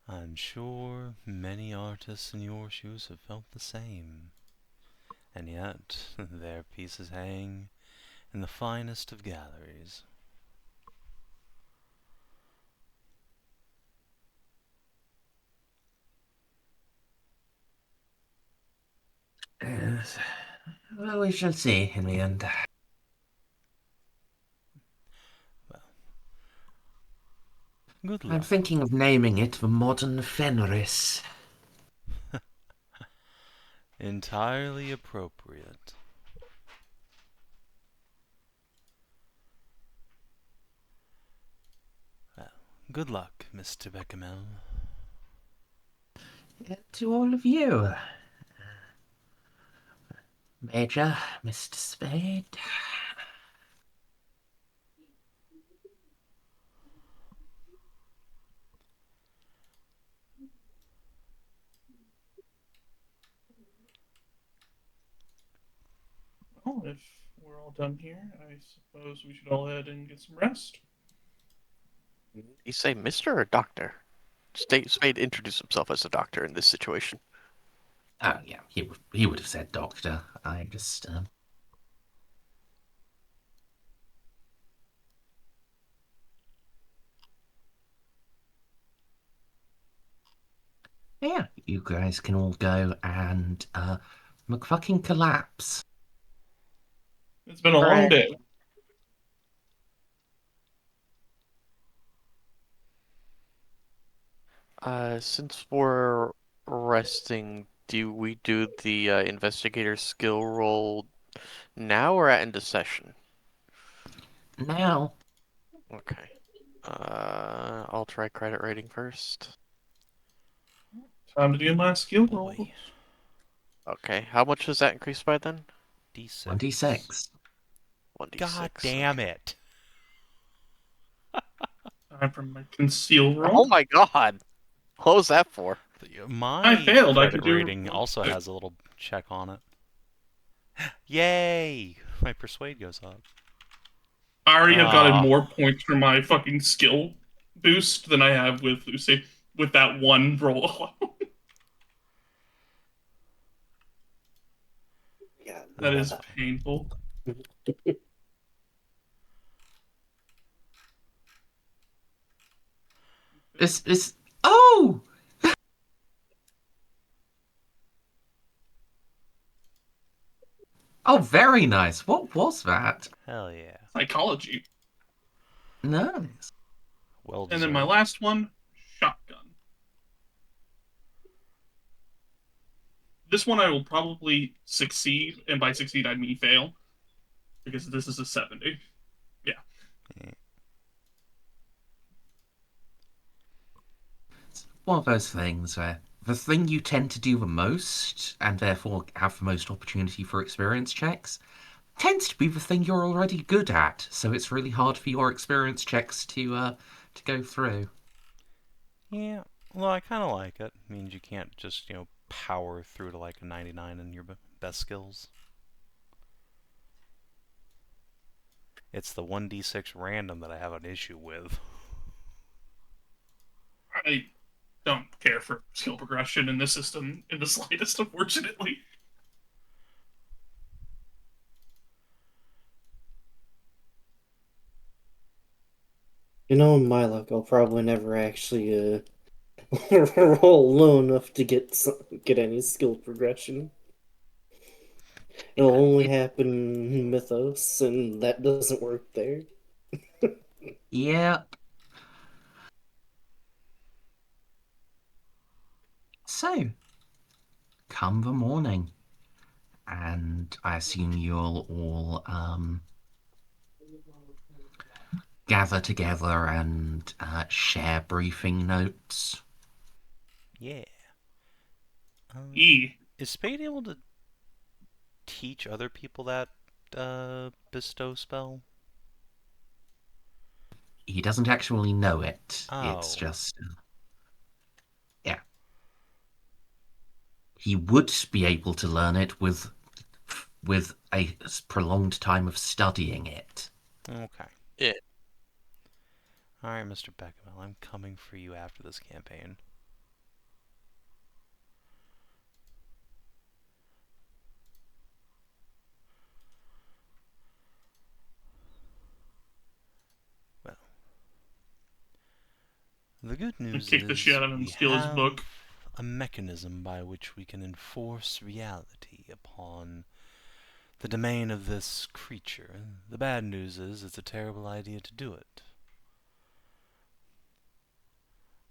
I'm sure many artists in your shoes have felt the same. And yet, their pieces hang in the finest of galleries. Yes. Well, we shall see in the end. Good I'm luck. thinking of naming it the Modern Fenris. Entirely appropriate. Well, good luck, Mr. Bechamel. To all of you. Major, Mr. Spade. Well, if we're all done here, I suppose we should all head and get some rest. You say Mr. or Doctor? Spade introduced himself as a doctor in this situation. Oh, yeah, he would have said doctor. I just, Yeah, you guys can all go and, McFucking collapse. It's been a long Hooray. day. Since we're resting, do we do the investigator skill roll now or at end of session? Now, Okay. I'll try credit rating first. Time to do my skill Boy. rolls. Okay, how much does that increase by then? D6. 1d6. 1d6. God damn it. Time for my conceal roll. Oh my god! What was that for? My I failed. I credit could do rating really also good. has a little check on it. Yay! My persuade goes up. I already have gotten Ah. more points for my fucking skill boost than I have with Lucy with that one roll alone. Yeah. That is That's fine. painful. It's oh! Oh, very nice. What was that? Hell yeah. Psychology. Nice. Well And then my deserved. last one, shotgun. This one I will probably succeed, and by succeed I mean fail, because this is a 70. Yeah. It's one of those things where the thing you tend to do the most, and therefore have the most opportunity for experience checks, tends to be the thing you're already good at. So it's really hard for your experience checks to go through. Yeah. Well, I kind of like it. Means you can't just, power through to like a 99 in your best skills. It's the 1d6 random that I have an issue with. I don't care for skill progression in this system in the slightest, unfortunately. You know, in my luck, I'll probably never actually roll low enough to get any skill progression. It'll only happen in Mythos, and that doesn't work there. Yeah. So, come the morning, and I assume you'll all gather together and share briefing notes. Yeah. E. Is Spade able to teach other people that bestow spell? He doesn't actually know it. It's Oh. just, yeah. He would be able to learn it with a prolonged time of studying it. Okay. Yeah. Alright, Mr. Bechamel, I'm coming for you after this campaign. Well, the good news Kick the shit is out of him and we steal his have book. a mechanism by which we can enforce reality upon the domain of this creature. The bad news is it's a terrible idea to do it.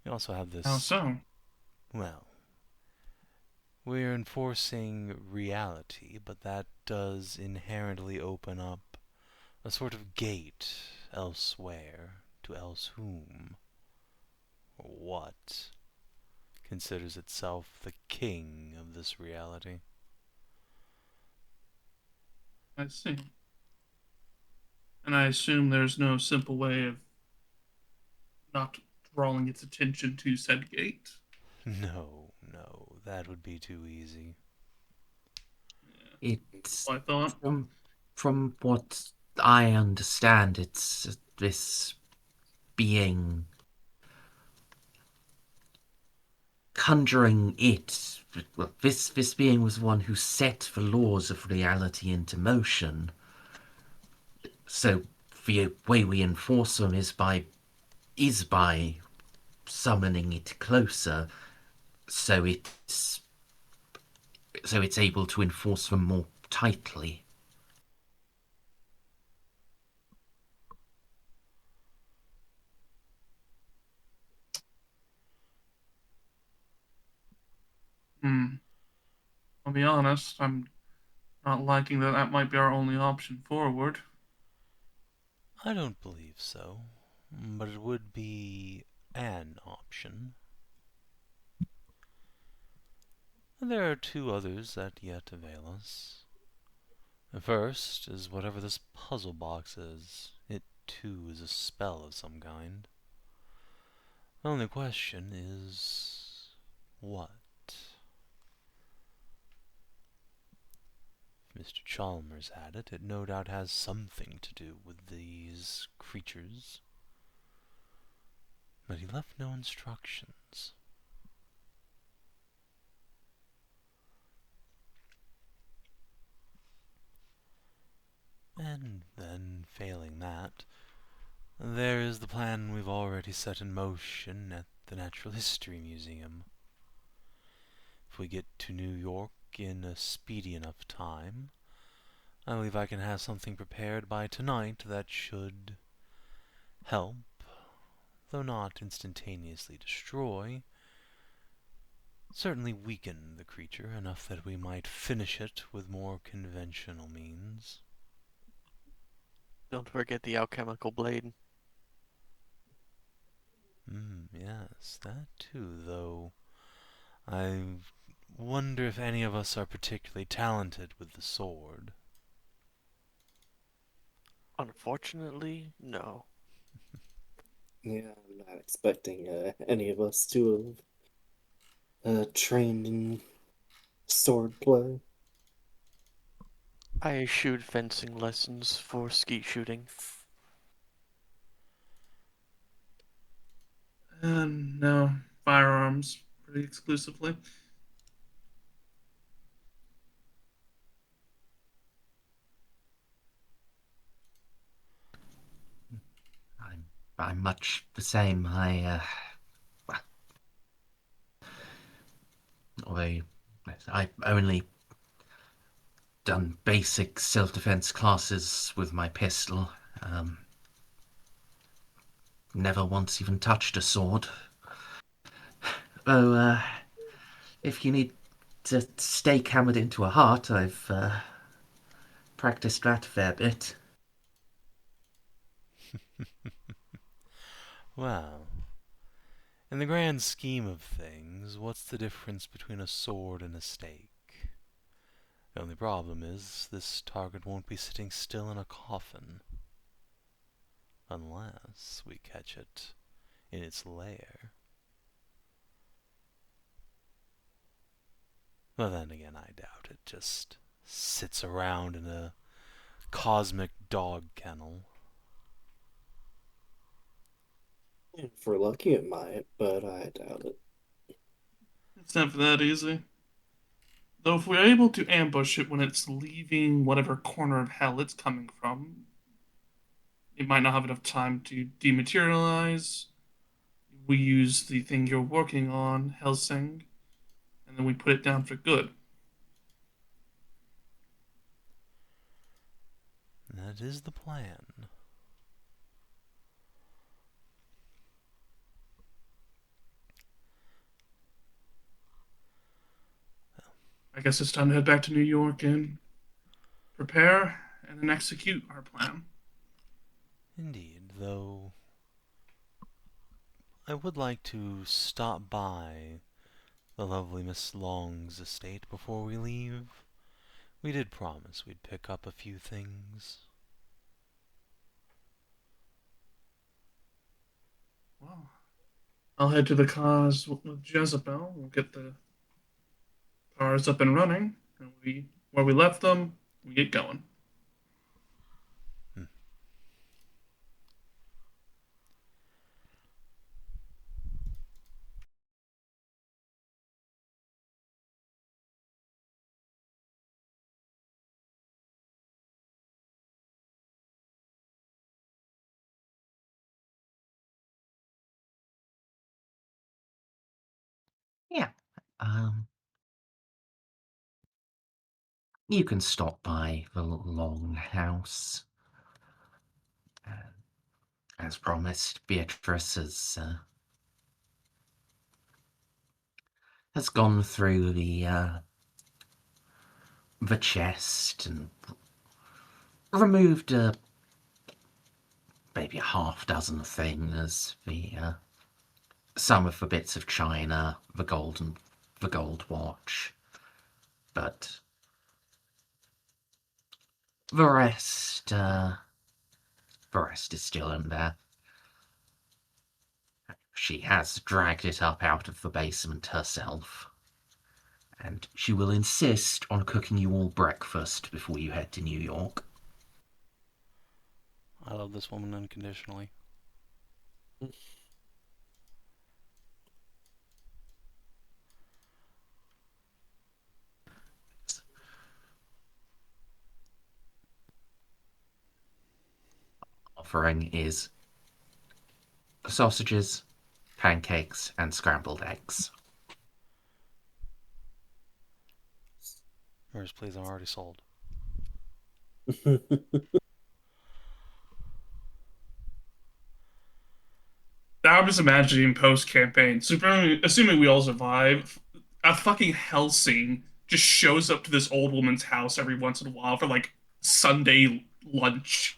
We also have How this, so? well, we're enforcing reality, but that does inherently open up a sort of gate elsewhere to else whom, or what, considers itself the king of this reality. I see. And I assume there's no simple way of not drawing its attention to said gate. No, that would be too easy. Yeah, It's I thought. from what I understand, it's this being conjuring it. Well, this being was one who set the laws of reality into motion. So the way we enforce them is by summoning it closer, so it's able to enforce them more tightly. I'll be honest, I'm not liking that that might be our only option forward. I don't believe so, but it would be an option. There are two others that yet avail us. The first is whatever this puzzle box is. It, too, is a spell of some kind. The only question is, what? If Mr. Chalmers had it, it no doubt has something to do with these creatures. But he left no instructions. And then, failing that, there is the plan we've already set in motion at the Natural History Museum. If we get to New York in a speedy enough time, I believe I can have something prepared by tonight that should help, though not instantaneously destroy, certainly weaken the creature enough that we might finish it with more conventional means. Don't forget the alchemical blade. Yes, that too, though I wonder if any of us are particularly talented with the sword. Unfortunately, no. Yeah, I'm not expecting any of us to have trained in sword play. I eschewed fencing lessons for skeet shooting. And no, firearms pretty exclusively. I'm much the same. Although I've only done basic self-defense classes with my pistol. Never once even touched a sword. Oh, if you need to stake hammered into a heart, I've practiced that a fair bit. Well, in the grand scheme of things, what's the difference between a sword and a stake? The only problem is this target won't be sitting still in a coffin. Unless we catch it in its lair. But then again, I doubt it. Just sits around in a cosmic dog kennel. If we're lucky, it might, but I doubt it. It's never that easy. Though if we're able to ambush it when it's leaving whatever corner of hell it's coming from, it might not have enough time to dematerialize. We use the thing you're working on, Helsing, and then we put it down for good. That is the plan. I guess it's time to head back to New York and prepare and then execute our plan. Indeed, though I would like to stop by the lovely Miss Long's estate before we leave. We did promise we'd pick up a few things. Well, I'll head to the cars with Jezebel. We'll get the cars up and running, and where we left them, we get going. Hmm. Yeah. You can stop by the Longhouse. As promised, Beatrice has gone through the chest and removed maybe a half dozen things. Some of the bits of china, the gold watch, but the rest is still in there. She has dragged it up out of the basement herself, and she will insist on cooking you all breakfast before you head to New York. I love this woman unconditionally. Offering is sausages, pancakes, and scrambled eggs. Hers, please, I'm already sold. Now I'm just imagining post campaign, assuming we all survive, a fucking Helsing just shows up to this old woman's house every once in a while for like Sunday lunch.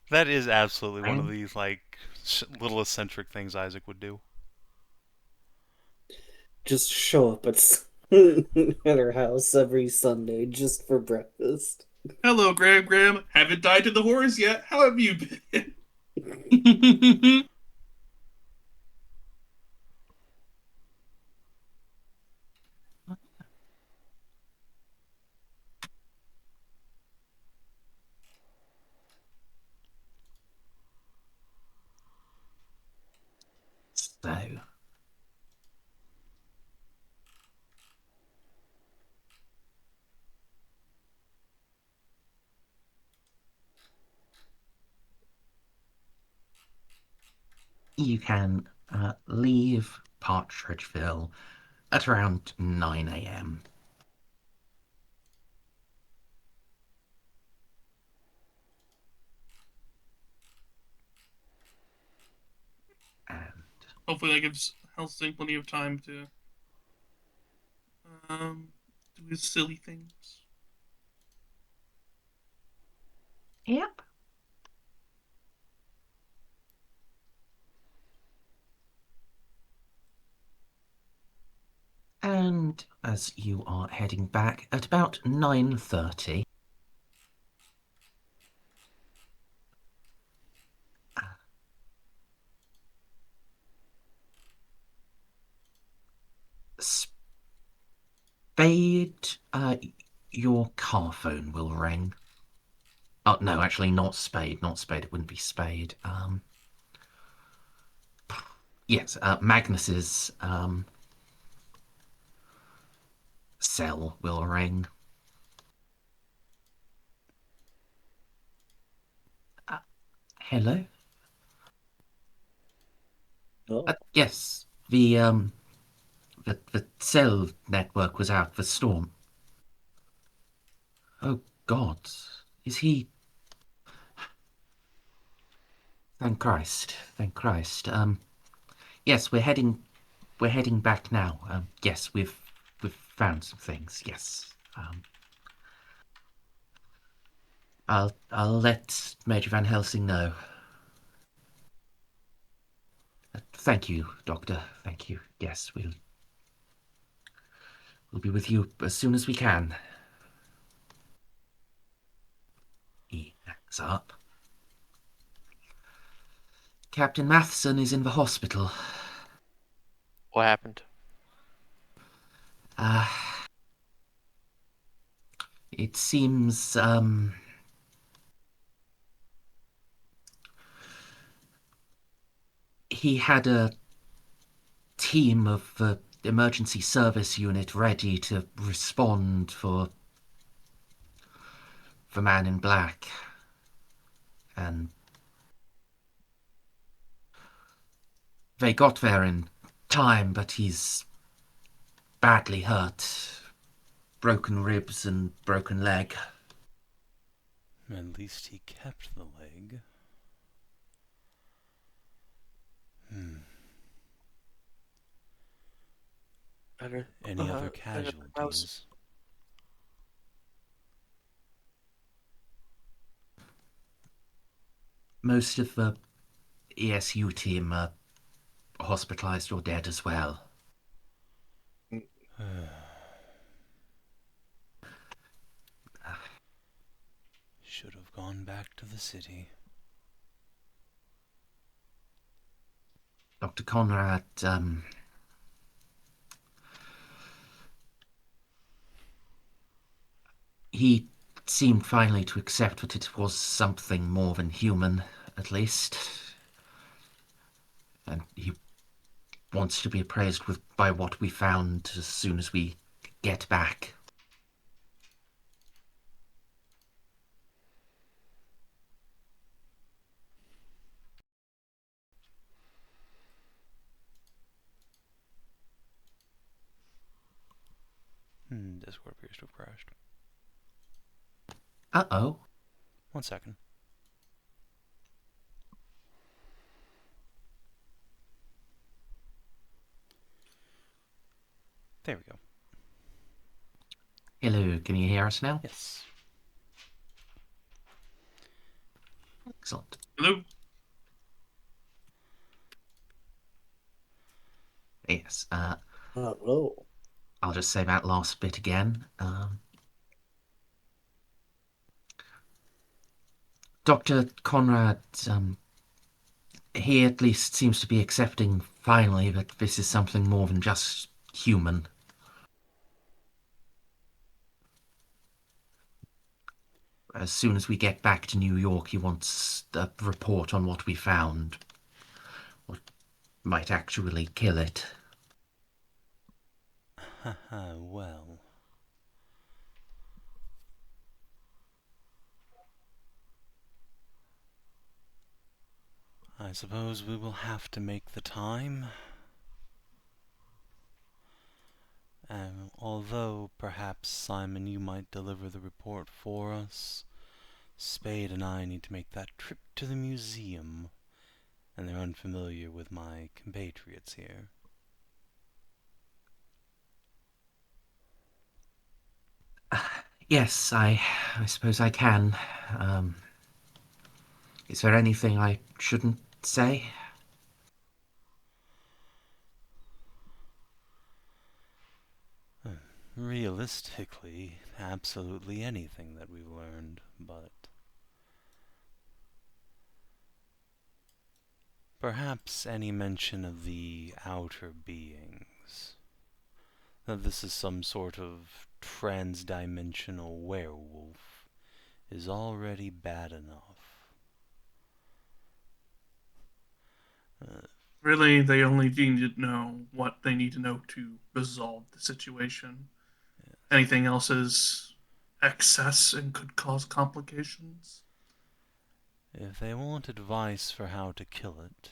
That is absolutely one of And these, like, little eccentric things Isaac would do. Just show up at her house every Sunday just for breakfast. Hello, Graham. Haven't died to the horse yet. How have you been? so, you can leave Partridgeville at around 9 a.m. And Hopefully that gives Helsing plenty of time to do his silly things. yep. And as you are heading back at about 9:30, Spade, your car phone will ring. Oh, no, actually, not Spade. Not Spade. It wouldn't be Spade. Yes, Magnus's cell will ring. Hello? Oh, Yes, the The cell network was out for storm. Oh, God. Is he... Thank Christ. Thank Christ. Yes, we're heading back now. Yes, we've found some things. Yes. I'll let Major Van Helsing know. Thank you, Doctor. Thank you. Yes, we'll be with you as soon as we can. He hangs up. Captain Matheson is in the hospital. What happened? It seems, he had a team of the emergency service unit ready to respond for the man in black. And they got there in time, but he's badly hurt. Broken ribs and broken leg. At least he kept the leg. Any other casualties? Most of the ESU team are hospitalized or dead as well. Should have gone back to the city. Dr. Conrad, he seemed finally to accept that it was something more than human, at least. And he wants to be appraised by what we found as soon as we get back. Discord appears to have crashed. Uh-oh. 1 second. There we go. Hello, can you hear us now? Yes. Excellent. Hello? Yes, Hello. I'll just say that last bit again. Dr. Conrad, he at least seems to be accepting finally that this is something more than just human. As soon as we get back to New York, he wants a report on what we found. What might actually kill it. Well. I suppose we will have to make the time. Although, perhaps, Simon, you might deliver the report for us. Spade and I need to make that trip to the museum, and they're unfamiliar with my compatriots here. Yes, I suppose I can. Is there anything I shouldn't say? Realistically, absolutely anything that we've learned, but perhaps any mention of the outer beings. That this is some sort of trans-dimensional werewolf is already bad enough. Really, they only need to know what they need to know to resolve the situation. Anything else is excess and could cause complications. If they want advice for how to kill it,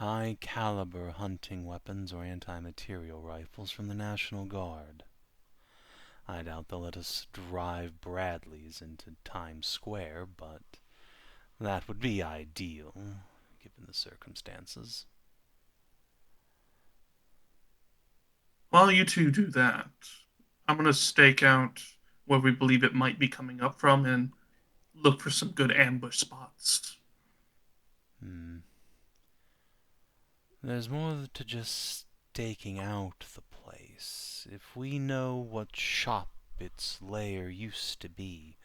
high-caliber hunting weapons or anti-material rifles from the National Guard. I doubt they'll let us drive Bradleys into Times Square, but that would be ideal, given the circumstances. While you two do that, I'm going to stake out where we believe it might be coming up from and look for some good ambush spots. There's more to just staking out the place. If we know what shop its lair used to be,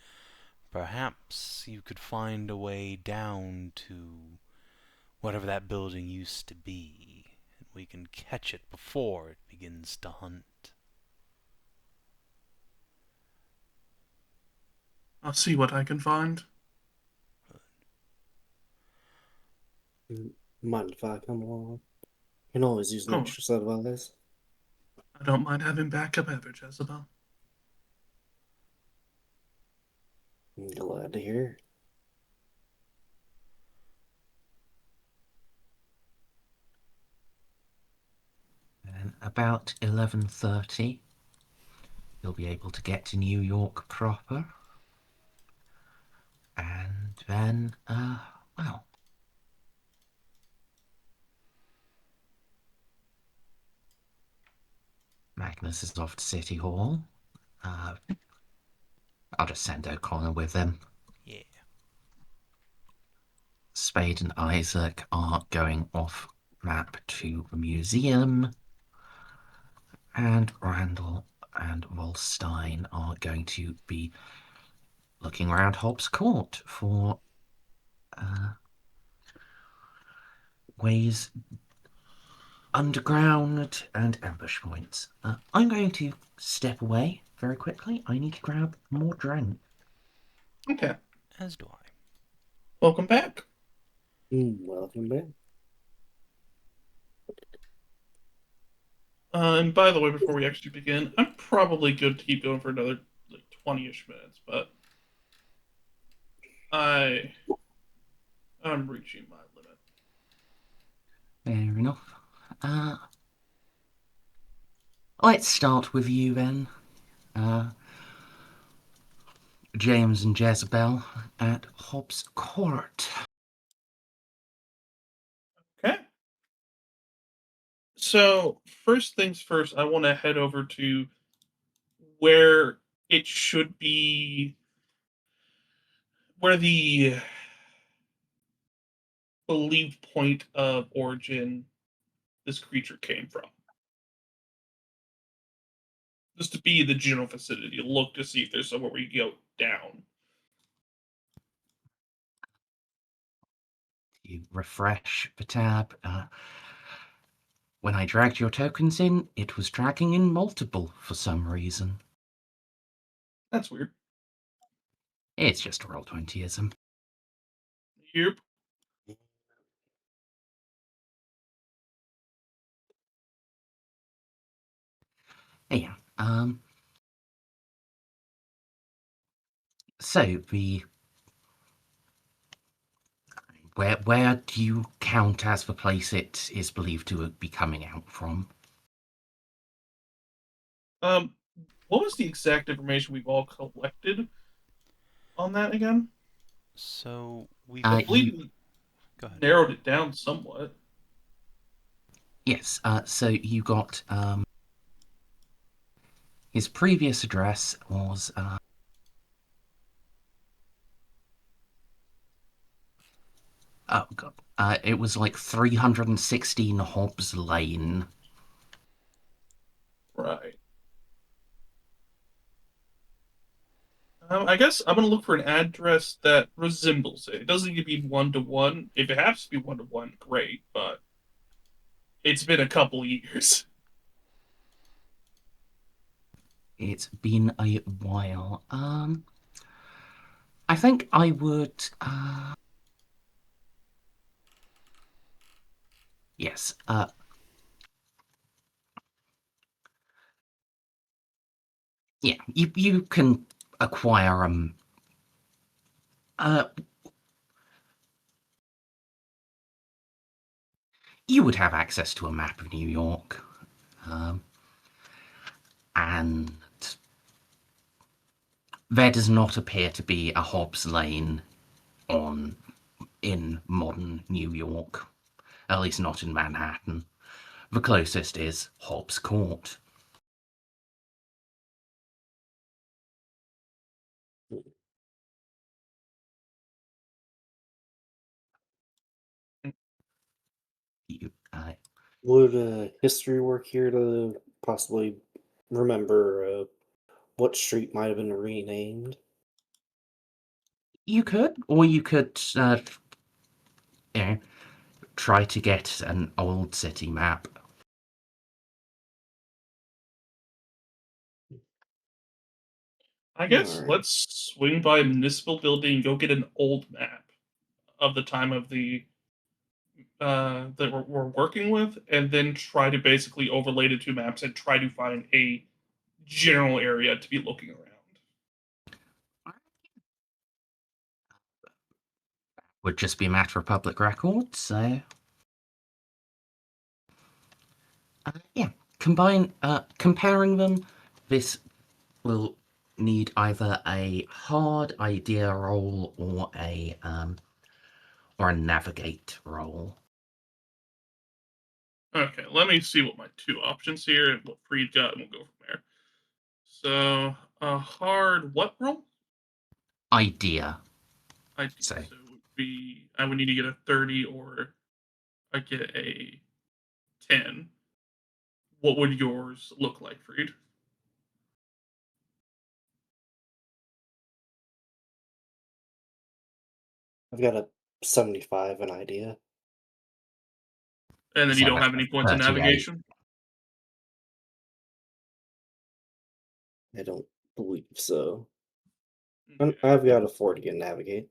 perhaps you could find a way down to whatever that building used to be, and we can catch it before it begins to hunt. I'll see what I can find. Mind if I come along? Can always use an Oh. extra set of eyes. I don't mind having backup ever, Jezebel. Glad to hear. And about 11:30, you'll be able to get to New York proper. And then, well, Magnus is off to City Hall. I'll just send O'Connor with him. Yeah. Spade and Isaac are going off map to the museum. And Randall and Wolstein are going to be looking around Hobbs Court for ways underground and ambush points. I'm going to step away very quickly. I need to grab more drink. Okay. As do I. Welcome back. Welcome back. And by the way, before we actually begin, I'm probably good to keep going for another 20-ish minutes, but I'm reaching my limit. Fair enough. Let's start with you then. James and Jezebel at Hobbs Court. Okay. So, first things first, I want to head over to where it should be, where the believed point of origin this creature came from. Just to be the general vicinity, look to see if there's somewhere we can go down. You refresh the tab. When I dragged your tokens in, it was dragging in multiple for some reason. That's weird. It's just a Roll20ism. Yep. Yeah. So where do you count as the place it is believed to be coming out from? What was the exact information we've all collected on that again? So we I believe we go ahead. narrowed it down somewhat. Yes. So you got his previous address was oh god. It was like 316 Hobbs Lane. Right. I guess I'm going to look for an address that resembles it. It doesn't need to be one-to-one. If it has to be one-to-one, great, but it's been a couple years. It's been a while. I think I would. Yes. Yeah. You can acquire You would have access to a map of New York. And there does not appear to be a Hobbs Lane in modern New York, at least not in Manhattan. The closest is Hobbs Court. Would history work here to possibly remember what street might have been renamed? You could, or you could, try to get an old city map. I guess Alright. let's swing by a municipal building and go get an old map of the time of the that we're working with, and then try to basically overlay the two maps and try to find a general area to be looking around. Would just be a matter of public records, so yeah. Comparing them, this will need either a hard idea roll or a navigate roll. Okay, let me see what my two options here and what Freed got, and we'll go from there. So a hard what roll? Idea. I So it would be I would need to get a 30 or I get a 10. What would yours look like, Freed? I've got a 75 an idea. And then you so don't that's have any points in 38. navigation? I don't believe so. Okay. I've got a 40 in navigate.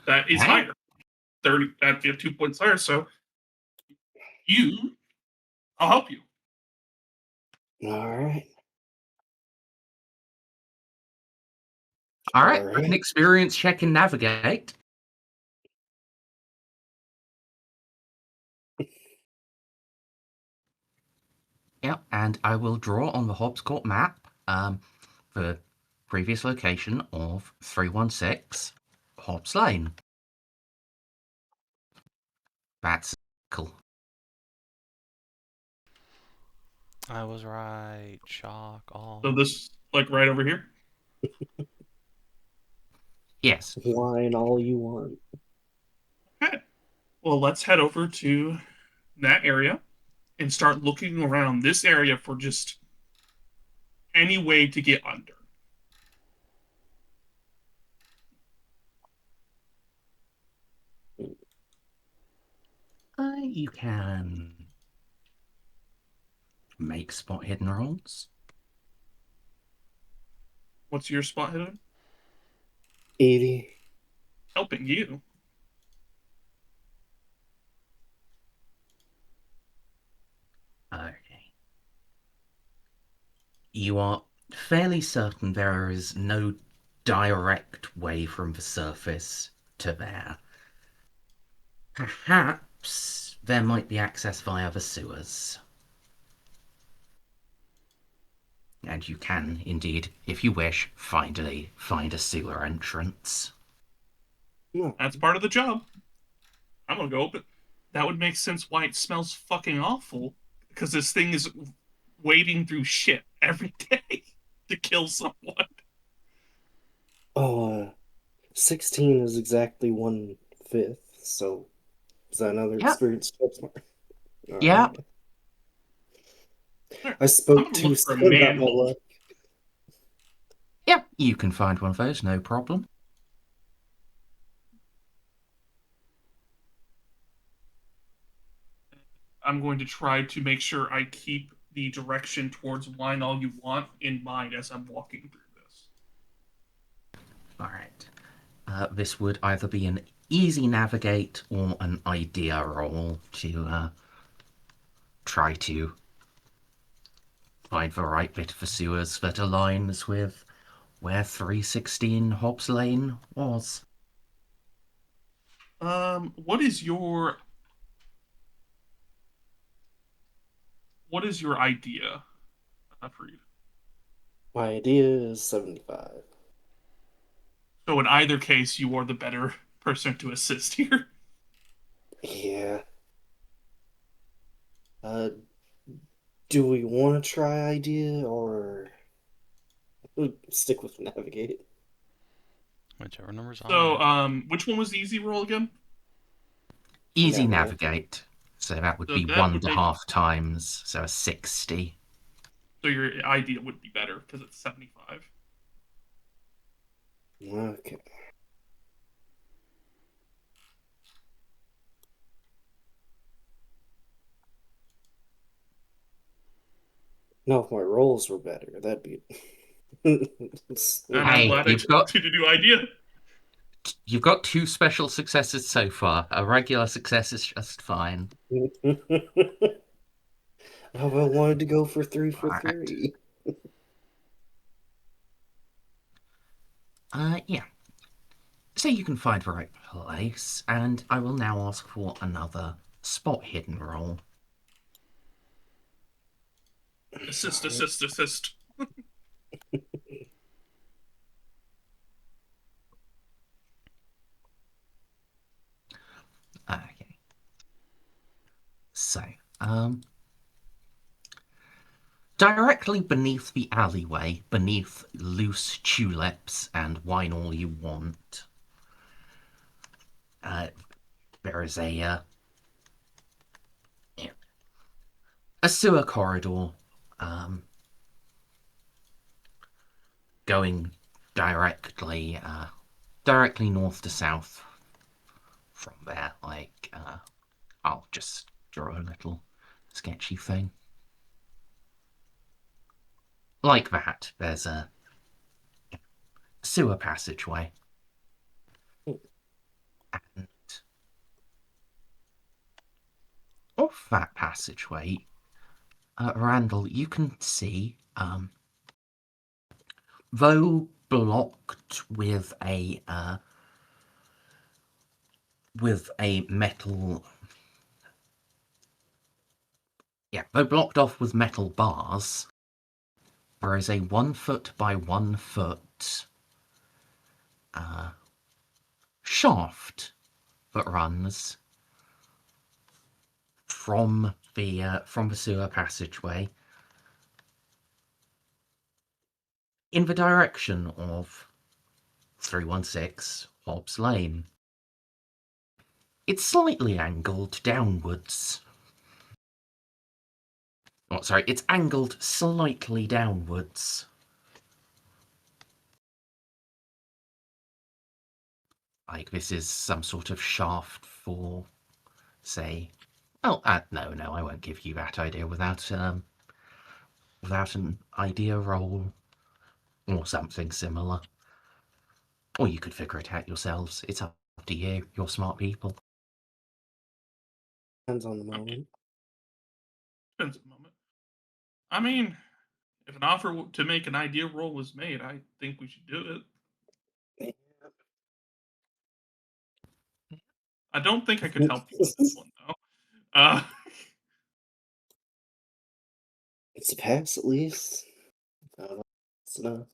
That is Huh? higher. 30 that'd be 2 points higher, so I'll help you. Alright. All right, an experience check and navigate. Yep, and I will draw on the Hobbs Court map the previous location of 316 Hobbs Lane. That's cool. I was right. Shock all. So this like right over here? Yes. Whine all you want. Okay. Well, let's head over to that area and start looking around this area for just any way to get under. You can make spot hidden rolls. What's your spot hidden? 80. Helping you. Okay. You are fairly certain there is no direct way from the surface to there. Perhaps there might be access via the sewers. And you can, indeed, if you wish, find a sewer entrance. No. That's part of the job. I'm gonna go open. That would make sense why it smells fucking awful. Because this thing is wading through shit every day to kill someone. Oh, 16 is exactly 1/5, so is that another Yep. experience? Yeah. I I'm spoke gonna too look for a soon about my manhole. luck. Yeah, you can find one of those, no problem. I'm going to try to make sure I keep the direction towards wine all you want in mind as I'm walking through this. Alright. This would either be an easy navigate or an idea roll to try to find the right bit of the sewers that aligns with where 316 Hobbs Lane was. What is your idea, Freed? My idea is 75. So in either case, you are the better person to assist here. Yeah. Uh, do we want to try idea or stick with navigate? Whichever number's So, higher. which one was the easy roll again? Easy Navigate. navigate. So that would So be that one would and a make half times, so a 60. so your idea would be better because it's 75. Okay. No, if my rolls were better, that'd be. And I'm Hey, glad I told you to do idea. you've got 2 special successes so far. A regular success is just fine. How about wanted to go for 3 for Right. 3? Yeah. So you can find the right place, and I will now ask for another spot hidden roll. Assist, assist, assist. Okay. So, directly beneath the alleyway, beneath loose tulips and wine all you want, there is a sewer corridor going directly north to south from there. Like, I'll just draw a little sketchy thing. Like that, there's a sewer passageway. And off that passageway, Randall, you can see, though blocked with a metal, though blocked off with metal bars, there is a 1 foot by 1 foot shaft that runs from the sewer passageway in the direction of 316 Hobbs Lane. It's slightly angled downwards. Oh, sorry, it's angled slightly downwards. Like this is some sort of shaft for, say... Oh, no, I won't give you that idea without an idea roll or something similar. Or you could figure it out yourselves. It's up to you. You're smart people. Depends on the moment. Depends on the moment. I mean, if an offer to make an idea roll was made, I think we should do it. I don't think I could help you with this one, though. It's a pass at least. I don't know. It's enough.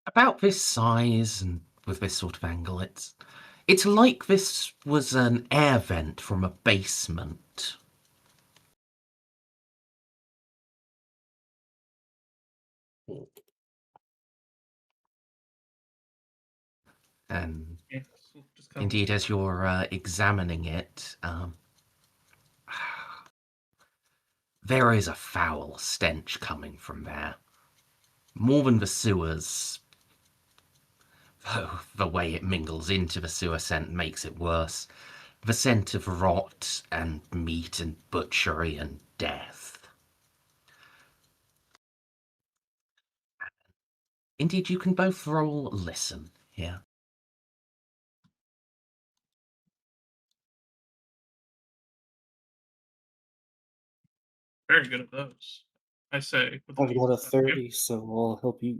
About this size and with this sort of angle, it's like this was an air vent from a basement. And Yeah, so just kind of indeed, as you're examining it, there is a foul stench coming from there. More than the sewers. Oh, the way it mingles into the sewer scent makes it worse. The scent of rot and meat and butchery and death. Indeed, you can both roll listen here. very good at those. I say. With I've got a yeah. 30, so I'll help you.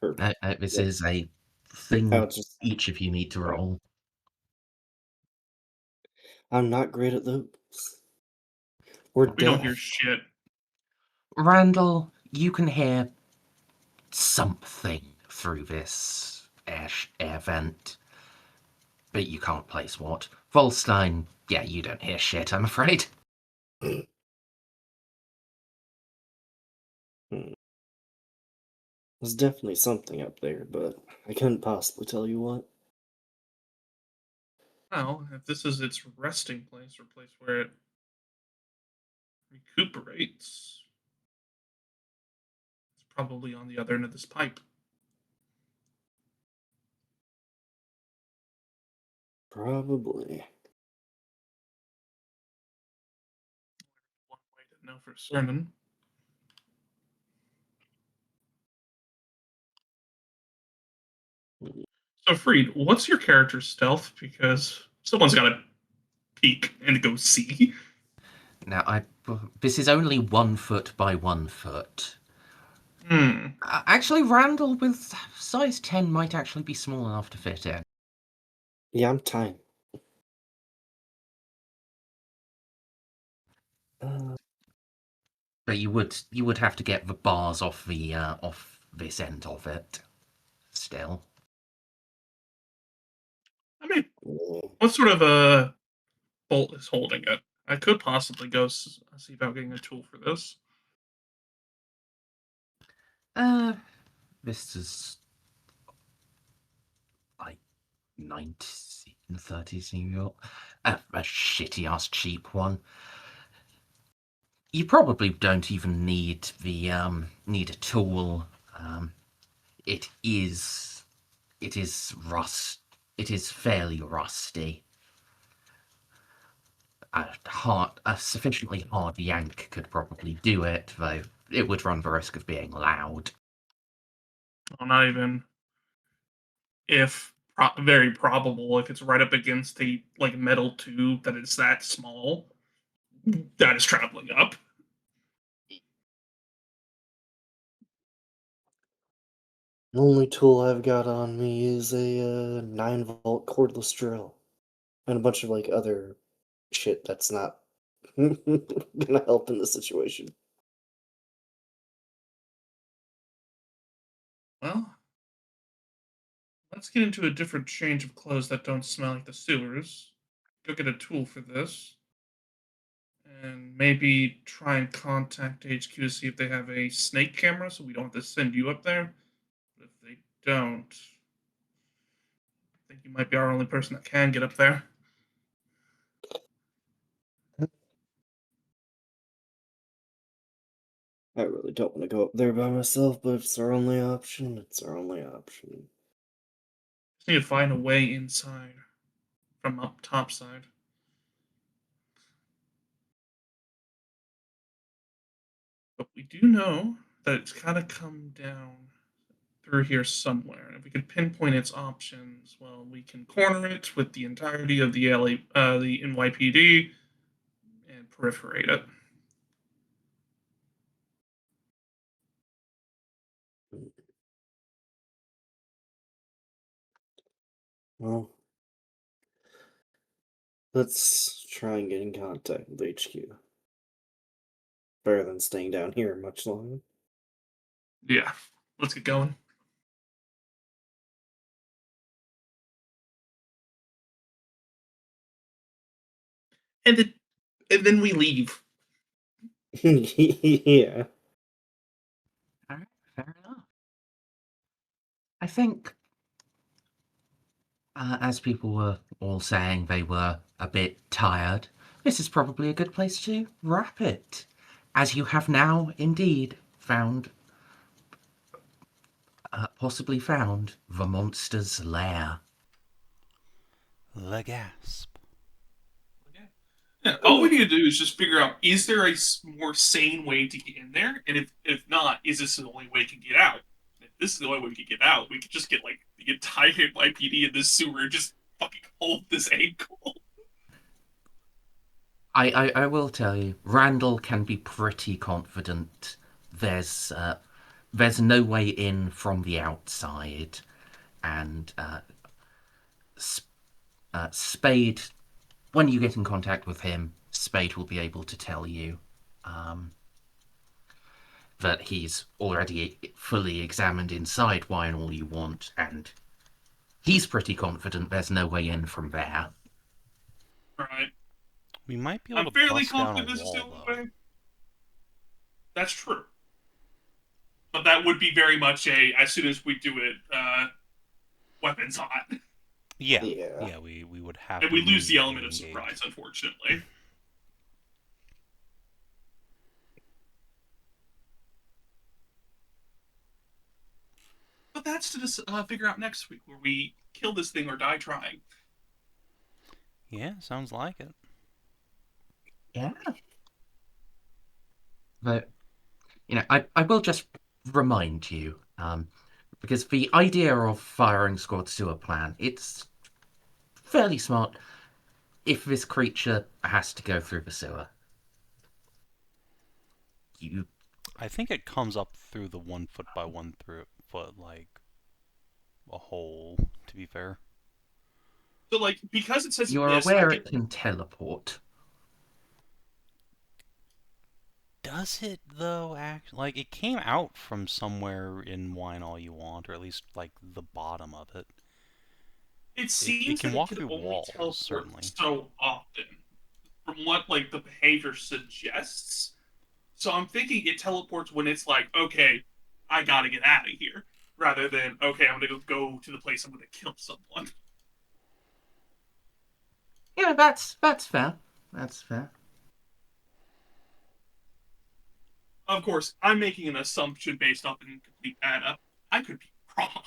Or, No, this yeah, is a thing I'll just. each of you need to roll. I'm not great at those. Or We don't hear deaf. shit. Randall, you can hear something through this air vent, but you can't place what. Wolstein, yeah, you don't hear shit, I'm afraid. There's definitely something up there, but I couldn't possibly tell you what. Well, if this is its resting place or place where it recuperates, it's probably on the other end of this pipe. Probably. One way to know for certain. So, Freed, what's your character's stealth? Because someone's got to peek and go see. Now, this is only 1 foot by 1 foot. Hmm. Actually, Randall with size 10 might actually be small enough to fit in. Yeah, I'm tiny. But you would have to get the bars off the off this end of it. Still, I mean, Yeah. what sort of a bolt is holding it? I could possibly go see about getting a tool for this. this is like 1930s New York. A shitty ass cheap one. You probably don't even need the need a tool. It is rust. It is fairly rusty. A sufficiently hard yank could probably do it, though it would run the risk of being loud. Well, not even if very probable if it's right up against a like metal tube that is that small that is traveling up. The only tool I've got on me is a 9-volt cordless drill. And a bunch of like other shit that's not gonna help in this situation. Well, let's get into a different change of clothes that don't smell like the sewers. Go get a tool for this. And maybe try and contact HQ to see if they have a snake camera so we don't have to send you up there. But if they don't, I think you might be our only person that can get up there. I really don't want to go up there by myself, but if it's our only option, it's our only option. Just need to find a way inside from up top side. But we do know that it's got to come down through here somewhere. And if we could pinpoint its options, well, we can corner it with the entirety of the the NYPD and perforate it. Well, let's try and get in contact with HQ. Better than staying down here much longer. Yeah, let's get going. And then, we leave. Yeah. Alright, fair enough. I think, as people were all saying they were a bit tired, this is probably a good place to wrap it, as you have now indeed found, possibly found, the monster's lair. The gasp. Yeah, all we need to do is just figure out: is there a more sane way to get in there? And if not, is this the only way to get out? If this is the only way we can get out, we could just get like the entire NYPD in this sewer and just fucking hold this ankle. I will tell you, Randall can be pretty confident there's no way in from the outside, and Spade when you get in contact with him, Spade will be able to tell you that he's already fully examined inside Why and All You Want, and he's pretty confident there's no way in from there. Right. We might be able I'm to fairly bust down a confident this is wall, still the though. way. That's true. But that would be very much a, as soon as we do it, weapons hot. Yeah. Yeah. Yeah, we would have And to we lose the immediately element of engage. surprise, unfortunately. But that's to just figure out next week, where we kill this thing or die trying. Yeah, sounds like it. Yeah. But, I will just remind you, because the idea of firing squads to a plan, it's fairly smart if this creature has to go through the sewer. You I think it comes up through the 1 foot by 1 foot, like, a hole, to be fair. So, like, because it says you're mist, aware it can teleport. Does it, though, like, it came out from somewhere in Wine All You Want, or at least, like, the bottom of it. it It seems can that it walk can through only walls, teleport certainly. so often, from what like the behavior suggests. So I'm thinking it teleports when it's like, okay, I gotta get out of here, rather than okay, I'm gonna go to the place I'm gonna kill someone. Yeah, that's fair. That's fair. Of course, I'm making an assumption based off incomplete data. I could be wrong.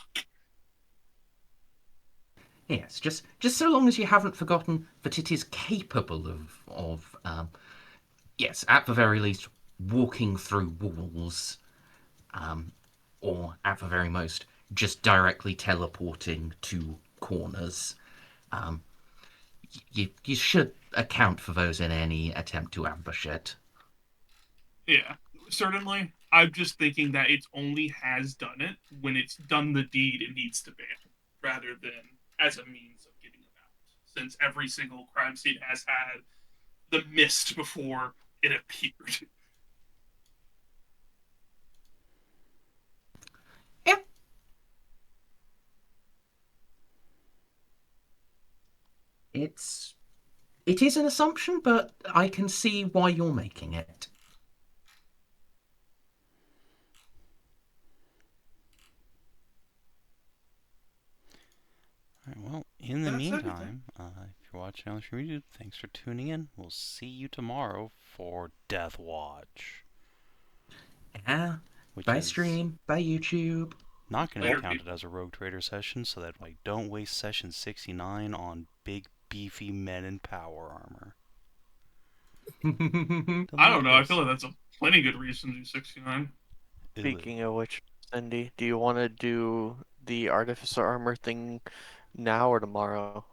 Yes, just so long as you haven't forgotten that it is capable of yes, at the very least, walking through walls, or at the very most, just directly teleporting to corners. Um, you should account for those in any attempt to ambush it. Yeah, certainly. I'm just thinking that it only has done it when it's done the deed it needs to ban, rather than as a means of getting about. Since every single crime scene has had the mist before it appeared. Yeah, it is an assumption, but I can see why you're making it. Alright, well, in the That's everything. meantime, if you're watching on the stream YouTube, thanks for tuning in. We'll see you tomorrow for Death Watch, Yeah, which by is stream, by YouTube. not going to be Later, counted people. as a Rogue Trader session, so that I don't waste session 69 on big, beefy men in power armor. I don't know. I feel Delicious. like that's a plenty good reason to do 69. Speaking of which, Cindy, do you want to do the artificer armor thing now or tomorrow?